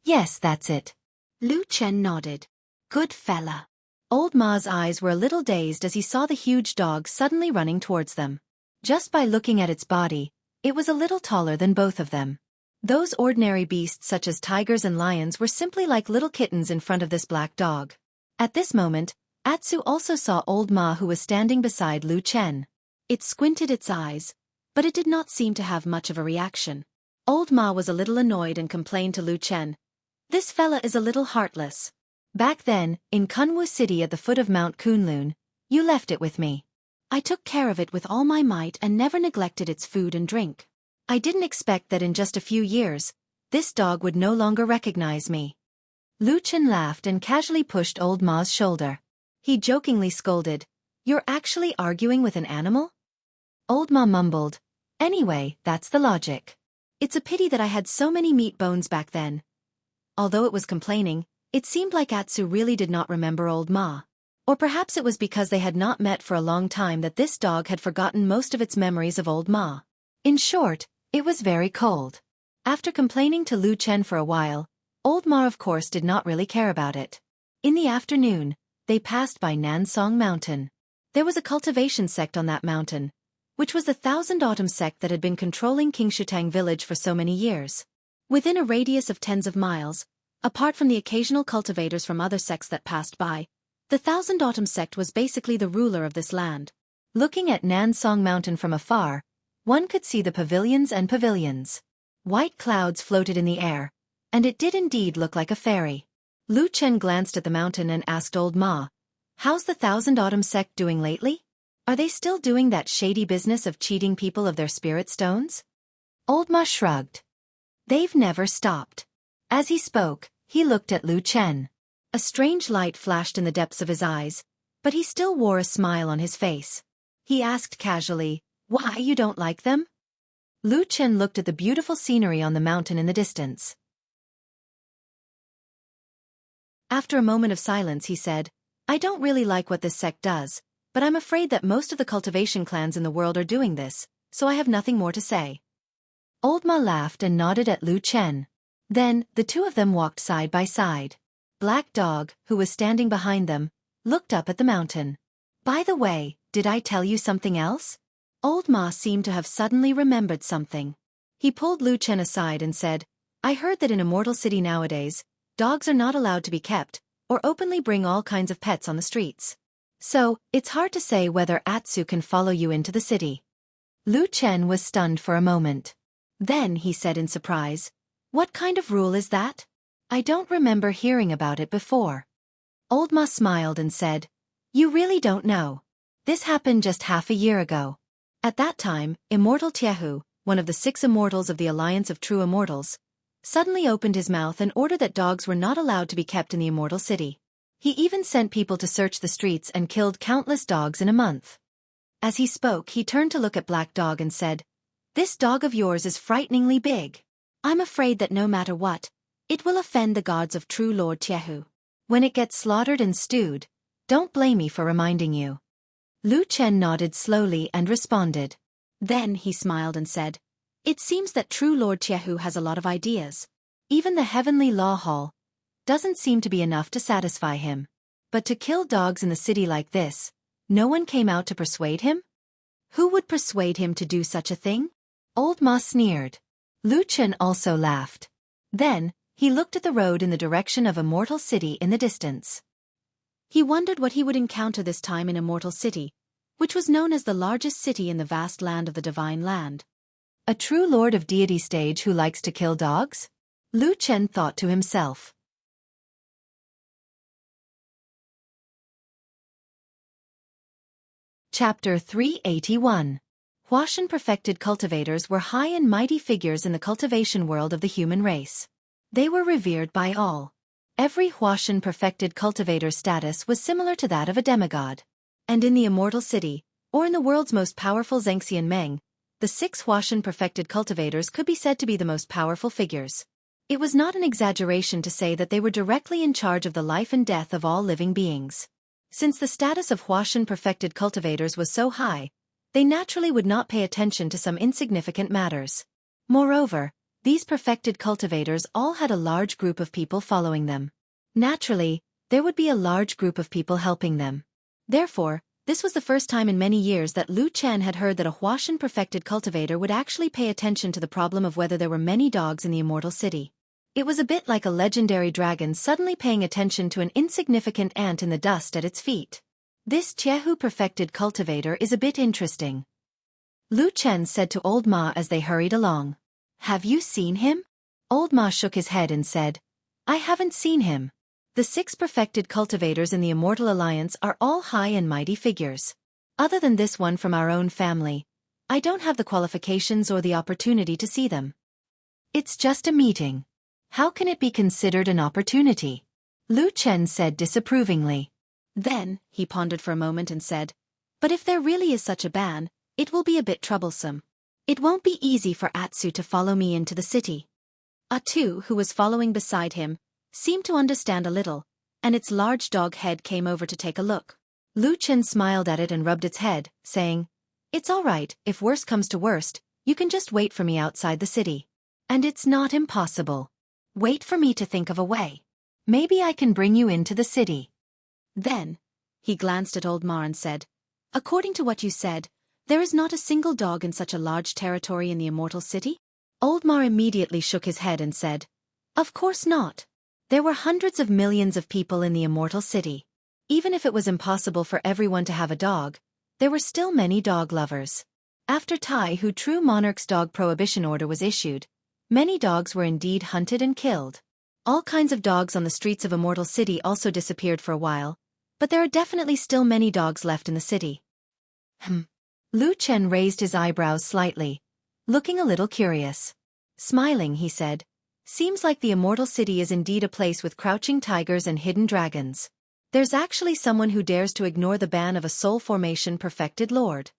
"Yes, that's it." Lu Chen nodded. "Good fella." Old Ma's eyes were a little dazed as he saw the huge dog suddenly running towards them. Just by looking at its body, it was a little taller than both of them. Those ordinary beasts such as tigers and lions were simply like little kittens in front of this black dog. At this moment, Atsu also saw Old Ma, who was standing beside Lu Chen. It squinted its eyes, but it did not seem to have much of a reaction. Old Ma was a little annoyed and complained to Lu Chen, "This fella is a little heartless. Back then, in Kunwu City at the foot of Mount Kunlun, you left it with me. I took care of it with all my might and never neglected its food and drink. I didn't expect that in just a few years, this dog would no longer recognize me." Lu Chen laughed and casually pushed Old Ma's shoulder. He jokingly scolded, "You're actually arguing with an animal?" Old Ma mumbled, "Anyway, that's the logic. It's a pity that I had so many meat bones back then." Although it was complaining, it seemed like Atsu really did not remember Old Ma. Or perhaps it was because they had not met for a long time that this dog had forgotten most of its memories of Old Ma. In short, it was very cold. After complaining to Lu Chen for a while, Old Ma of course did not really care about it. In the afternoon, they passed by Nansong Mountain. There was a cultivation sect on that mountain, which was the Thousand Autumn sect that had been controlling Xianxia village for so many years. Within a radius of tens of miles, apart from the occasional cultivators from other sects that passed by, the Thousand Autumn sect was basically the ruler of this land. Looking at Nansong Mountain from afar, one could see the pavilions and pavilions. White clouds floated in the air, and it did indeed look like a fairy. Lu Chen glanced at the mountain and asked Old Ma, "How's the Thousand Autumn sect doing lately? Are they still doing that shady business of cheating people of their spirit stones?" Old Ma shrugged. "They've never stopped." As he spoke, he looked at Lu Chen. A strange light flashed in the depths of his eyes, but he still wore a smile on his face. He asked casually, "Why, you don't like them?" Lu Chen looked at the beautiful scenery on the mountain in the distance. After a moment of silence he said, "I don't really like what this sect does, but I'm afraid that most of the cultivation clans in the world are doing this, so I have nothing more to say." Old Ma laughed and nodded at Lu Chen. Then, the two of them walked side by side. Black Dog, who was standing behind them, looked up at the mountain. "By the way, did I tell you something else?" Old Ma seemed to have suddenly remembered something. He pulled Lu Chen aside and said, "I heard that in Immortal City nowadays, dogs are not allowed to be kept, or openly bring all kinds of pets on the streets. So, it's hard to say whether Atsu can follow you into the city." Lu Chen was stunned for a moment. Then he said in surprise, "What kind of rule is that? I don't remember hearing about it before." Old Ma smiled and said, "You really don't know. This happened just half a year ago. At that time, Immortal Jianghu, one of the 6 immortals of the Alliance of True Immortals, suddenly opened his mouth and ordered that dogs were not allowed to be kept in the Immortal City. He even sent people to search the streets and killed countless dogs in a month." As he spoke, he turned to look at Black Dog and said, "This dog of yours is frighteningly big. I'm afraid that no matter what, it will offend the gods of true Lord Jianghu. When it gets slaughtered and stewed, don't blame me for reminding you." Lu Chen nodded slowly and responded. Then he smiled and said, "It seems that true Lord Jianghu has a lot of ideas. Even the Heavenly Law Hall doesn't seem to be enough to satisfy him." But to kill dogs in the city like this, no one came out to persuade him? Who would persuade him to do such a thing? Old Ma sneered. Lu Chen also laughed. Then, he looked at the road in the direction of Immortal City in the distance. He wondered what he would encounter this time in Immortal City, which was known as the largest city in the vast land of the Divine Land. A true Lord of Deity stage who likes to kill dogs? Lu Chen thought to himself. Chapter 381. Huashan perfected cultivators were high and mighty figures in the cultivation world of the human race. They were revered by all. Every Huashan perfected cultivator's status was similar to that of a demigod. And in the Immortal City, or in the world's most powerful Xianxia Meng, the 6 Huashan perfected cultivators could be said to be the most powerful figures. It was not an exaggeration to say that they were directly in charge of the life and death of all living beings. Since the status of Huashan perfected cultivators was so high, they naturally would not pay attention to some insignificant matters. Moreover, these perfected cultivators all had a large group of people following them. Naturally, there would be a large group of people helping them. Therefore, this was the first time in many years that Lu Chen had heard that a Huashan perfected cultivator would actually pay attention to the problem of whether there were many dogs in the Immortal City. It was a bit like a legendary dragon suddenly paying attention to an insignificant ant in the dust at its feet. This Jianghu perfected cultivator is a bit interesting. Lu Chen said to Old Ma as they hurried along. Have you seen him? Old Ma shook his head and said, I haven't seen him. The 6 perfected cultivators in the Immortal Alliance are all high and mighty figures. Other than this one from our own family, I don't have the qualifications or the opportunity to see them. It's just a meeting. How can it be considered an opportunity? Lu Chen said disapprovingly. Then, he pondered for a moment and said, but if there really is such a ban, it will be a bit troublesome. It won't be easy for Atsu to follow me into the city. Atu, who was following beside him, seemed to understand a little, and its large dog head came over to take a look. Lu Chen smiled at it and rubbed its head, saying, It's all right, if worst comes to worst, you can just wait for me outside the city. And it's not impossible. Wait for me to think of a way. Maybe I can bring you into the city. Then, he glanced at Old Ma and said, According to what you said, there is not a single dog in such a large territory in the Immortal City? Old Ma immediately shook his head and said, Of course not. There were hundreds of millions of people in the Immortal City. Even if it was impossible for everyone to have a dog, there were still many dog lovers. After Jianghu True Monarch's dog prohibition order was issued, many dogs were indeed hunted and killed. All kinds of dogs on the streets of Immortal City also disappeared for a while, but there are definitely still many dogs left in the city. Lu Chen raised his eyebrows slightly, looking a little curious. Smiling, he said, Seems like the Immortal City is indeed a place with crouching tigers and hidden dragons. There's actually someone who dares to ignore the ban of a soul formation perfected lord.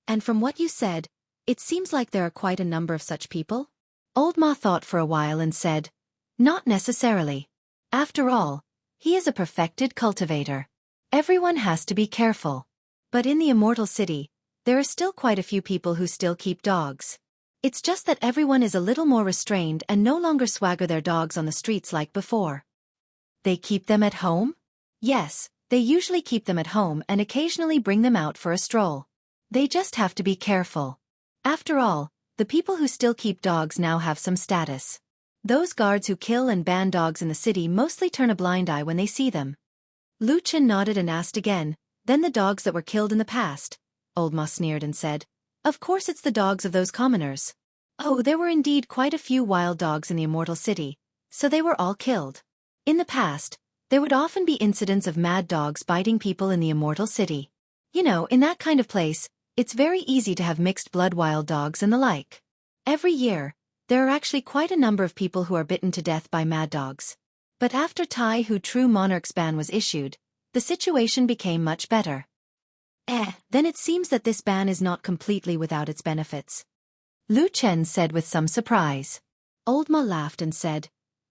And from what you said, it seems like there are quite a number of such people? Old Ma thought for a while and said, Not necessarily. After all, he is a perfected cultivator. Everyone has to be careful. But in the Immortal City, there are still quite a few people who still keep dogs. It's just that everyone is a little more restrained and no longer swagger their dogs on the streets like before. They keep them at home? Yes, they usually keep them at home and occasionally bring them out for a stroll. They just have to be careful. After all, the people who still keep dogs now have some status. Those guards who kill and ban dogs in the city mostly turn a blind eye when they see them. Lu Chen nodded and asked again, Then the dogs that were killed in the past? Old Ma sneered and said, Of course it's the dogs of those commoners. Oh, there were indeed quite a few wild dogs in the Immortal City, so they were all killed. In the past, there would often be incidents of mad dogs biting people in the Immortal City. You know, in that kind of place, it's very easy to have mixed-blood wild dogs and the like. Every year, there are actually quite a number of people who are bitten to death by mad dogs. But after Jianghu True Monarch's ban was issued, the situation became much better. Then it seems that this ban is not completely without its benefits. Lu Chen said with some surprise. Old Ma laughed and said,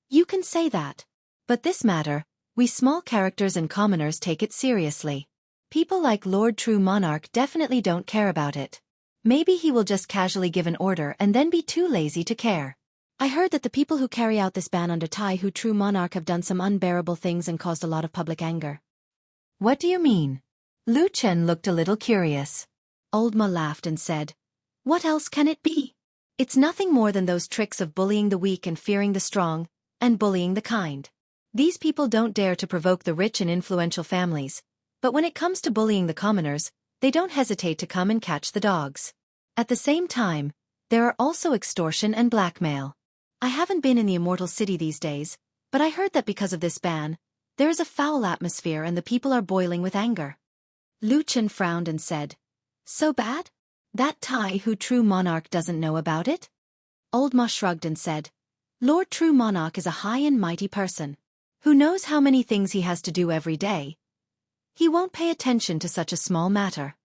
You can say that. But this matter, we small characters and commoners take it seriously. People like Lord True Monarch definitely don't care about it. Maybe he will just casually give an order and then be too lazy to care. I heard that the people who carry out this ban under Tai Hu True Monarch have done some unbearable things and caused a lot of public anger. What do you mean? Lu Chen looked a little curious. Old Ma laughed and said, what else can it be? It's nothing more than those tricks of bullying the weak and fearing the strong, and bullying the kind. These people don't dare to provoke the rich and influential families, but when it comes to bullying the commoners, they don't hesitate to come and catch the dogs. At the same time, there are also extortion and blackmail. I haven't been in the Immortal City these days, but I heard that because of this ban, there is a foul atmosphere and the people are boiling with anger. Lu Chen frowned and said, so bad? That Tai Hu True Monarch doesn't know about it? Old Ma shrugged and said, Lord True Monarch is a high and mighty person. Who knows how many things he has to do every day? He won't pay attention to such a small matter.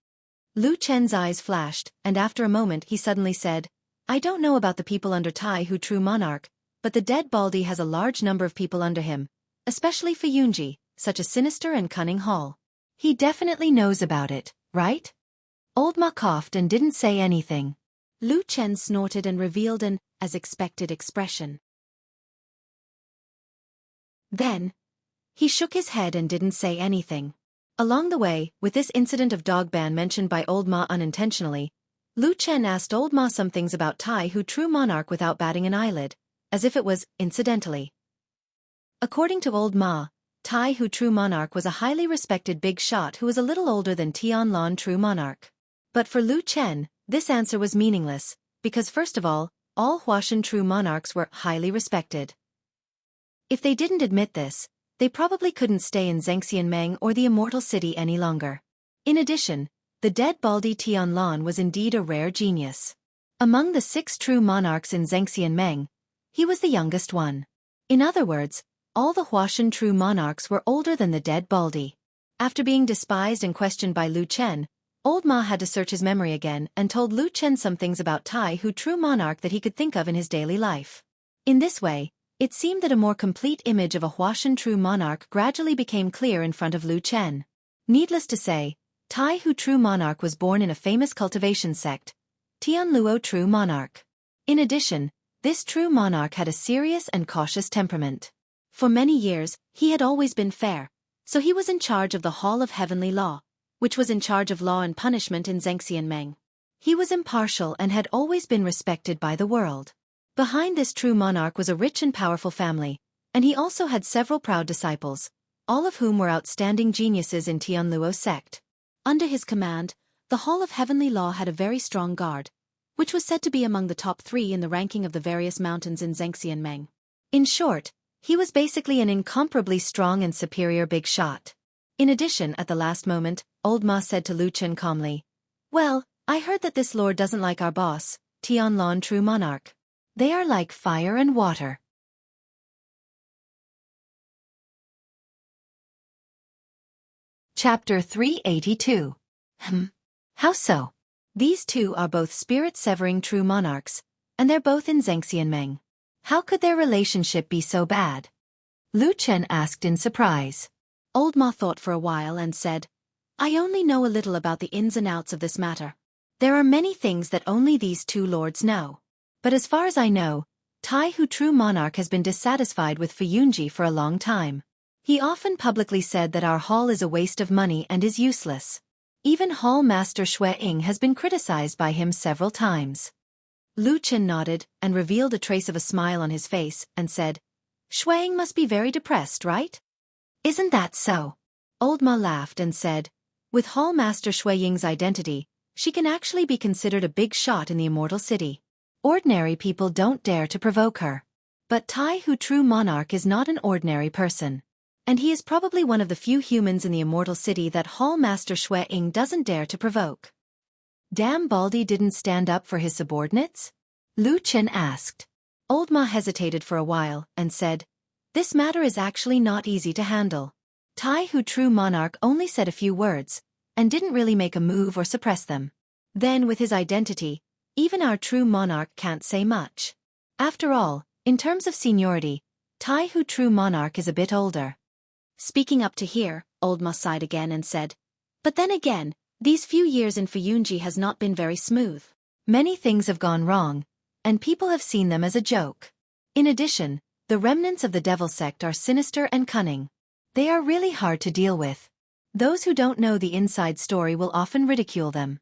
Lu Chen's eyes flashed, and after a moment he suddenly said, I don't know about the people under Tai Hu True Monarch, but the dead Baldy has a large number of people under him, especially for Yunji, such a sinister and cunning hall. He definitely knows about it, right? Old Ma coughed and didn't say anything. Lu Chen snorted and revealed an, as expected, expression. Then, he shook his head and didn't say anything. Along the way, with this incident of dog ban mentioned by Old Ma unintentionally, Lu Chen asked Old Ma some things about Tai Hu True Monarch without batting an eyelid, as if it was, incidentally. According to Old Ma, Tai Hu True Monarch was a highly respected big shot who was a little older than Tianlan True Monarch. But for Lu Chen, this answer was meaningless, because first of all Huashan True Monarchs were highly respected. If they didn't admit this, they probably couldn't stay in Xianxia or the Immortal City any longer. In addition, the dead Baldy Tianlan was indeed a rare genius. Among the 6 true monarchs in Xianxia, he was the youngest one. In other words, all the Huashan true monarchs were older than the dead Baldy. After being despised and questioned by Lu Chen, Old Ma had to search his memory again and told Lu Chen some things about Tai Hu True Monarch that he could think of in his daily life. In this way, it seemed that a more complete image of a Huashan True Monarch gradually became clear in front of Lu Chen. Needless to say, Tai Hu True Monarch was born in a famous cultivation sect, Tianluo True Monarch. In addition, this true monarch had a serious and cautious temperament. For many years, he had always been fair, so he was in charge of the Hall of Heavenly Law, which was in charge of law and punishment in Zhengxianmeng. He was impartial and had always been respected by the world. Behind this true monarch was a rich and powerful family, and he also had several proud disciples, all of whom were outstanding geniuses in Tianluo sect. Under his command, the Hall of Heavenly Law had a very strong guard, which was said to be among the top 3 in the ranking of the various mountains in Zhengxianmeng. In short, he was basically an incomparably strong and superior big shot. In addition, at the last moment, Old Ma said to Lu Chen calmly, well, I heard that this lord doesn't like our boss, Tianlan True Monarch. They are like fire and water. Chapter 382. How so? These two are both spirit-severing true monarchs, and they're both in Zhengxianmeng. How could their relationship be so bad? Lu Chen asked in surprise. Old Ma thought for a while and said, I only know a little about the ins and outs of this matter. There are many things that only these two lords know. But as far as I know, Tai Hu True Monarch has been dissatisfied with Yunji for a long time. He often publicly said that our hall is a waste of money and is useless. Even Hall Master Shui Ying has been criticized by him several times. Lu Chen nodded and revealed a trace of a smile on his face and said, Shui Ying must be very depressed, right? Isn't that so? Old Ma laughed and said, with Hall Master Shui Ying's identity, she can actually be considered a big shot in the Immortal City. Ordinary people don't dare to provoke her. But Tai Hu True Monarch is not an ordinary person. And he is probably one of the few humans in the Immortal City that Hall Master Shui Ying doesn't dare to provoke. Damn Baldy didn't stand up for his subordinates? Lu Chen asked. Old Ma hesitated for a while and said, this matter is actually not easy to handle. Tai Hu True Monarch only said a few words, and didn't really make a move or suppress them. Then with his identity, even our true monarch can't say much. After all, in terms of seniority, Tai Hu True Monarch is a bit older. Speaking up to here, Old Ma sighed again and said, but then again, these few years in Yunji has not been very smooth. Many things have gone wrong, and people have seen them as a joke. In addition, the remnants of the devil sect are sinister and cunning. They are really hard to deal with. Those who don't know the inside story will often ridicule them.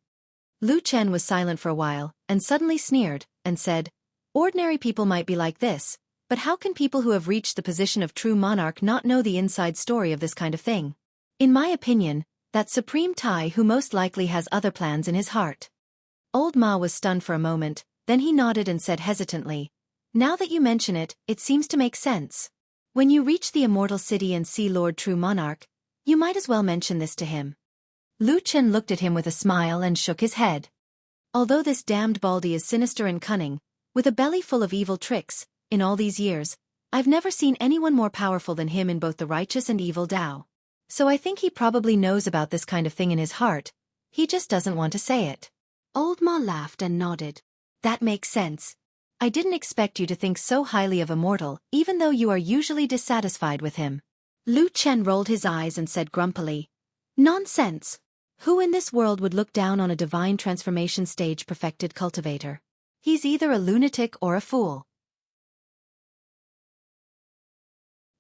Lu Chen was silent for a while, and suddenly sneered, and said, "Ordinary people might be like this, but how can people who have reached the position of true monarch not know the inside story of this kind of thing? In my opinion, that Supreme Tai who most likely has other plans in his heart." Old Ma was stunned for a moment, then he nodded and said hesitantly, "Now that you mention it, it seems to make sense. When you reach the immortal city and see Lord True Monarch, you might as well mention this to him." Lu Chen looked at him with a smile and shook his head. Although this damned Baldy is sinister and cunning, with a belly full of evil tricks, in all these years, I've never seen anyone more powerful than him in both the righteous and evil Tao. So I think he probably knows about this kind of thing in his heart, he just doesn't want to say it. Old Ma laughed and nodded. "That makes sense. I didn't expect you to think so highly of a mortal, even though you are usually dissatisfied with him." Lu Chen rolled his eyes and said grumpily, "Nonsense. Who in this world would look down on a divine transformation stage perfected cultivator? He's either a lunatic or a fool."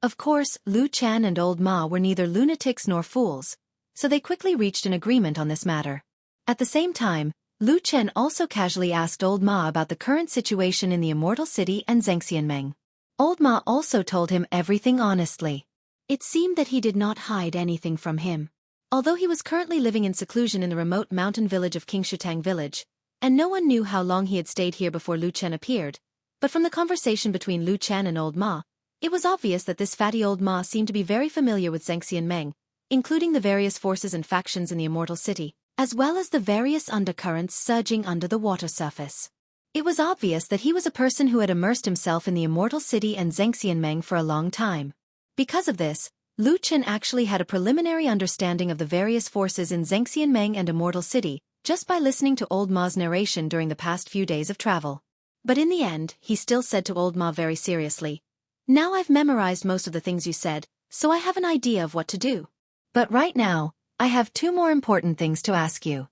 Of course, Lu Chen and Old Ma were neither lunatics nor fools, so they quickly reached an agreement on this matter. At the same time, Lu Chen also casually asked Old Ma about the current situation in the Immortal City and Xianxia. Old Ma also told him everything honestly. It seemed that he did not hide anything from him. Although he was currently living in seclusion in the remote mountain village of Qingshitang village, and no one knew how long he had stayed here before Lu Chen appeared, but from the conversation between Lu Chen and Old Ma, it was obvious that this fatty Old Ma seemed to be very familiar with Xianxia, including the various forces and factions in the Immortal City, as well as the various undercurrents surging under the water surface. It was obvious that he was a person who had immersed himself in the Immortal City and Xianxia for a long time. Because of this, Lu Chen actually had a preliminary understanding of the various forces in Xianxia and Immortal City, just by listening to Old Ma's narration during the past few days of travel. But in the end, he still said to Old Ma very seriously, "Now I've memorized most of the things you said, so I have an idea of what to do. But right now, I have two more important things to ask you."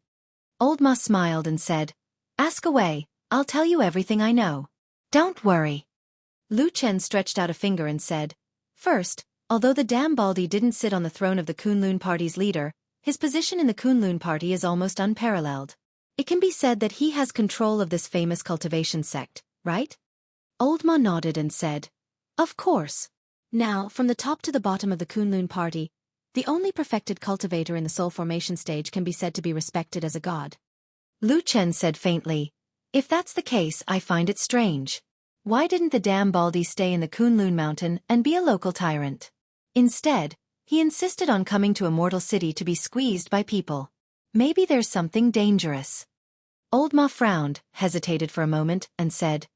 Old Ma smiled and said, "Ask away, I'll tell you everything I know. Don't worry." Lu Chen stretched out a finger and said, "First, although the damn Baldy didn't sit on the throne of the Kunlun Party's leader, his position in the Kunlun Party is almost unparalleled. It can be said that he has control of this famous cultivation sect, right?" Old Ma nodded and said, "Of course. Now, from the top to the bottom of the Kunlun Party, the only perfected cultivator in the soul formation stage can be said to be respected as a god." Lu Chen said faintly, "If that's the case, I find it strange. Why didn't the damn Baldy stay in the Kunlun Mountain and be a local tyrant? Instead, he insisted on coming to Immortal City to be squeezed by people. Maybe there's something dangerous." Old Ma frowned, hesitated for a moment, and said,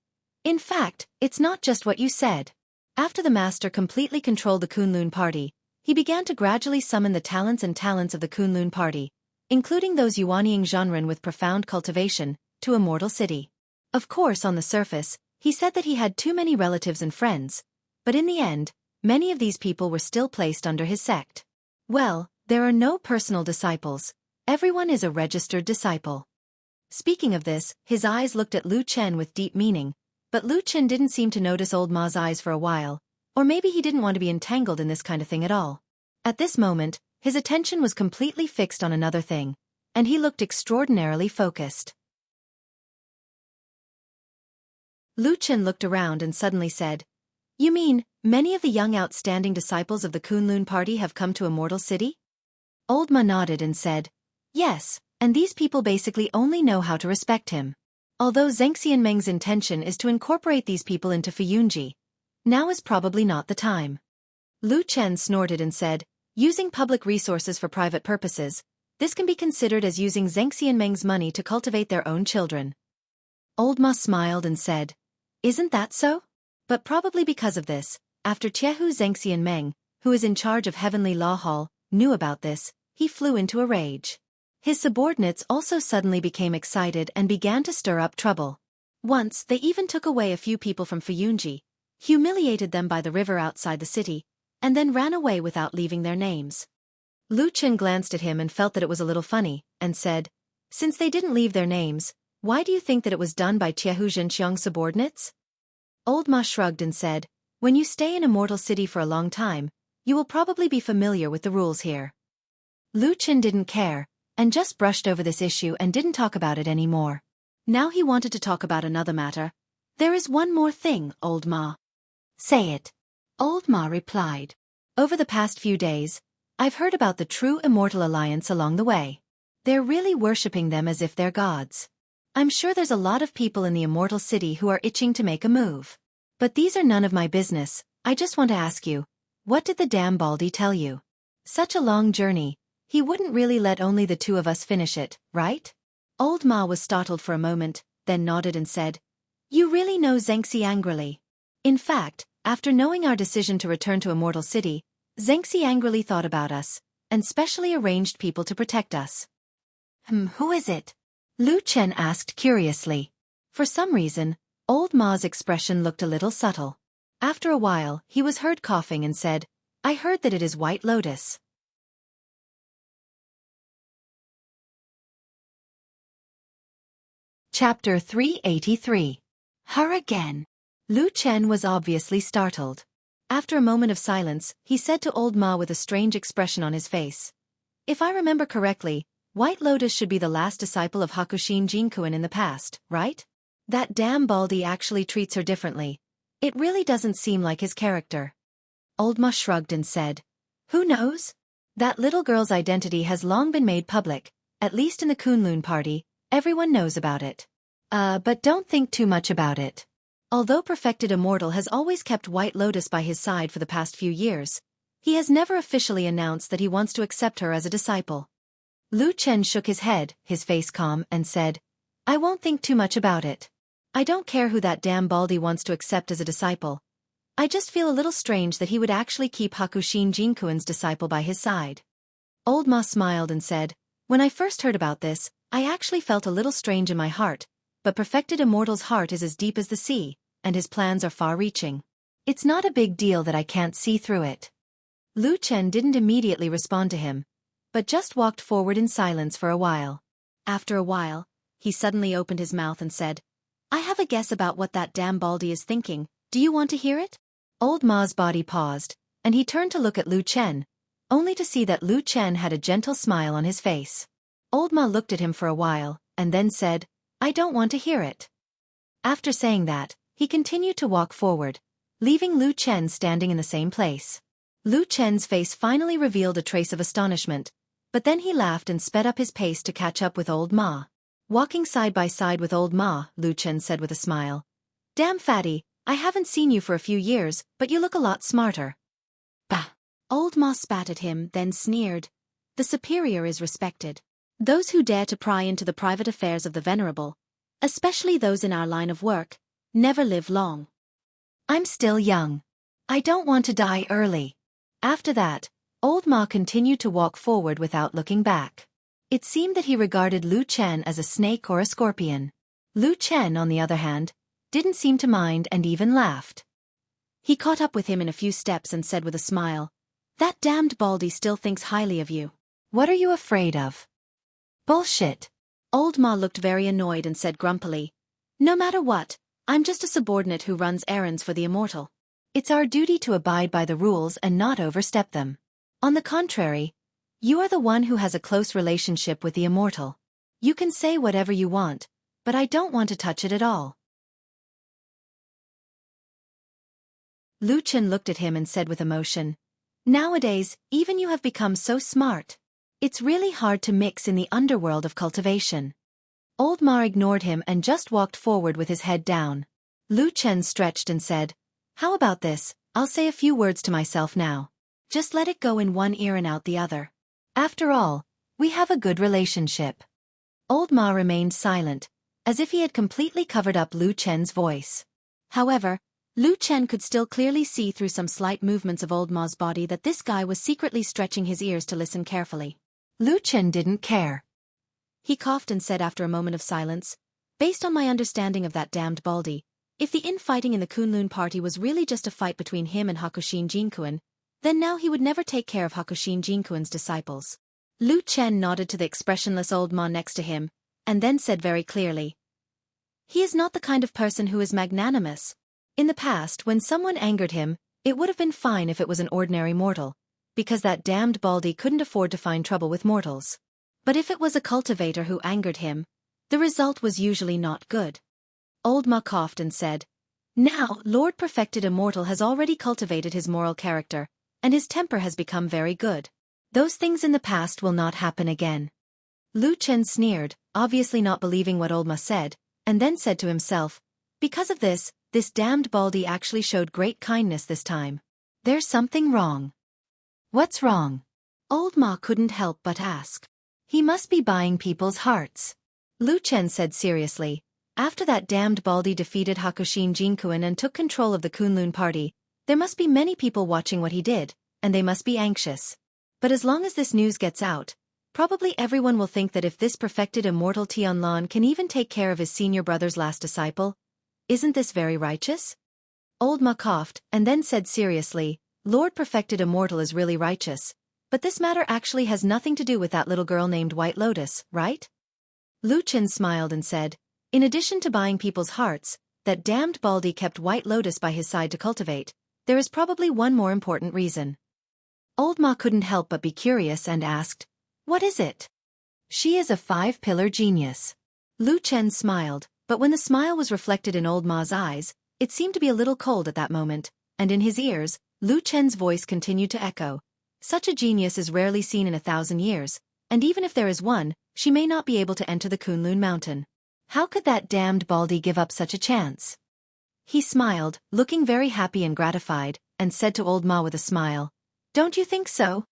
"In fact, it's not just what you said. After the master completely controlled the Kunlun Party, he began to gradually summon the talents of the Kunlun Party, including those Yuanying Zhenren with profound cultivation, to Immortal City. Of course, on the surface, he said that he had too many relatives and friends, but in the end, many of these people were still placed under his sect. Well, there are no personal disciples. Everyone is a registered disciple." Speaking of this, his eyes looked at Lu Chen with deep meaning, but Lu Chen didn't seem to notice Old Ma's eyes for a while, or maybe he didn't want to be entangled in this kind of thing at all. At this moment, his attention was completely fixed on another thing, and he looked extraordinarily focused. Lu Chen looked around and suddenly said, "You mean, many of the young outstanding disciples of the Kunlun Party have come to Immortal City?" Old Ma nodded and said, "Yes, and these people basically only know how to respect him. Although Xianxian's intention is to incorporate these people into Fuyunji, now is probably not the time." Lu Chen snorted and said, "Using public resources for private purposes, this can be considered as using Xianxian's money to cultivate their own children." Old Ma smiled and said, "Isn't that so? But probably because of this, after Jianghu Xianxian, who is in charge of Heavenly Law Hall, knew about this, he flew into a rage. His subordinates also suddenly became excited and began to stir up trouble. Once, they even took away a few people from Fuyunji, humiliated them by the river outside the city, and then ran away without leaving their names." Lu Chen glanced at him and felt that it was a little funny, and said, "Since they didn't leave their names, why do you think that it was done by Jianghu Zhenxiang's subordinates?" Old Ma shrugged and said, when you stay in Immortal City for a long time, you will probably be familiar with the rules here. Lu Chen didn't care, and just brushed over this issue and didn't talk about it anymore. Now he wanted to talk about another matter. There is one more thing, Old Ma. Say it. Old Ma replied. Over the past few days, I've heard about the true Immortal Alliance along the way. They're really worshipping them as if they're gods. I'm sure there's a lot of people in the Immortal City who are itching to make a move. But these are none of my business. I just want to ask you, what did the damn Baldy tell you? Such a long journey, he wouldn't really let only the two of us finish it, right? Old Ma was startled for a moment, then nodded and said, you really know Xianxia angrily. In fact, after knowing our decision to return to Immortal City, Xianxia angrily thought about us, and specially arranged people to protect us. Who is it? Lu Chen asked curiously. For some reason, Old Ma's expression looked a little subtle. After a while, he was heard coughing and said, I heard that it is White Lotus. Chapter 383. Her again. Lu Chen was obviously startled. After a moment of silence, he said to Old Ma with a strange expression on his face. If I remember correctly, White Lotus should be the last disciple of Hakushin Jinkuin in the past, right? That damn Baldy actually treats her differently. It really doesn't seem like his character. Old Ma shrugged and said, who knows? That little girl's identity has long been made public, at least in the Kunlun party, everyone knows about it. But don't think too much about it. Although Perfected Immortal has always kept White Lotus by his side for the past few years, he has never officially announced that he wants to accept her as a disciple. Lu Chen shook his head, his face calm, and said, I won't think too much about it. I don't care who that damn Baldy wants to accept as a disciple. I just feel a little strange that he would actually keep Hakushin Jinkuin's disciple by his side. Old Ma smiled and said, when I first heard about this, I actually felt a little strange in my heart, but Perfected Immortal's heart is as deep as the sea, and his plans are far-reaching. It's not a big deal that I can't see through it. Lu Chen didn't immediately respond to him, but just walked forward in silence for a while. After a while, he suddenly opened his mouth and said, I have a guess about what that damn Baldy is thinking. Do you want to hear it? Old Ma's body paused, and he turned to look at Lu Chen, only to see that Lu Chen had a gentle smile on his face. Old Ma looked at him for a while, and then said, I don't want to hear it. After saying that, he continued to walk forward, leaving Lu Chen standing in the same place. Lu Chen's face finally revealed a trace of astonishment, but then he laughed and sped up his pace to catch up with Old Ma. Walking side by side with Old Ma, Lu Chen said with a smile, damn fatty, I haven't seen you for a few years, but you look a lot smarter. Bah! Old Ma spat at him, then sneered. The superior is respected. Those who dare to pry into the private affairs of the venerable, especially those in our line of work, never live long. I'm still young. I don't want to die early. After that, Old Ma continued to walk forward without looking back. It seemed that he regarded Lu Chen as a snake or a scorpion. Lu Chen, on the other hand, didn't seem to mind and even laughed. He caught up with him in a few steps and said with a smile, that damned Baldy still thinks highly of you. What are you afraid of? Bullshit. Old Ma looked very annoyed and said grumpily, no matter what, I'm just a subordinate who runs errands for the Immortal. It's our duty to abide by the rules and not overstep them. On the contrary, you are the one who has a close relationship with the Immortal. You can say whatever you want, but I don't want to touch it at all. Lu Chen looked at him and said with emotion, nowadays, even you have become so smart. It's really hard to mix in the underworld of cultivation. Old Ma ignored him and just walked forward with his head down. Lu Chen stretched and said, how about this? I'll say a few words to myself now. Just let it go in one ear and out the other. After all, we have a good relationship. Old Ma remained silent, as if he had completely covered up Lu Chen's voice. However, Lu Chen could still clearly see through some slight movements of Old Ma's body that this guy was secretly stretching his ears to listen carefully. Lu Chen didn't care. He coughed and said after a moment of silence, based on my understanding of that damned Baldy, if the infighting in the Kunlun party was really just a fight between him and Hakushin Jinkuin, then now he would never take care of Hakushin Jinkuin's disciples. Lu Chen nodded to the expressionless Old Ma next to him, and then said very clearly, he is not the kind of person who is magnanimous. In the past, when someone angered him, it would have been fine if it was an ordinary mortal, because that damned Baldy couldn't afford to find trouble with mortals. But if it was a cultivator who angered him, the result was usually not good. Old Ma coughed and said, "Now, Lord Perfected Immortal has already cultivated his moral character, and his temper has become very good. Those things in the past will not happen again." Lu Chen sneered, obviously not believing what Old Ma said, and then said to himself, "Because of this damned Baldy actually showed great kindness this time. There's something wrong." "What's wrong?" Old Ma couldn't help but ask. "He must be buying people's hearts," Lu Chen said seriously. "After that damned Baldy defeated Hakushin Jinkuan and took control of the Kunlun party, there must be many people watching what he did, and they must be anxious. But as long as this news gets out, probably everyone will think that if this perfected immortal Tianlan can even take care of his senior brother's last disciple, isn't this very righteous?" Old Ma coughed, and then said seriously, "Lord Perfected Immortal is really righteous, but this matter actually has nothing to do with that little girl named White Lotus, right?" Lu Chen smiled and said, "In addition to buying people's hearts, that damned Baldy kept White Lotus by his side to cultivate, there is probably one more important reason." Old Ma couldn't help but be curious and asked, "What is it?" "She is a 5-pillar genius." Lu Chen smiled, but when the smile was reflected in Old Ma's eyes, it seemed to be a little cold at that moment, and in his ears, Lu Chen's voice continued to echo. "Such a genius is rarely seen in 1,000 years, and even if there is one, she may not be able to enter the Kunlun mountain. How could that damned Baldy give up such a chance?" He smiled, looking very happy and gratified, and said to Old Ma with a smile, "Don't you think so?"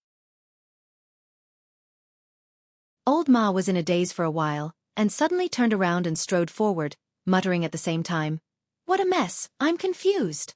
Old Ma was in a daze for a while, and suddenly turned around and strode forward, muttering at the same time, "What a mess, I'm confused."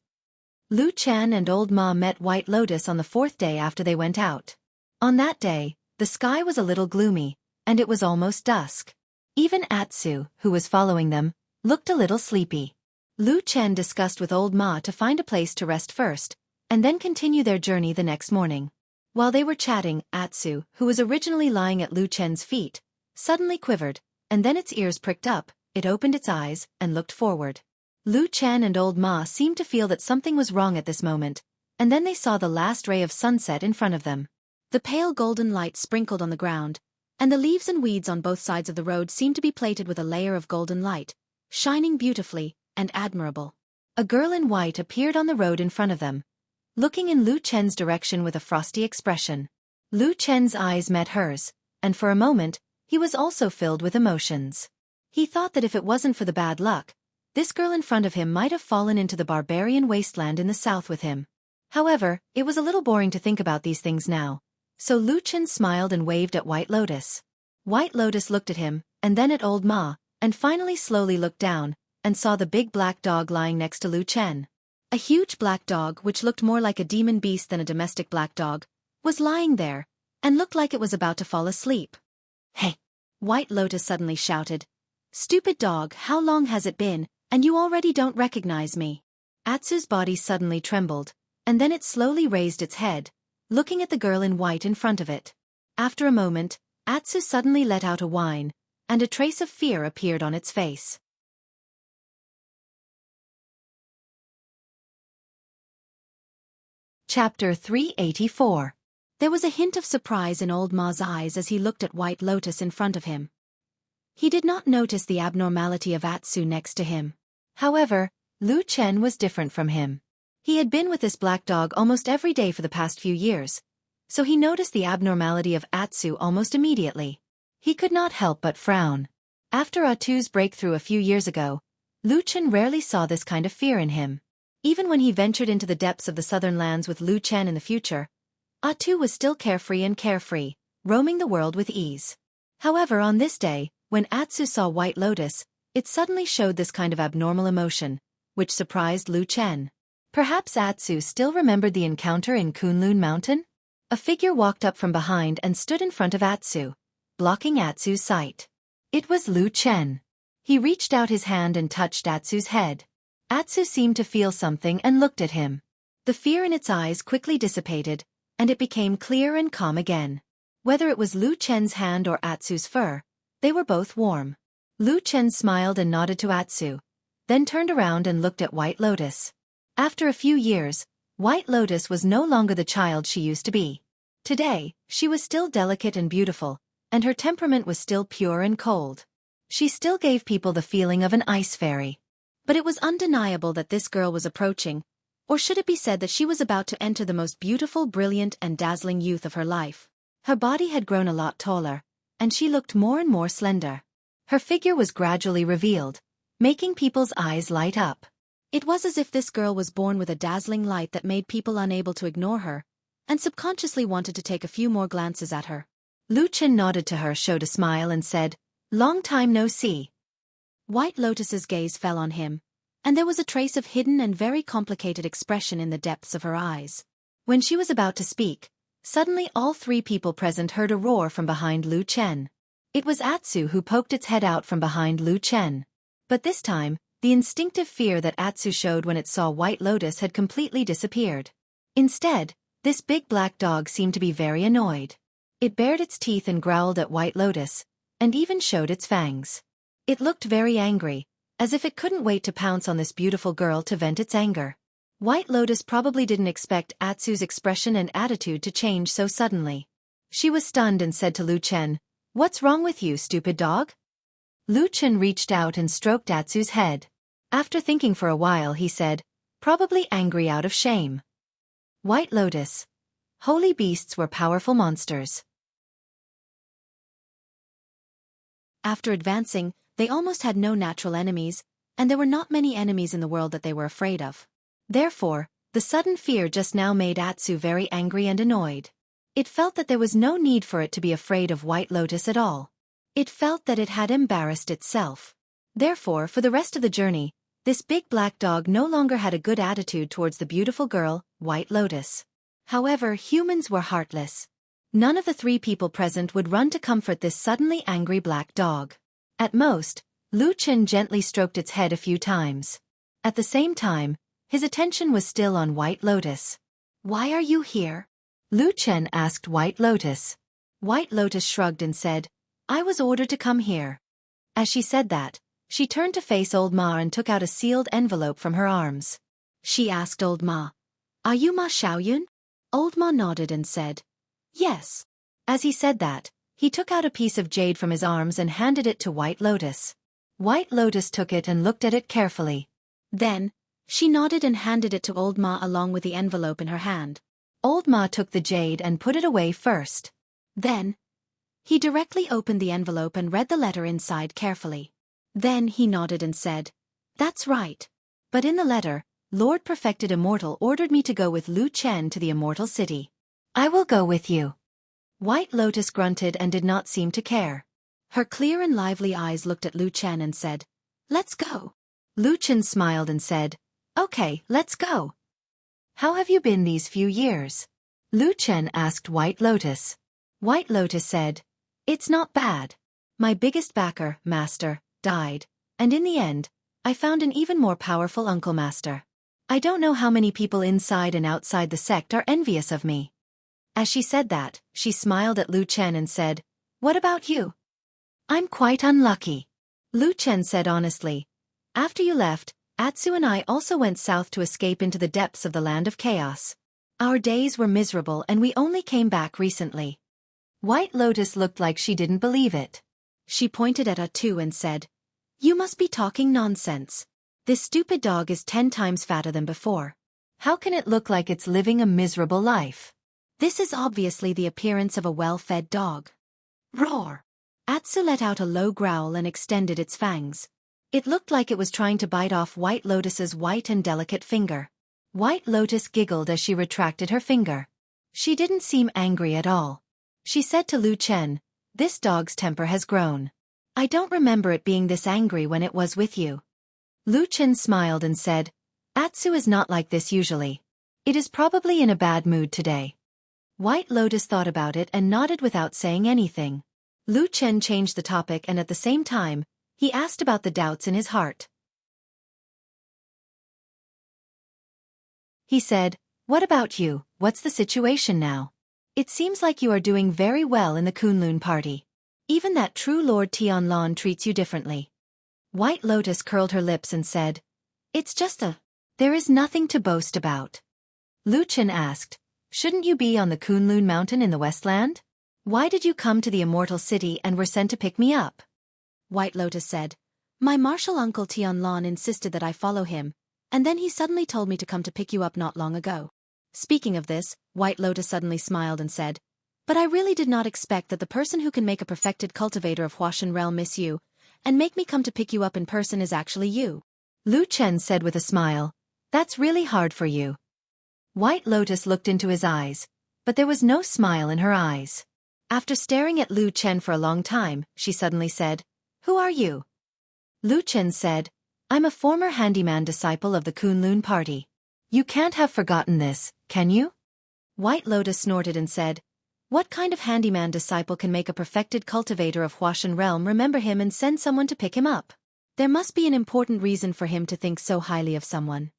Lu Chen and Old Ma met White Lotus on the 4th day after they went out. On that day, the sky was a little gloomy, and it was almost dusk. Even Atsu, who was following them, looked a little sleepy. Lu Chen discussed with Old Ma to find a place to rest first, and then continue their journey the next morning. While they were chatting, Atsu, who was originally lying at Lu Chen's feet, suddenly quivered, and then its ears pricked up, it opened its eyes, and looked forward. Lu Chen and Old Ma seemed to feel that something was wrong at this moment, and then they saw the last ray of sunset in front of them. The pale golden light sprinkled on the ground, and the leaves and weeds on both sides of the road seemed to be plated with a layer of golden light, shining beautifully and admirable. A girl in white appeared on the road in front of them, looking in Lu Chen's direction with a frosty expression. Lu Chen's eyes met hers, and for a moment, he was also filled with emotions. He thought that if it wasn't for the bad luck, this girl in front of him might have fallen into the barbarian wasteland in the south with him. However, it was a little boring to think about these things now, so Lu Chen smiled and waved at White Lotus. White Lotus looked at him, and then at Old Ma, and finally slowly looked down, and saw the big black dog lying next to Lu Chen. A huge black dog, which looked more like a demon beast than a domestic black dog, was lying there, and looked like it was about to fall asleep. "Hey!" White Lotus suddenly shouted. "Stupid dog, how long has it been, and you already don't recognize me?" Atsu's body suddenly trembled, and then it slowly raised its head, looking at the girl in white in front of it. After a moment, Atsu suddenly let out a whine, and a trace of fear appeared on its face. Chapter 384. There was a hint of surprise in Old Ma's eyes as he looked at White Lotus in front of him. He did not notice the abnormality of Atsu next to him. However, Lu Chen was different from him. He had been with this black dog almost every day for the past few years, so he noticed the abnormality of Atsu almost immediately. He could not help but frown. After Atu's breakthrough a few years ago, Lu Chen rarely saw this kind of fear in him. Even when he ventured into the depths of the southern lands with Lu Chen in the future, Atu was still carefree, roaming the world with ease. However, on this day, when Atsu saw White Lotus, it suddenly showed this kind of abnormal emotion, which surprised Lu Chen. Perhaps Atsu still remembered the encounter in Kunlun Mountain? A figure walked up from behind and stood in front of Atsu, blocking Atsu's sight. It was Lu Chen. He reached out his hand and touched Atsu's head. Atsu seemed to feel something and looked at him. The fear in its eyes quickly dissipated, and it became clear and calm again. Whether it was Lu Chen's hand or Atsu's fur, they were both warm. Lu Chen smiled and nodded to Atsu, then turned around and looked at White Lotus. After a few years, White Lotus was no longer the child she used to be. Today, she was still delicate and beautiful, and her temperament was still pure and cold. She still gave people the feeling of an ice fairy. But it was undeniable that this girl was approaching, or should it be said that she was about to enter the most beautiful, brilliant, and dazzling youth of her life. Her body had grown a lot taller, and she looked more and more slender. Her figure was gradually revealed, making people's eyes light up. It was as if this girl was born with a dazzling light that made people unable to ignore her, and subconsciously wanted to take a few more glances at her. Lu Chen nodded to her, showed a smile, and said, "Long time no see." White Lotus's gaze fell on him, and there was a trace of hidden and very complicated expression in the depths of her eyes. When she was about to speak, suddenly all three people present heard a roar from behind Lu Chen. It was Atsu who poked its head out from behind Lu Chen. But this time, the instinctive fear that Atsu showed when it saw White Lotus had completely disappeared. Instead, this big black dog seemed to be very annoyed. It bared its teeth and growled at White Lotus, and even showed its fangs. It looked very angry, as if it couldn't wait to pounce on this beautiful girl to vent its anger. White Lotus probably didn't expect Atsu's expression and attitude to change so suddenly. She was stunned and said to Lu Chen, "What's wrong with you, stupid dog?" Lu Chen reached out and stroked Atsu's head. After thinking for a while, he said, "Probably angry out of shame." White Lotus. Holy beasts were powerful monsters. After advancing, they almost had no natural enemies, and there were not many enemies in the world that they were afraid of. Therefore, the sudden fear just now made Atsu very angry and annoyed. It felt that there was no need for it to be afraid of White Lotus at all. It felt that it had embarrassed itself. Therefore, for the rest of the journey, this big black dog no longer had a good attitude towards the beautiful girl, White Lotus. However, humans were heartless. None of the three people present would run to comfort this suddenly angry black dog. At most, Lu Chen gently stroked its head a few times. At the same time, his attention was still on White Lotus. "Why are you here?" Lu Chen asked White Lotus. White Lotus shrugged and said, "I was ordered to come here." As she said that, she turned to face Old Ma and took out a sealed envelope from her arms. She asked Old Ma, "Are you Ma Xiaoyun?" Old Ma nodded and said, "Yes." As he said that, he took out a piece of jade from his arms and handed it to White Lotus. White Lotus took it and looked at it carefully. Then, she nodded and handed it to Old Ma along with the envelope in her hand. Old Ma took the jade and put it away first. Then, he directly opened the envelope and read the letter inside carefully. Then he nodded and said, "That's right. But in the letter, Lord Perfected Immortal ordered me to go with Lu Chen to the Immortal City." "I will go with you." White Lotus grunted and did not seem to care. Her clear and lively eyes looked at Lu Chen and said, "Let's go." Lu Chen smiled and said, "Okay, let's go." "How have you been these few years?" Lu Chen asked White Lotus. White Lotus said, "It's not bad. My biggest backer, Master, died, and in the end, I found an even more powerful Uncle Master. I don't know how many people inside and outside the sect are envious of me." As she said that, she smiled at Lu Chen and said, "What about you?" "I'm quite unlucky." Lu Chen said honestly, "After you left, Atsu and I also went south to escape into the depths of the land of chaos. Our days were miserable and we only came back recently." White Lotus looked like she didn't believe it. She pointed at Atsu and said, "You must be talking nonsense. This stupid dog is 10 times fatter than before. How can it look like it's living a miserable life? This is obviously the appearance of a well-fed dog." Roar! Atsu let out a low growl and extended its fangs. It looked like it was trying to bite off White Lotus's white and delicate finger. White Lotus giggled as she retracted her finger. She didn't seem angry at all. She said to Lu Chen, "This dog's temper has grown. I don't remember it being this angry when it was with you." Lu Chen smiled and said, "Atsu is not like this usually. It is probably in a bad mood today." White Lotus thought about it and nodded without saying anything. Lu Chen changed the topic and at the same time, he asked about the doubts in his heart. He said, "What about you? What's the situation now? It seems like you are doing very well in the Kunlun party. Even that true Lord Tianlan treats you differently." White Lotus curled her lips and said, "It's just a There is nothing to boast about. Lu Chen asked, shouldn't you be on the Kunlun mountain in the Westland? Why did you come to the immortal city and were sent to pick me up? White Lotus said, my martial uncle Tianlan insisted that I follow him, and then he suddenly told me to come to pick you up not long ago. Speaking of this, White Lotus suddenly smiled and said, but I really did not expect that the person who can make a perfected cultivator of Huashan realm miss you, and make me come to pick you up in person is actually you. Lu Chen said with a smile, that's really hard for you. White Lotus looked into his eyes, but there was no smile in her eyes. After staring at Lu Chen for a long time, she suddenly said, who are you? Lu Chen said, I'm a former handyman disciple of the Kunlun party. You can't have forgotten this, can you? White Lotus snorted and said, what kind of handyman disciple can make a perfected cultivator of Huashan realm remember him and send someone to pick him up? There must be an important reason for him to think so highly of someone.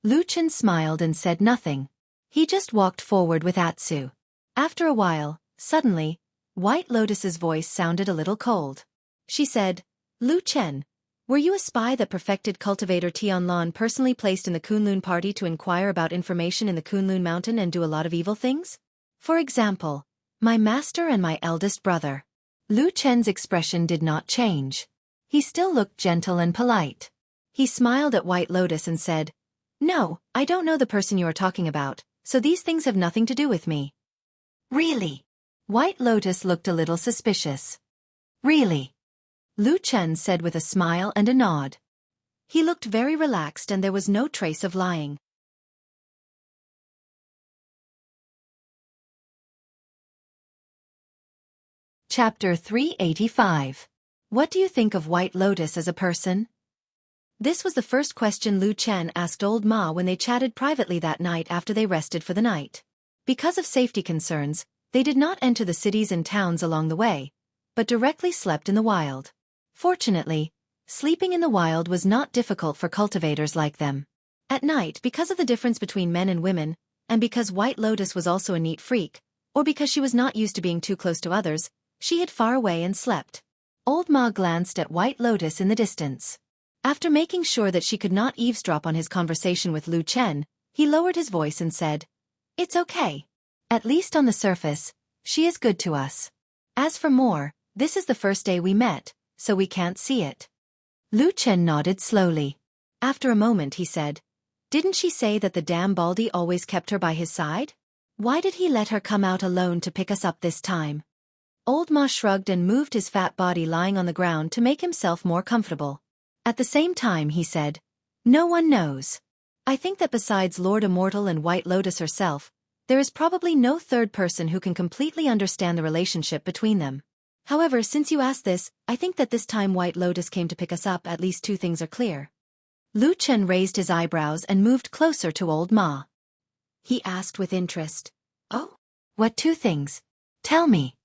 Lu Chen smiled and said nothing. He just walked forward with Atsu. After a while, suddenly, White Lotus's voice sounded a little cold. She said, Lu Chen, were you a spy that perfected cultivator Tianlan personally placed in the Kunlun party to inquire about information in the Kunlun mountain and do a lot of evil things? For example, my master and my eldest brother. Lu Chen's expression did not change. He still looked gentle and polite. He smiled at White Lotus and said, no, I don't know the person you are talking about, so these things have nothing to do with me. Really? White Lotus looked a little suspicious. Really? Lu Chen said with a smile and a nod. He looked very relaxed and there was no trace of lying. Chapter 385. What do you think of White Lotus as a person? This was the first question Lu Chen asked Old Ma when they chatted privately that night after they rested for the night. Because of safety concerns, they did not enter the cities and towns along the way, but directly slept in the wild. Fortunately, sleeping in the wild was not difficult for cultivators like them. At night, because of the difference between men and women, and because White Lotus was also a neat freak, or because she was not used to being too close to others, she hid far away and slept. Old Ma glanced at White Lotus in the distance. After making sure that she could not eavesdrop on his conversation with Lu Chen, he lowered his voice and said, it's okay. At least on the surface, she is good to us. As for more, this is the first day we met, so we can't see it. Lu Chen nodded slowly. After a moment he said, didn't she say that the damn Baldy always kept her by his side? Why did he let her come out alone to pick us up this time? Old Ma shrugged and moved his fat body lying on the ground to make himself more comfortable. At the same time he said, no one knows. I think that besides Lord Immortal and White Lotus herself, there is probably no third person who can completely understand the relationship between them. However, since you asked this, I think that this time White Lotus came to pick us up at least two things are clear. Lu Chen raised his eyebrows and moved closer to Old Ma. He asked with interest, oh? What two things? Tell me.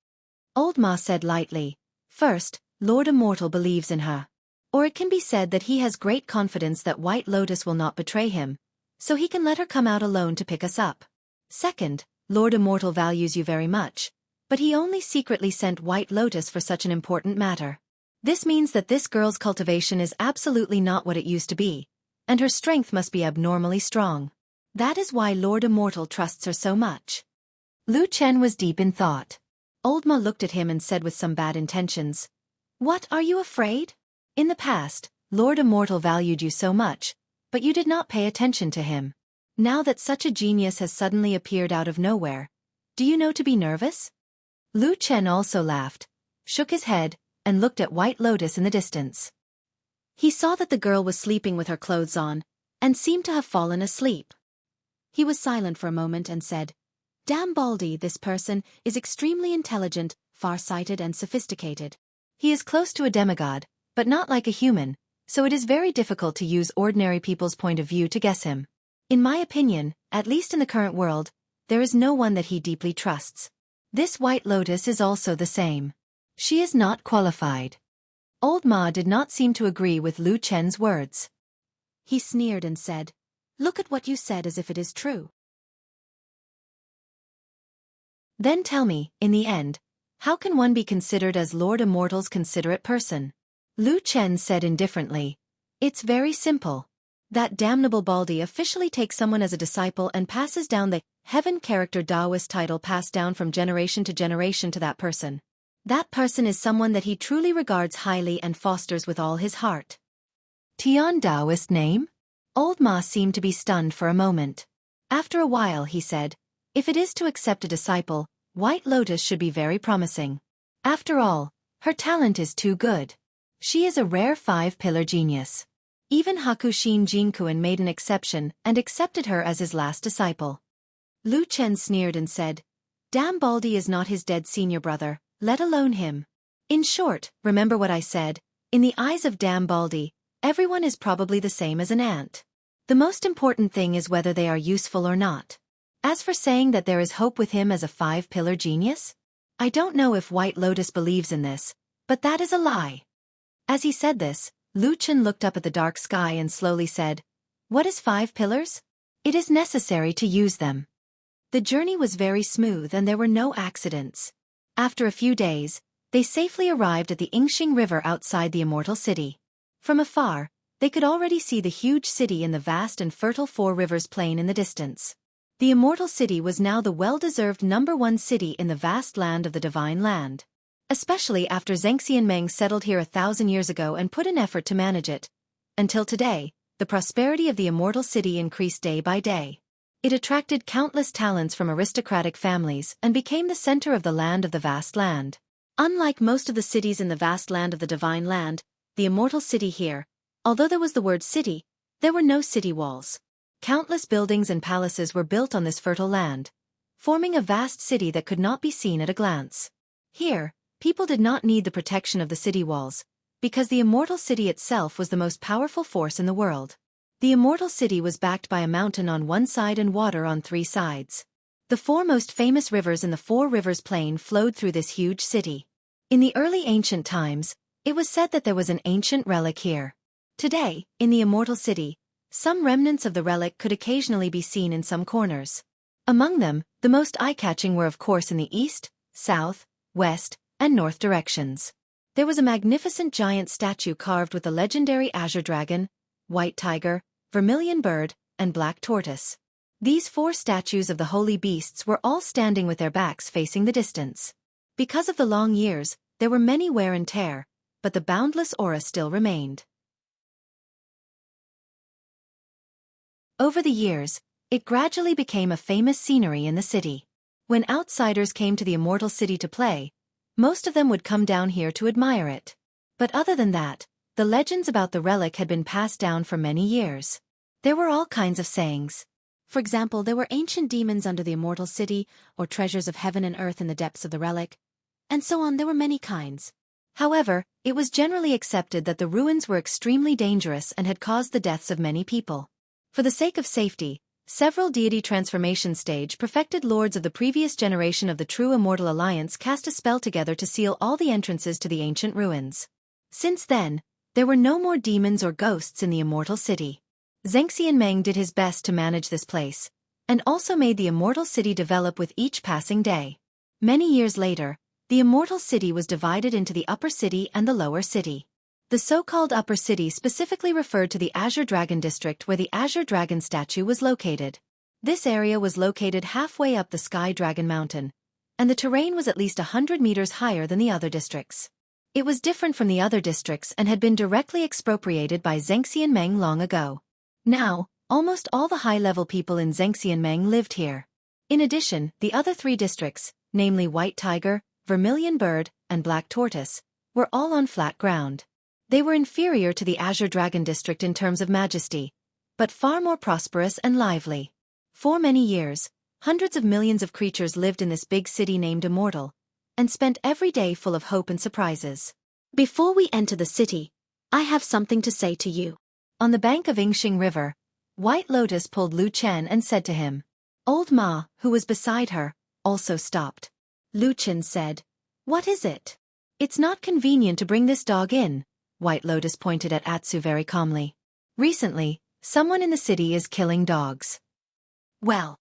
Old Ma said lightly, first, Lord Immortal believes in her. Or it can be said that he has great confidence that White Lotus will not betray him, so he can let her come out alone to pick us up. Second, Lord Immortal values you very much, but he only secretly sent White Lotus for such an important matter. This means that this girl's cultivation is absolutely not what it used to be, and her strength must be abnormally strong. That is why Lord Immortal trusts her so much. Lu Chen was deep in thought. Old Ma looked at him and said with some bad intentions, what, are you afraid? In the past, Lord Immortal valued you so much, but you did not pay attention to him. Now that such a genius has suddenly appeared out of nowhere, do you know to be nervous? Lu Chen also laughed, shook his head, and looked at White Lotus in the distance. He saw that the girl was sleeping with her clothes on, and seemed to have fallen asleep. He was silent for a moment and said, damn Baldy, this person is extremely intelligent, far-sighted and sophisticated. He is close to a demigod, but not like a human, so it is very difficult to use ordinary people's point of view to guess him. In my opinion, at least in the current world, there is no one that he deeply trusts. This White Lotus is also the same. She is not qualified. Old Ma did not seem to agree with Lu Chen's words. He sneered and said, look at what you said as if it is true. Then tell me, in the end, how can one be considered as Lord Immortal's considerate person? Lu Chen said indifferently, it's very simple. That damnable Baldi officially takes someone as a disciple and passes down the heaven character Taoist title passed down from generation to that person. That person is someone that he truly regards highly and fosters with all his heart. Tian Taoist name? Old Ma seemed to be stunned for a moment. After a while he said, if it is to accept a disciple, White Lotus should be very promising. After all, her talent is too good. She is a rare 5-pillar genius. Even Hakushin Jinkuan made an exception and accepted her as his last disciple. Lu Chen sneered and said, damn Baldi is not his dead senior brother, let alone him. In short, remember what I said, in the eyes of damn Baldi, everyone is probably the same as an ant. The most important thing is whether they are useful or not. As for saying that there is hope with him as a 5-pillar genius, I don't know if White Lotus believes in this, but that is a lie. As he said this, Lu Chen looked up at the dark sky and slowly said, what is 5 pillars? It is necessary to use them. The journey was very smooth and there were no accidents. After a few days, they safely arrived at the Yingxing River outside the Immortal City. From afar, they could already see the huge city in the vast and fertile Four Rivers Plain in the distance. The Immortal City was now the well-deserved #1 city in the vast land of the Divine Land. Especially after Xianxia and Meng settled here 1,000 years ago and put an effort to manage it. Until today, the prosperity of the Immortal City increased day by day. It attracted countless talents from aristocratic families and became the center of the land of the vast land. Unlike most of the cities in the vast land of the Divine Land, the Immortal City here, although there was the word city, there were no city walls. Countless buildings and palaces were built on this fertile land, forming a vast city that could not be seen at a glance. Here, people did not need the protection of the city walls, because the Immortal City itself was the most powerful force in the world. The Immortal City was backed by a mountain on one side and water on 3 sides. The 4 most famous rivers in the Four Rivers Plain flowed through this huge city. In the early ancient times, it was said that there was an ancient relic here. Today, in the Immortal City, some remnants of the relic could occasionally be seen in some corners. Among them, the most eye-catching were of course in the east, south, west, and north directions. There was a magnificent giant statue carved with the legendary azure dragon, white tiger, vermilion bird, and black tortoise. These 4 statues of the holy beasts were all standing with their backs facing the distance. Because of the long years, there were many wear and tear, but the boundless aura still remained. Over the years, it gradually became a famous scenery in the city. When outsiders came to the Immortal City to play, most of them would come down here to admire it. But other than that, the legends about the relic had been passed down for many years. There were all kinds of sayings. For example, there were ancient demons under the Immortal City, or treasures of heaven and earth in the depths of the relic, and so on. There were many kinds. However, it was generally accepted that the ruins were extremely dangerous and had caused the deaths of many people. For the sake of safety, several deity transformation stage perfected lords of the previous generation of the True Immortal Alliance cast a spell together to seal all the entrances to the ancient ruins. Since then, there were no more demons or ghosts in the Immortal City. Xianxia Meng did his best to manage this place, and also made the Immortal City develop with each passing day. Many years later, the Immortal City was divided into the Upper City and the Lower City. The so-called Upper City specifically referred to the Azure Dragon District where the Azure Dragon statue was located. This area was located halfway up the Sky Dragon Mountain, and the terrain was at least 100 meters higher than the other districts. It was different from the other districts and had been directly expropriated by Xianxia Meng long ago. Now, almost all the high-level people in Xianxia Meng lived here. In addition, the other 3 districts, namely White Tiger, Vermilion Bird, and Black Tortoise, were all on flat ground. They were inferior to the Azure Dragon District in terms of majesty, but far more prosperous and lively. For many years, hundreds of millions of creatures lived in this big city named Immortal, and spent every day full of hope and surprises. Before we enter the city, I have something to say to you. On the bank of Yingxing River, White Lotus pulled Lu Chen and said to him. Old Ma, who was beside her, also stopped. Lu Chen said, "What is it?" "It's not convenient to bring this dog in," White Lotus pointed at Atsu very calmly. "Recently, someone in the city is killing dogs." "Well."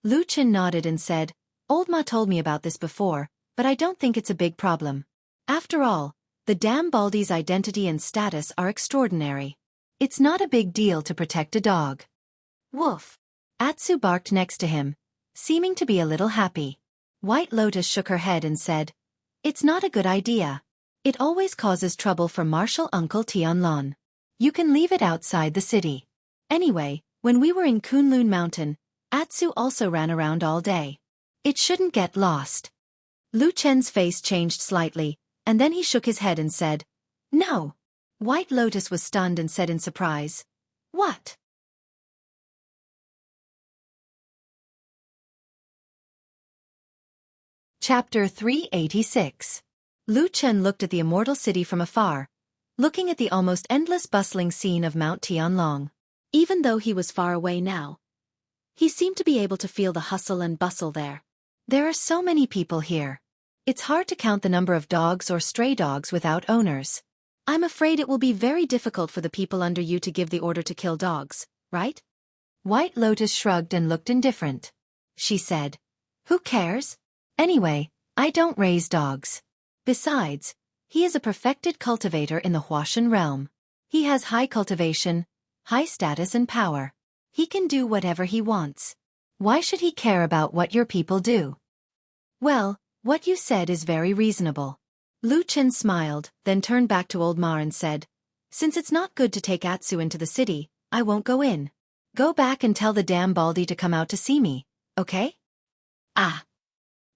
Lu Chen nodded and said, "Old Ma told me about this before, but I don't think it's a big problem. After all, the damn Baldi's identity and status are extraordinary. It's not a big deal to protect a dog. Woof. Atsu barked next to him, seeming to be a little happy. White Lotus shook her head and said, "It's not a good idea. It always causes trouble for Martial Uncle Tianlon. You can leave it outside the city. Anyway, when we were in Kunlun Mountain, Atsu also ran around all day. It shouldn't get lost." Lu Chen's face changed slightly, and then he shook his head and said, "No." White Lotus was stunned and said in surprise, "What?" Chapter 386. Lu Chen looked at the immortal city from afar, looking at the almost endless bustling scene of Mount Tianlong. Even though he was far away now, he seemed to be able to feel the hustle and bustle there. There are so many people here. It's hard to count the number of dogs or stray dogs without owners. I'm afraid it will be very difficult for the people under you to give the order to kill dogs, right? White Lotus shrugged and looked indifferent. She said, "Who cares? Anyway, I don't raise dogs. Besides, he is a perfected cultivator in the Huashan realm. He has high cultivation, high status and power. He can do whatever he wants. Why should he care about what your people do?" "Well, what you said is very reasonable." Lu Chen smiled, then turned back to Old Ma and said, "Since it's not good to take Atsu into the city, I won't go in. Go back and tell the damn baldy to come out to see me, okay?" "Ah."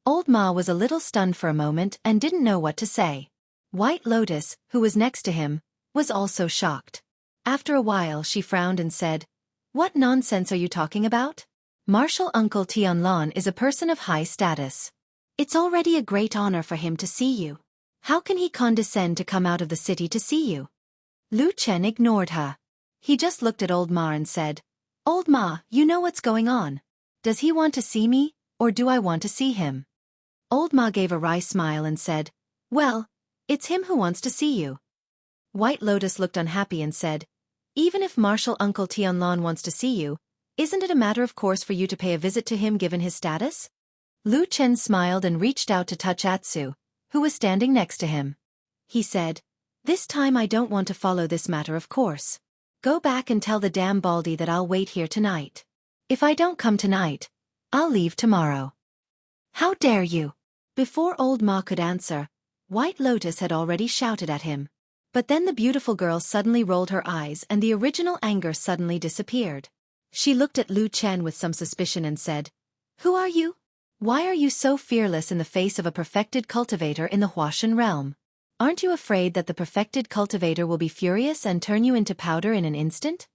Old Ma was a little stunned for a moment and didn't know what to say. White Lotus, who was next to him, was also shocked. After a while she frowned and said, "What nonsense are you talking about? Martial Uncle Tianlon is a person of high status. It's already a great honor for him to see you. How can he condescend to come out of the city to see you?" Lu Chen ignored her. He just looked at Old Ma and said, "Old Ma, you know what's going on. Does he want to see me, or do I want to see him?" Old Ma gave a wry smile and said, "Well, it's him who wants to see you." White Lotus looked unhappy and said, "Even if Martial Uncle Tianlon wants to see you, isn't it a matter of course for you to pay a visit to him given his status?" Lu Chen smiled and reached out to touch Atsu, who was standing next to him. He said, "This time I don't want to follow this matter of course. Go back and tell the damn baldy that I'll wait here tonight. If I don't come tonight, I'll leave tomorrow." "How dare you?" Before Old Ma could answer, White Lotus had already shouted at him. But then the beautiful girl suddenly rolled her eyes and the original anger suddenly disappeared. She looked at Lu Chen with some suspicion and said, "Who are you? Why are you so fearless in the face of a perfected cultivator in the Huashan realm? Aren't you afraid that the perfected cultivator will be furious and turn you into powder in an instant?"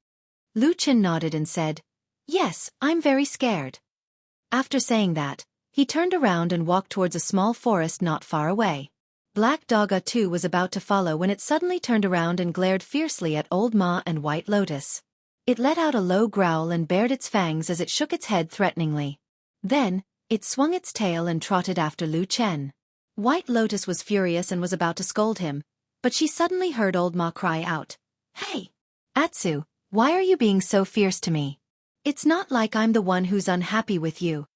Lu Chen nodded and said, "Yes, I'm very scared." After saying that, he turned around and walked towards a small forest not far away. Black Dogga too was about to follow when it suddenly turned around and glared fiercely at Old Ma and White Lotus. It let out a low growl and bared its fangs as it shook its head threateningly. Then, it swung its tail and trotted after Lu Chen. White Lotus was furious and was about to scold him, but she suddenly heard Old Ma cry out, "Hey! Atsu, why are you being so fierce to me? It's not like I'm the one who's unhappy with you."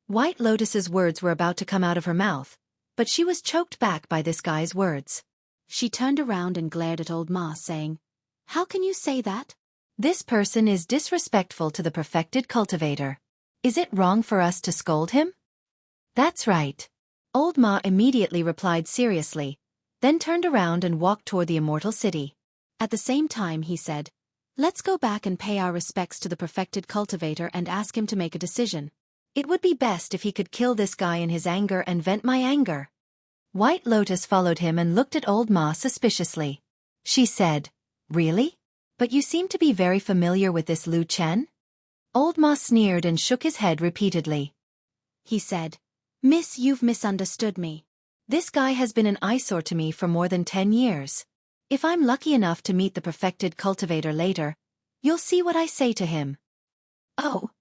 White Lotus's words were about to come out of her mouth, but she was choked back by this guy's words. She turned around and glared at Old Ma, saying, "How can you say that? This person is disrespectful to the perfected cultivator. Is it wrong for us to scold him?" "That's right." Old Ma immediately replied seriously, then turned around and walked toward the immortal city. At the same time he said, "Let's go back and pay our respects to the perfected cultivator and ask him to make a decision. It would be best if he could kill this guy in his anger and vent my anger." White Lotus followed him and looked at Old Ma suspiciously. She said, "Really? But you seem to be very familiar with this Lu Chen?" Old Ma sneered and shook his head repeatedly. He said, "Miss, you've misunderstood me. This guy has been an eyesore to me for more than 10 years. If I'm lucky enough to meet the perfected cultivator later, you'll see what I say to him." "Oh."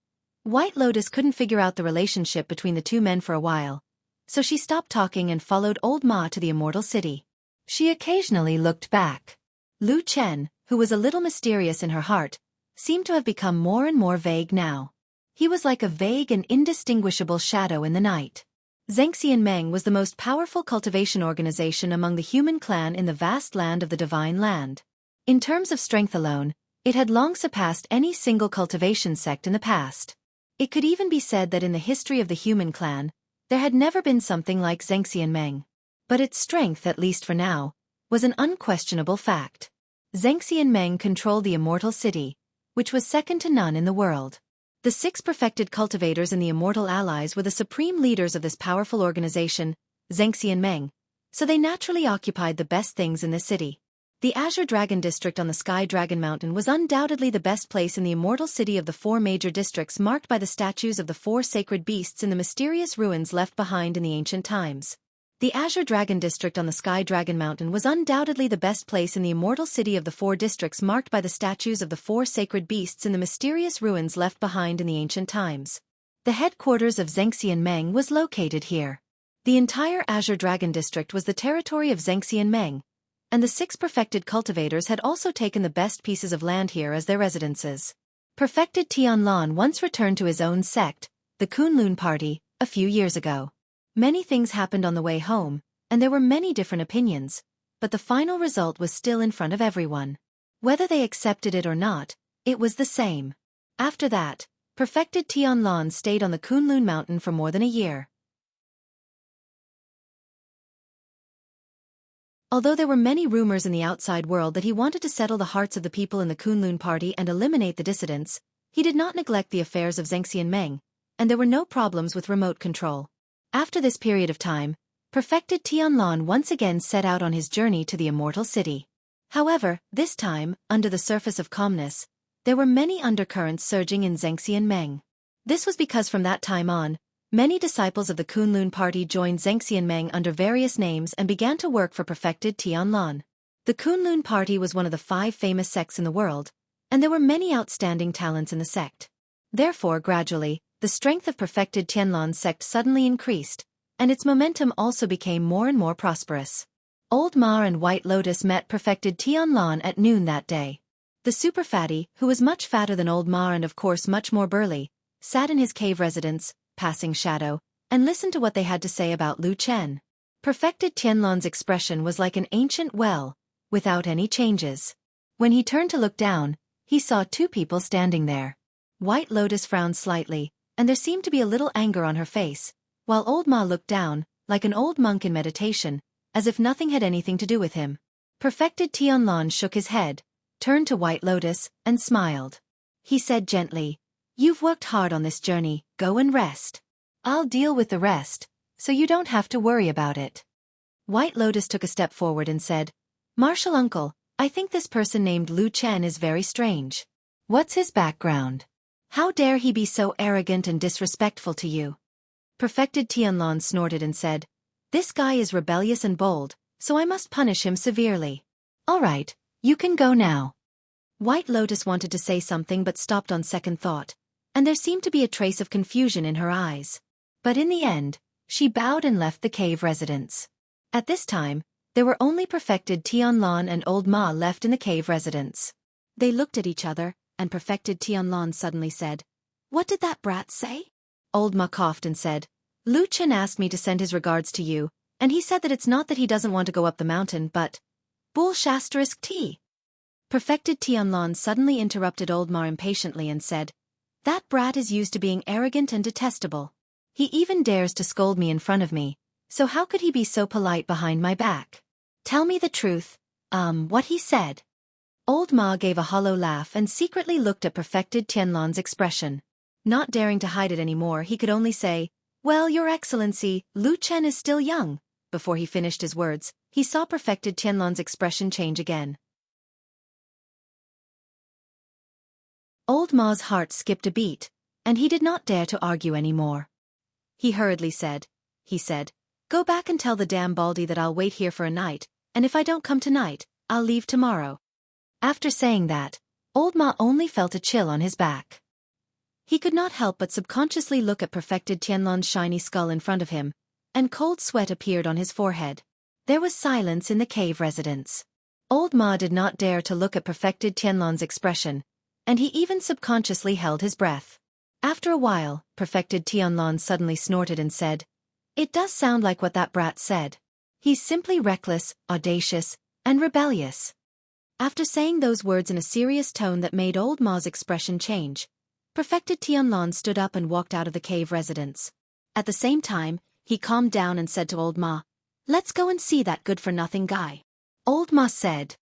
White Lotus couldn't figure out the relationship between the two men for a while, so she stopped talking and followed Old Ma to the immortal city. She occasionally looked back. Lu Chen, who was a little mysterious in her heart, seemed to have become more and more vague now. He was like a vague and indistinguishable shadow in the night. Xianxia Meng was the most powerful cultivation organization among the human clan in the vast land of the Divine Land. In terms of strength alone, it had long surpassed any single cultivation sect in the past. It could even be said that in the history of the human clan, there had never been something like Xianxia Meng. But its strength, at least for now, was an unquestionable fact. Xianxia Meng controlled the immortal city, which was second to none in the world. The 6 perfected cultivators and the immortal allies were the supreme leaders of this powerful organization, Xianxia Meng, so they naturally occupied the best things in the city. The Azure Dragon District on the Sky Dragon Mountain was undoubtedly the best place in the immortal city of the 4 major districts marked by the statues of the 4 sacred beasts in the mysterious ruins left behind in the ancient times. The Azure Dragon District on the Sky Dragon Mountain was undoubtedly the best place in the immortal city of the 4 districts marked by the statues of the 4 sacred beasts in the mysterious ruins left behind in the ancient times. The headquarters of Xianxia Meng was located here. The entire Azure Dragon District was the territory of Xianxia Meng, and the 6 perfected cultivators had also taken the best pieces of land here as their residences. Perfected Tianlan once returned to his own sect, the Kunlun Party, a few years ago. Many things happened on the way home, and there were many different opinions, but the final result was still in front of everyone. Whether they accepted it or not, it was the same. After that, perfected Tianlan stayed on the Kunlun Mountain for more than a year. Although there were many rumors in the outside world that he wanted to settle the hearts of the people in the Kunlun Party and eliminate the dissidents, he did not neglect the affairs of Xianxia Meng, and there were no problems with remote control. After this period of time, perfected Tianlan once again set out on his journey to the immortal city. However, this time, under the surface of calmness, there were many undercurrents surging in Xianxia Meng. This was because from that time on, many disciples of the Kunlun Party joined Xianxia Meng under various names and began to work for perfected Tianlan. The Kunlun Party was one of the 5 famous sects in the world, and there were many outstanding talents in the sect. Therefore, gradually, the strength of perfected Tianlan's sect suddenly increased, and its momentum also became more and more prosperous. Old Ma and White Lotus met perfected Tianlan at noon that day. The super fatty, who was much fatter than Old Ma and of course much more burly, sat in his cave residence, passing shadow, and listened to what they had to say about Lu Chen. Perfected Tianlan's expression was like an ancient well, without any changes. When he turned to look down, he saw 2 people standing there. White Lotus frowned slightly, and there seemed to be a little anger on her face, while Old Ma looked down, like an old monk in meditation, as if nothing had anything to do with him. Perfected Tianlan shook his head, turned to White Lotus, and smiled. He said gently, "You've worked hard on this journey, go and rest. I'll deal with the rest, so you don't have to worry about it." White Lotus took a step forward and said, "Martial uncle, I think this person named Lu Chen is very strange. What's his background? How dare he be so arrogant and disrespectful to you?" Perfected Tianlan snorted and said, "This guy is rebellious and bold, so I must punish him severely. All right, you can go now." White Lotus wanted to say something but stopped on second thought, and there seemed to be a trace of confusion in her eyes. But in the end, she bowed and left the cave residence. At this time, there were only perfected Tianlan and Old Ma left in the cave residence. They looked at each other, and perfected Tianlan suddenly said, "What did that brat say?" Old Ma coughed and said, "Lu Chen asked me to send his regards to you, and he said that it's not that he doesn't want to go up the mountain but... Bull*T. Perfected Tianlan suddenly interrupted Old Ma impatiently and said, "That brat is used to being arrogant and detestable. He even dares to scold me in front of me, so how could he be so polite behind my back? Tell me the truth, what he said." Old Ma gave a hollow laugh and secretly looked at perfected Tianlan's expression. Not daring to hide it anymore, he could only say, "Well, Your Excellency, Lu Chen is still young." Before he finished his words, he saw perfected Tianlan's expression change again. Old Ma's heart skipped a beat, and he did not dare to argue anymore. He hurriedly said, "Go back and tell the damn baldy that I'll wait here for a night, and if I don't come tonight, I'll leave tomorrow." After saying that, Old Ma only felt a chill on his back. He could not help but subconsciously look at perfected Tianlan's shiny skull in front of him, and cold sweat appeared on his forehead. There was silence in the cave residence. Old Ma did not dare to look at perfected Tianlan's expression, and he even subconsciously held his breath. After a while, perfected Tianlan suddenly snorted and said, It does sound like what that brat said. He's simply reckless, audacious, and rebellious. After saying those words in a serious tone that made old Ma's expression change, Perfected Tianlong stood up and walked out of the cave residence. At the same time, he calmed down and said to old Ma, "Let's go and see that good-for-nothing guy." Old Ma said.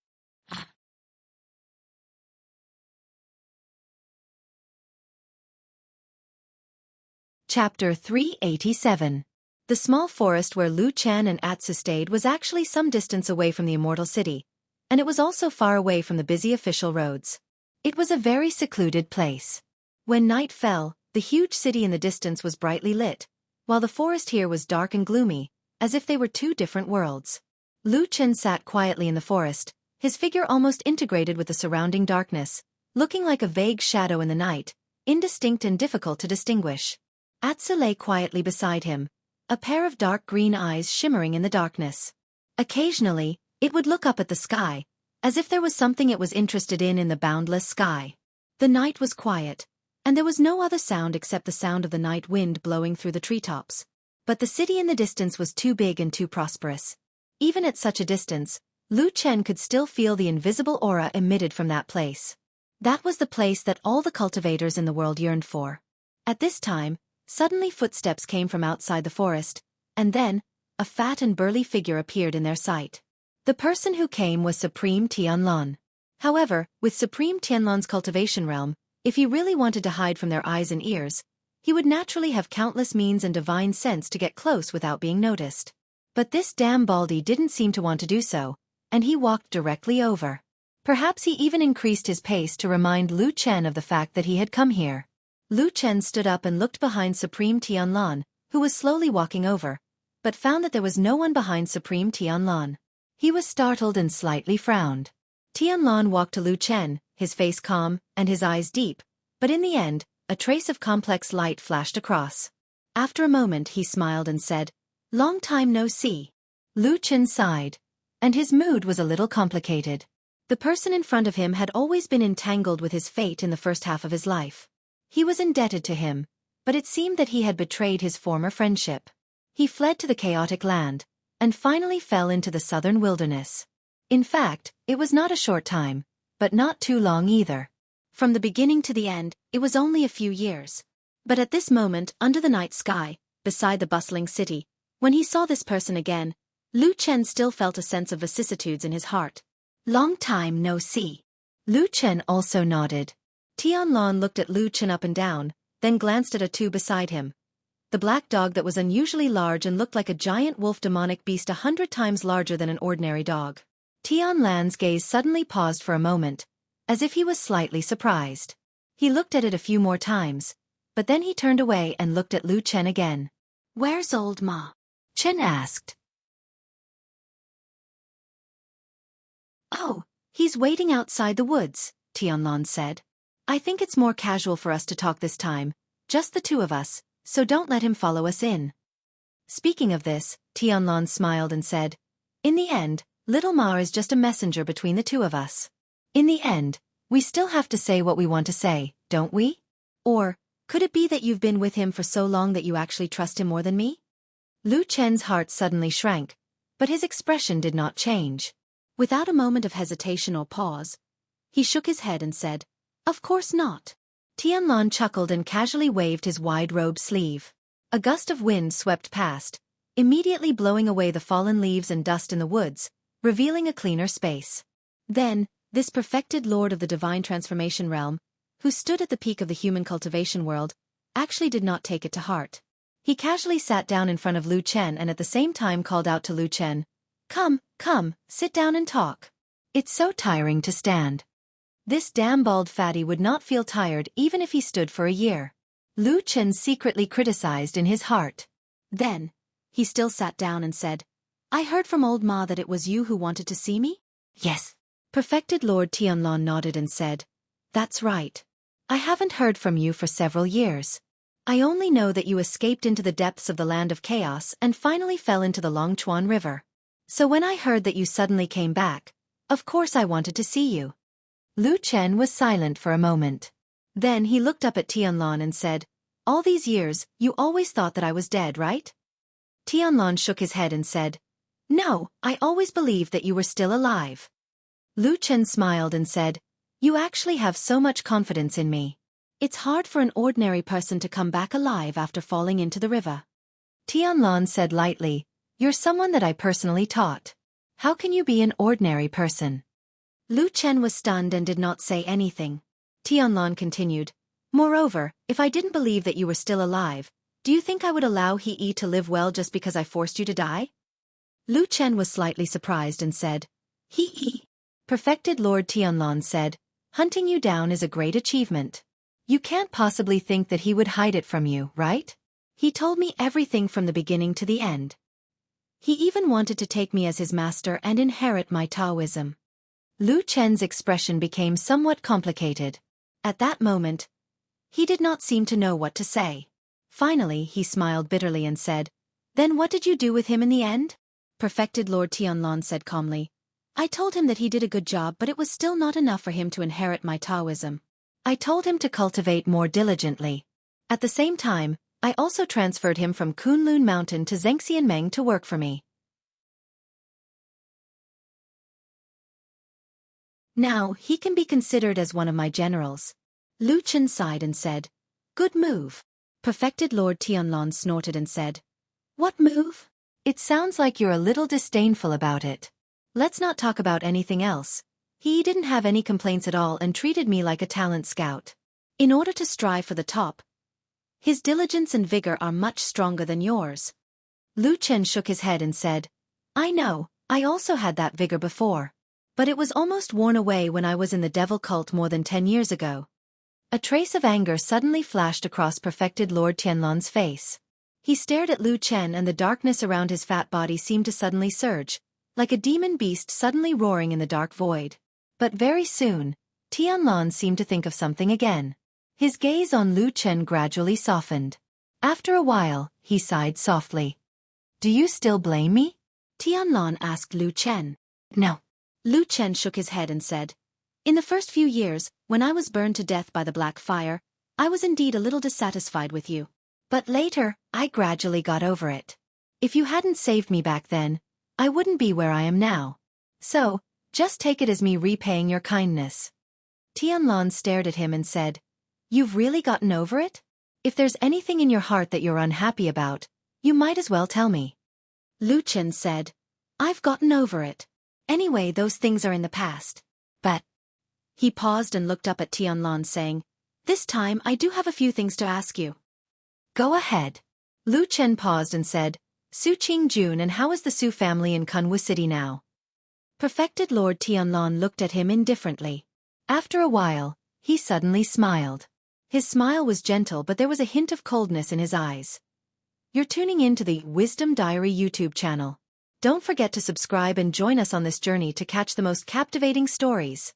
Chapter 387. The small forest where Lu Chen and Atsu stayed was actually some distance away from the immortal city, and it was also far away from the busy official roads. It was a very secluded place. When night fell, the huge city in the distance was brightly lit, while the forest here was dark and gloomy, as if they were two different worlds. Lu Chen sat quietly in the forest, his figure almost integrated with the surrounding darkness, looking like a vague shadow in the night, indistinct and difficult to distinguish. Atsu lay quietly beside him, a pair of dark green eyes shimmering in the darkness. Occasionally, it would look up at the sky, as if there was something it was interested in the boundless sky. The night was quiet, and there was no other sound except the sound of the night wind blowing through the treetops. But the city in the distance was too big and too prosperous. Even at such a distance, Lu Chen could still feel the invisible aura emitted from that place. That was the place that all the cultivators in the world yearned for. At this time, suddenly footsteps came from outside the forest, and then, a fat and burly figure appeared in their sight. The person who came was Supreme Tianlong. However, with Supreme Tianlong's cultivation realm, if he really wanted to hide from their eyes and ears, he would naturally have countless means and divine sense to get close without being noticed. But this damn baldy didn't seem to want to do so, and he walked directly over. Perhaps he even increased his pace to remind Lu Chen of the fact that he had come here. Lu Chen stood up and looked behind Supreme Tianlong, who was slowly walking over, but found that there was no one behind Supreme Tianlong. He was startled and slightly frowned. Tianlong walked to Lu Chen, his face calm, and his eyes deep, but in the end, a trace of complex light flashed across. After a moment he smiled and said, "Long time no see." Lu Chen sighed, and his mood was a little complicated. The person in front of him had always been entangled with his fate in the first half of his life. He was indebted to him, but it seemed that he had betrayed his former friendship. He fled to the chaotic land, and finally fell into the southern wilderness. In fact, it was not a short time, but not too long either. From the beginning to the end, it was only a few years. But at this moment, under the night sky, beside the bustling city, when he saw this person again, Lu Chen still felt a sense of vicissitudes in his heart. "Long time no see." Lu Chen also nodded. Tianlong looked at Lu Chen up and down, then glanced at a two beside him. The black dog that was unusually large and looked like a giant wolf demonic beast 100 times larger than an ordinary dog. Tianlong's gaze suddenly paused for a moment, as if he was slightly surprised. He looked at it a few more times, but then he turned away and looked at Lu Chen again. "Where's old Ma?" Chen asked. "Oh, he's waiting outside the woods," Tianlong said. "I think it's more casual for us to talk this time, just the two of us, so don't let him follow us in." Speaking of this, Tianlong smiled and said, "In the end, little Ma is just a messenger between the two of us. In the end, we still have to say what we want to say, don't we? Or, could it be that you've been with him for so long that you actually trust him more than me?" Lu Chen's heart suddenly shrank, but his expression did not change. Without a moment of hesitation or pause, he shook his head and said, "Of course not." Tianlong chuckled and casually waved his wide-robed sleeve. A gust of wind swept past, immediately blowing away the fallen leaves and dust in the woods, revealing a cleaner space. Then, this perfected lord of the divine transformation realm, who stood at the peak of the human cultivation world, actually did not take it to heart. He casually sat down in front of Lu Chen and at the same time called out to Lu Chen, Come, sit down and talk. It's so tiring to stand." This damn bald fatty would not feel tired even if he stood for a year. Lu Chen secretly criticized in his heart. Then, he still sat down and said, "I heard from old Ma that it was you who wanted to see me?" "Yes." Perfected Lord Tianlong nodded and said, "That's right. I haven't heard from you for several years. I only know that you escaped into the depths of the land of chaos and finally fell into the Longchuan River. So when I heard that you suddenly came back, of course I wanted to see you." Lu Chen was silent for a moment. Then he looked up at Tianlong and said, "All these years, you always thought that I was dead, right?" Tianlan shook his head and said, "No, I always believed that you were still alive." Lu Chen smiled and said, "You actually have so much confidence in me. It's hard for an ordinary person to come back alive after falling into the river." Tianlan said lightly, "You're someone that I personally taught. How can you be an ordinary person?" Lu Chen was stunned and did not say anything. Tianlan continued, "Moreover, if I didn't believe that you were still alive, do you think I would allow He to live well just because I forced you to die?" Lu Chen was slightly surprised and said, He. Perfected Lord Tianlan said, "Hunting you down is a great achievement. You can't possibly think that he would hide it from you, right? He told me everything from the beginning to the end. He even wanted to take me as his master and inherit my Taoism." Lu Chen's expression became somewhat complicated. At that moment, he did not seem to know what to say. Finally, he smiled bitterly and said, "Then what did you do with him in the end?" Perfected Lord Tianlan said calmly, "I told him that he did a good job, but it was still not enough for him to inherit my Taoism. I told him to cultivate more diligently. At the same time, I also transferred him from Kunlun Mountain to Zhengxianmeng to work for me. Now, he can be considered as one of my generals." Lu Chen sighed and said, "Good move." Perfected Lord Tianlan snorted and said, "What move? It sounds like you're a little disdainful about it. Let's not talk about anything else. He didn't have any complaints at all and treated me like a talent scout. In order to strive for the top, his diligence and vigor are much stronger than yours." Lu Chen shook his head and said, "I know, I also had that vigor before. But it was almost worn away when I was in the devil cult more than 10 years ago." A trace of anger suddenly flashed across Perfected Lord Tianlan's face. He stared at Lu Chen and the darkness around his fat body seemed to suddenly surge, like a demon beast suddenly roaring in the dark void. But very soon, Tianlan seemed to think of something again. His gaze on Lu Chen gradually softened. After a while, he sighed softly. "Do you still blame me?" Tianlan asked Lu Chen. "No." Lu Chen shook his head and said, "In the first few years, when I was burned to death by the black fire, I was indeed a little dissatisfied with you. But later, I gradually got over it. If you hadn't saved me back then, I wouldn't be where I am now. So, just take it as me repaying your kindness." Tianlan stared at him and said, "You've really gotten over it? If there's anything in your heart that you're unhappy about, you might as well tell me." Lu Chen said, "I've gotten over it. Anyway, those things are in the past. But..." He paused and looked up at Tianlan saying, "This time I do have a few things to ask you." "Go ahead." Lu Chen paused and said, "Su Qingjun, and how is the Su family in Kunwu City now?" Perfected Lord Tianlan looked at him indifferently. After a while, he suddenly smiled. His smile was gentle, but there was a hint of coldness in his eyes. You're tuning in to the Wisdom Diary YouTube channel. Don't forget to subscribe and join us on this journey to catch the most captivating stories.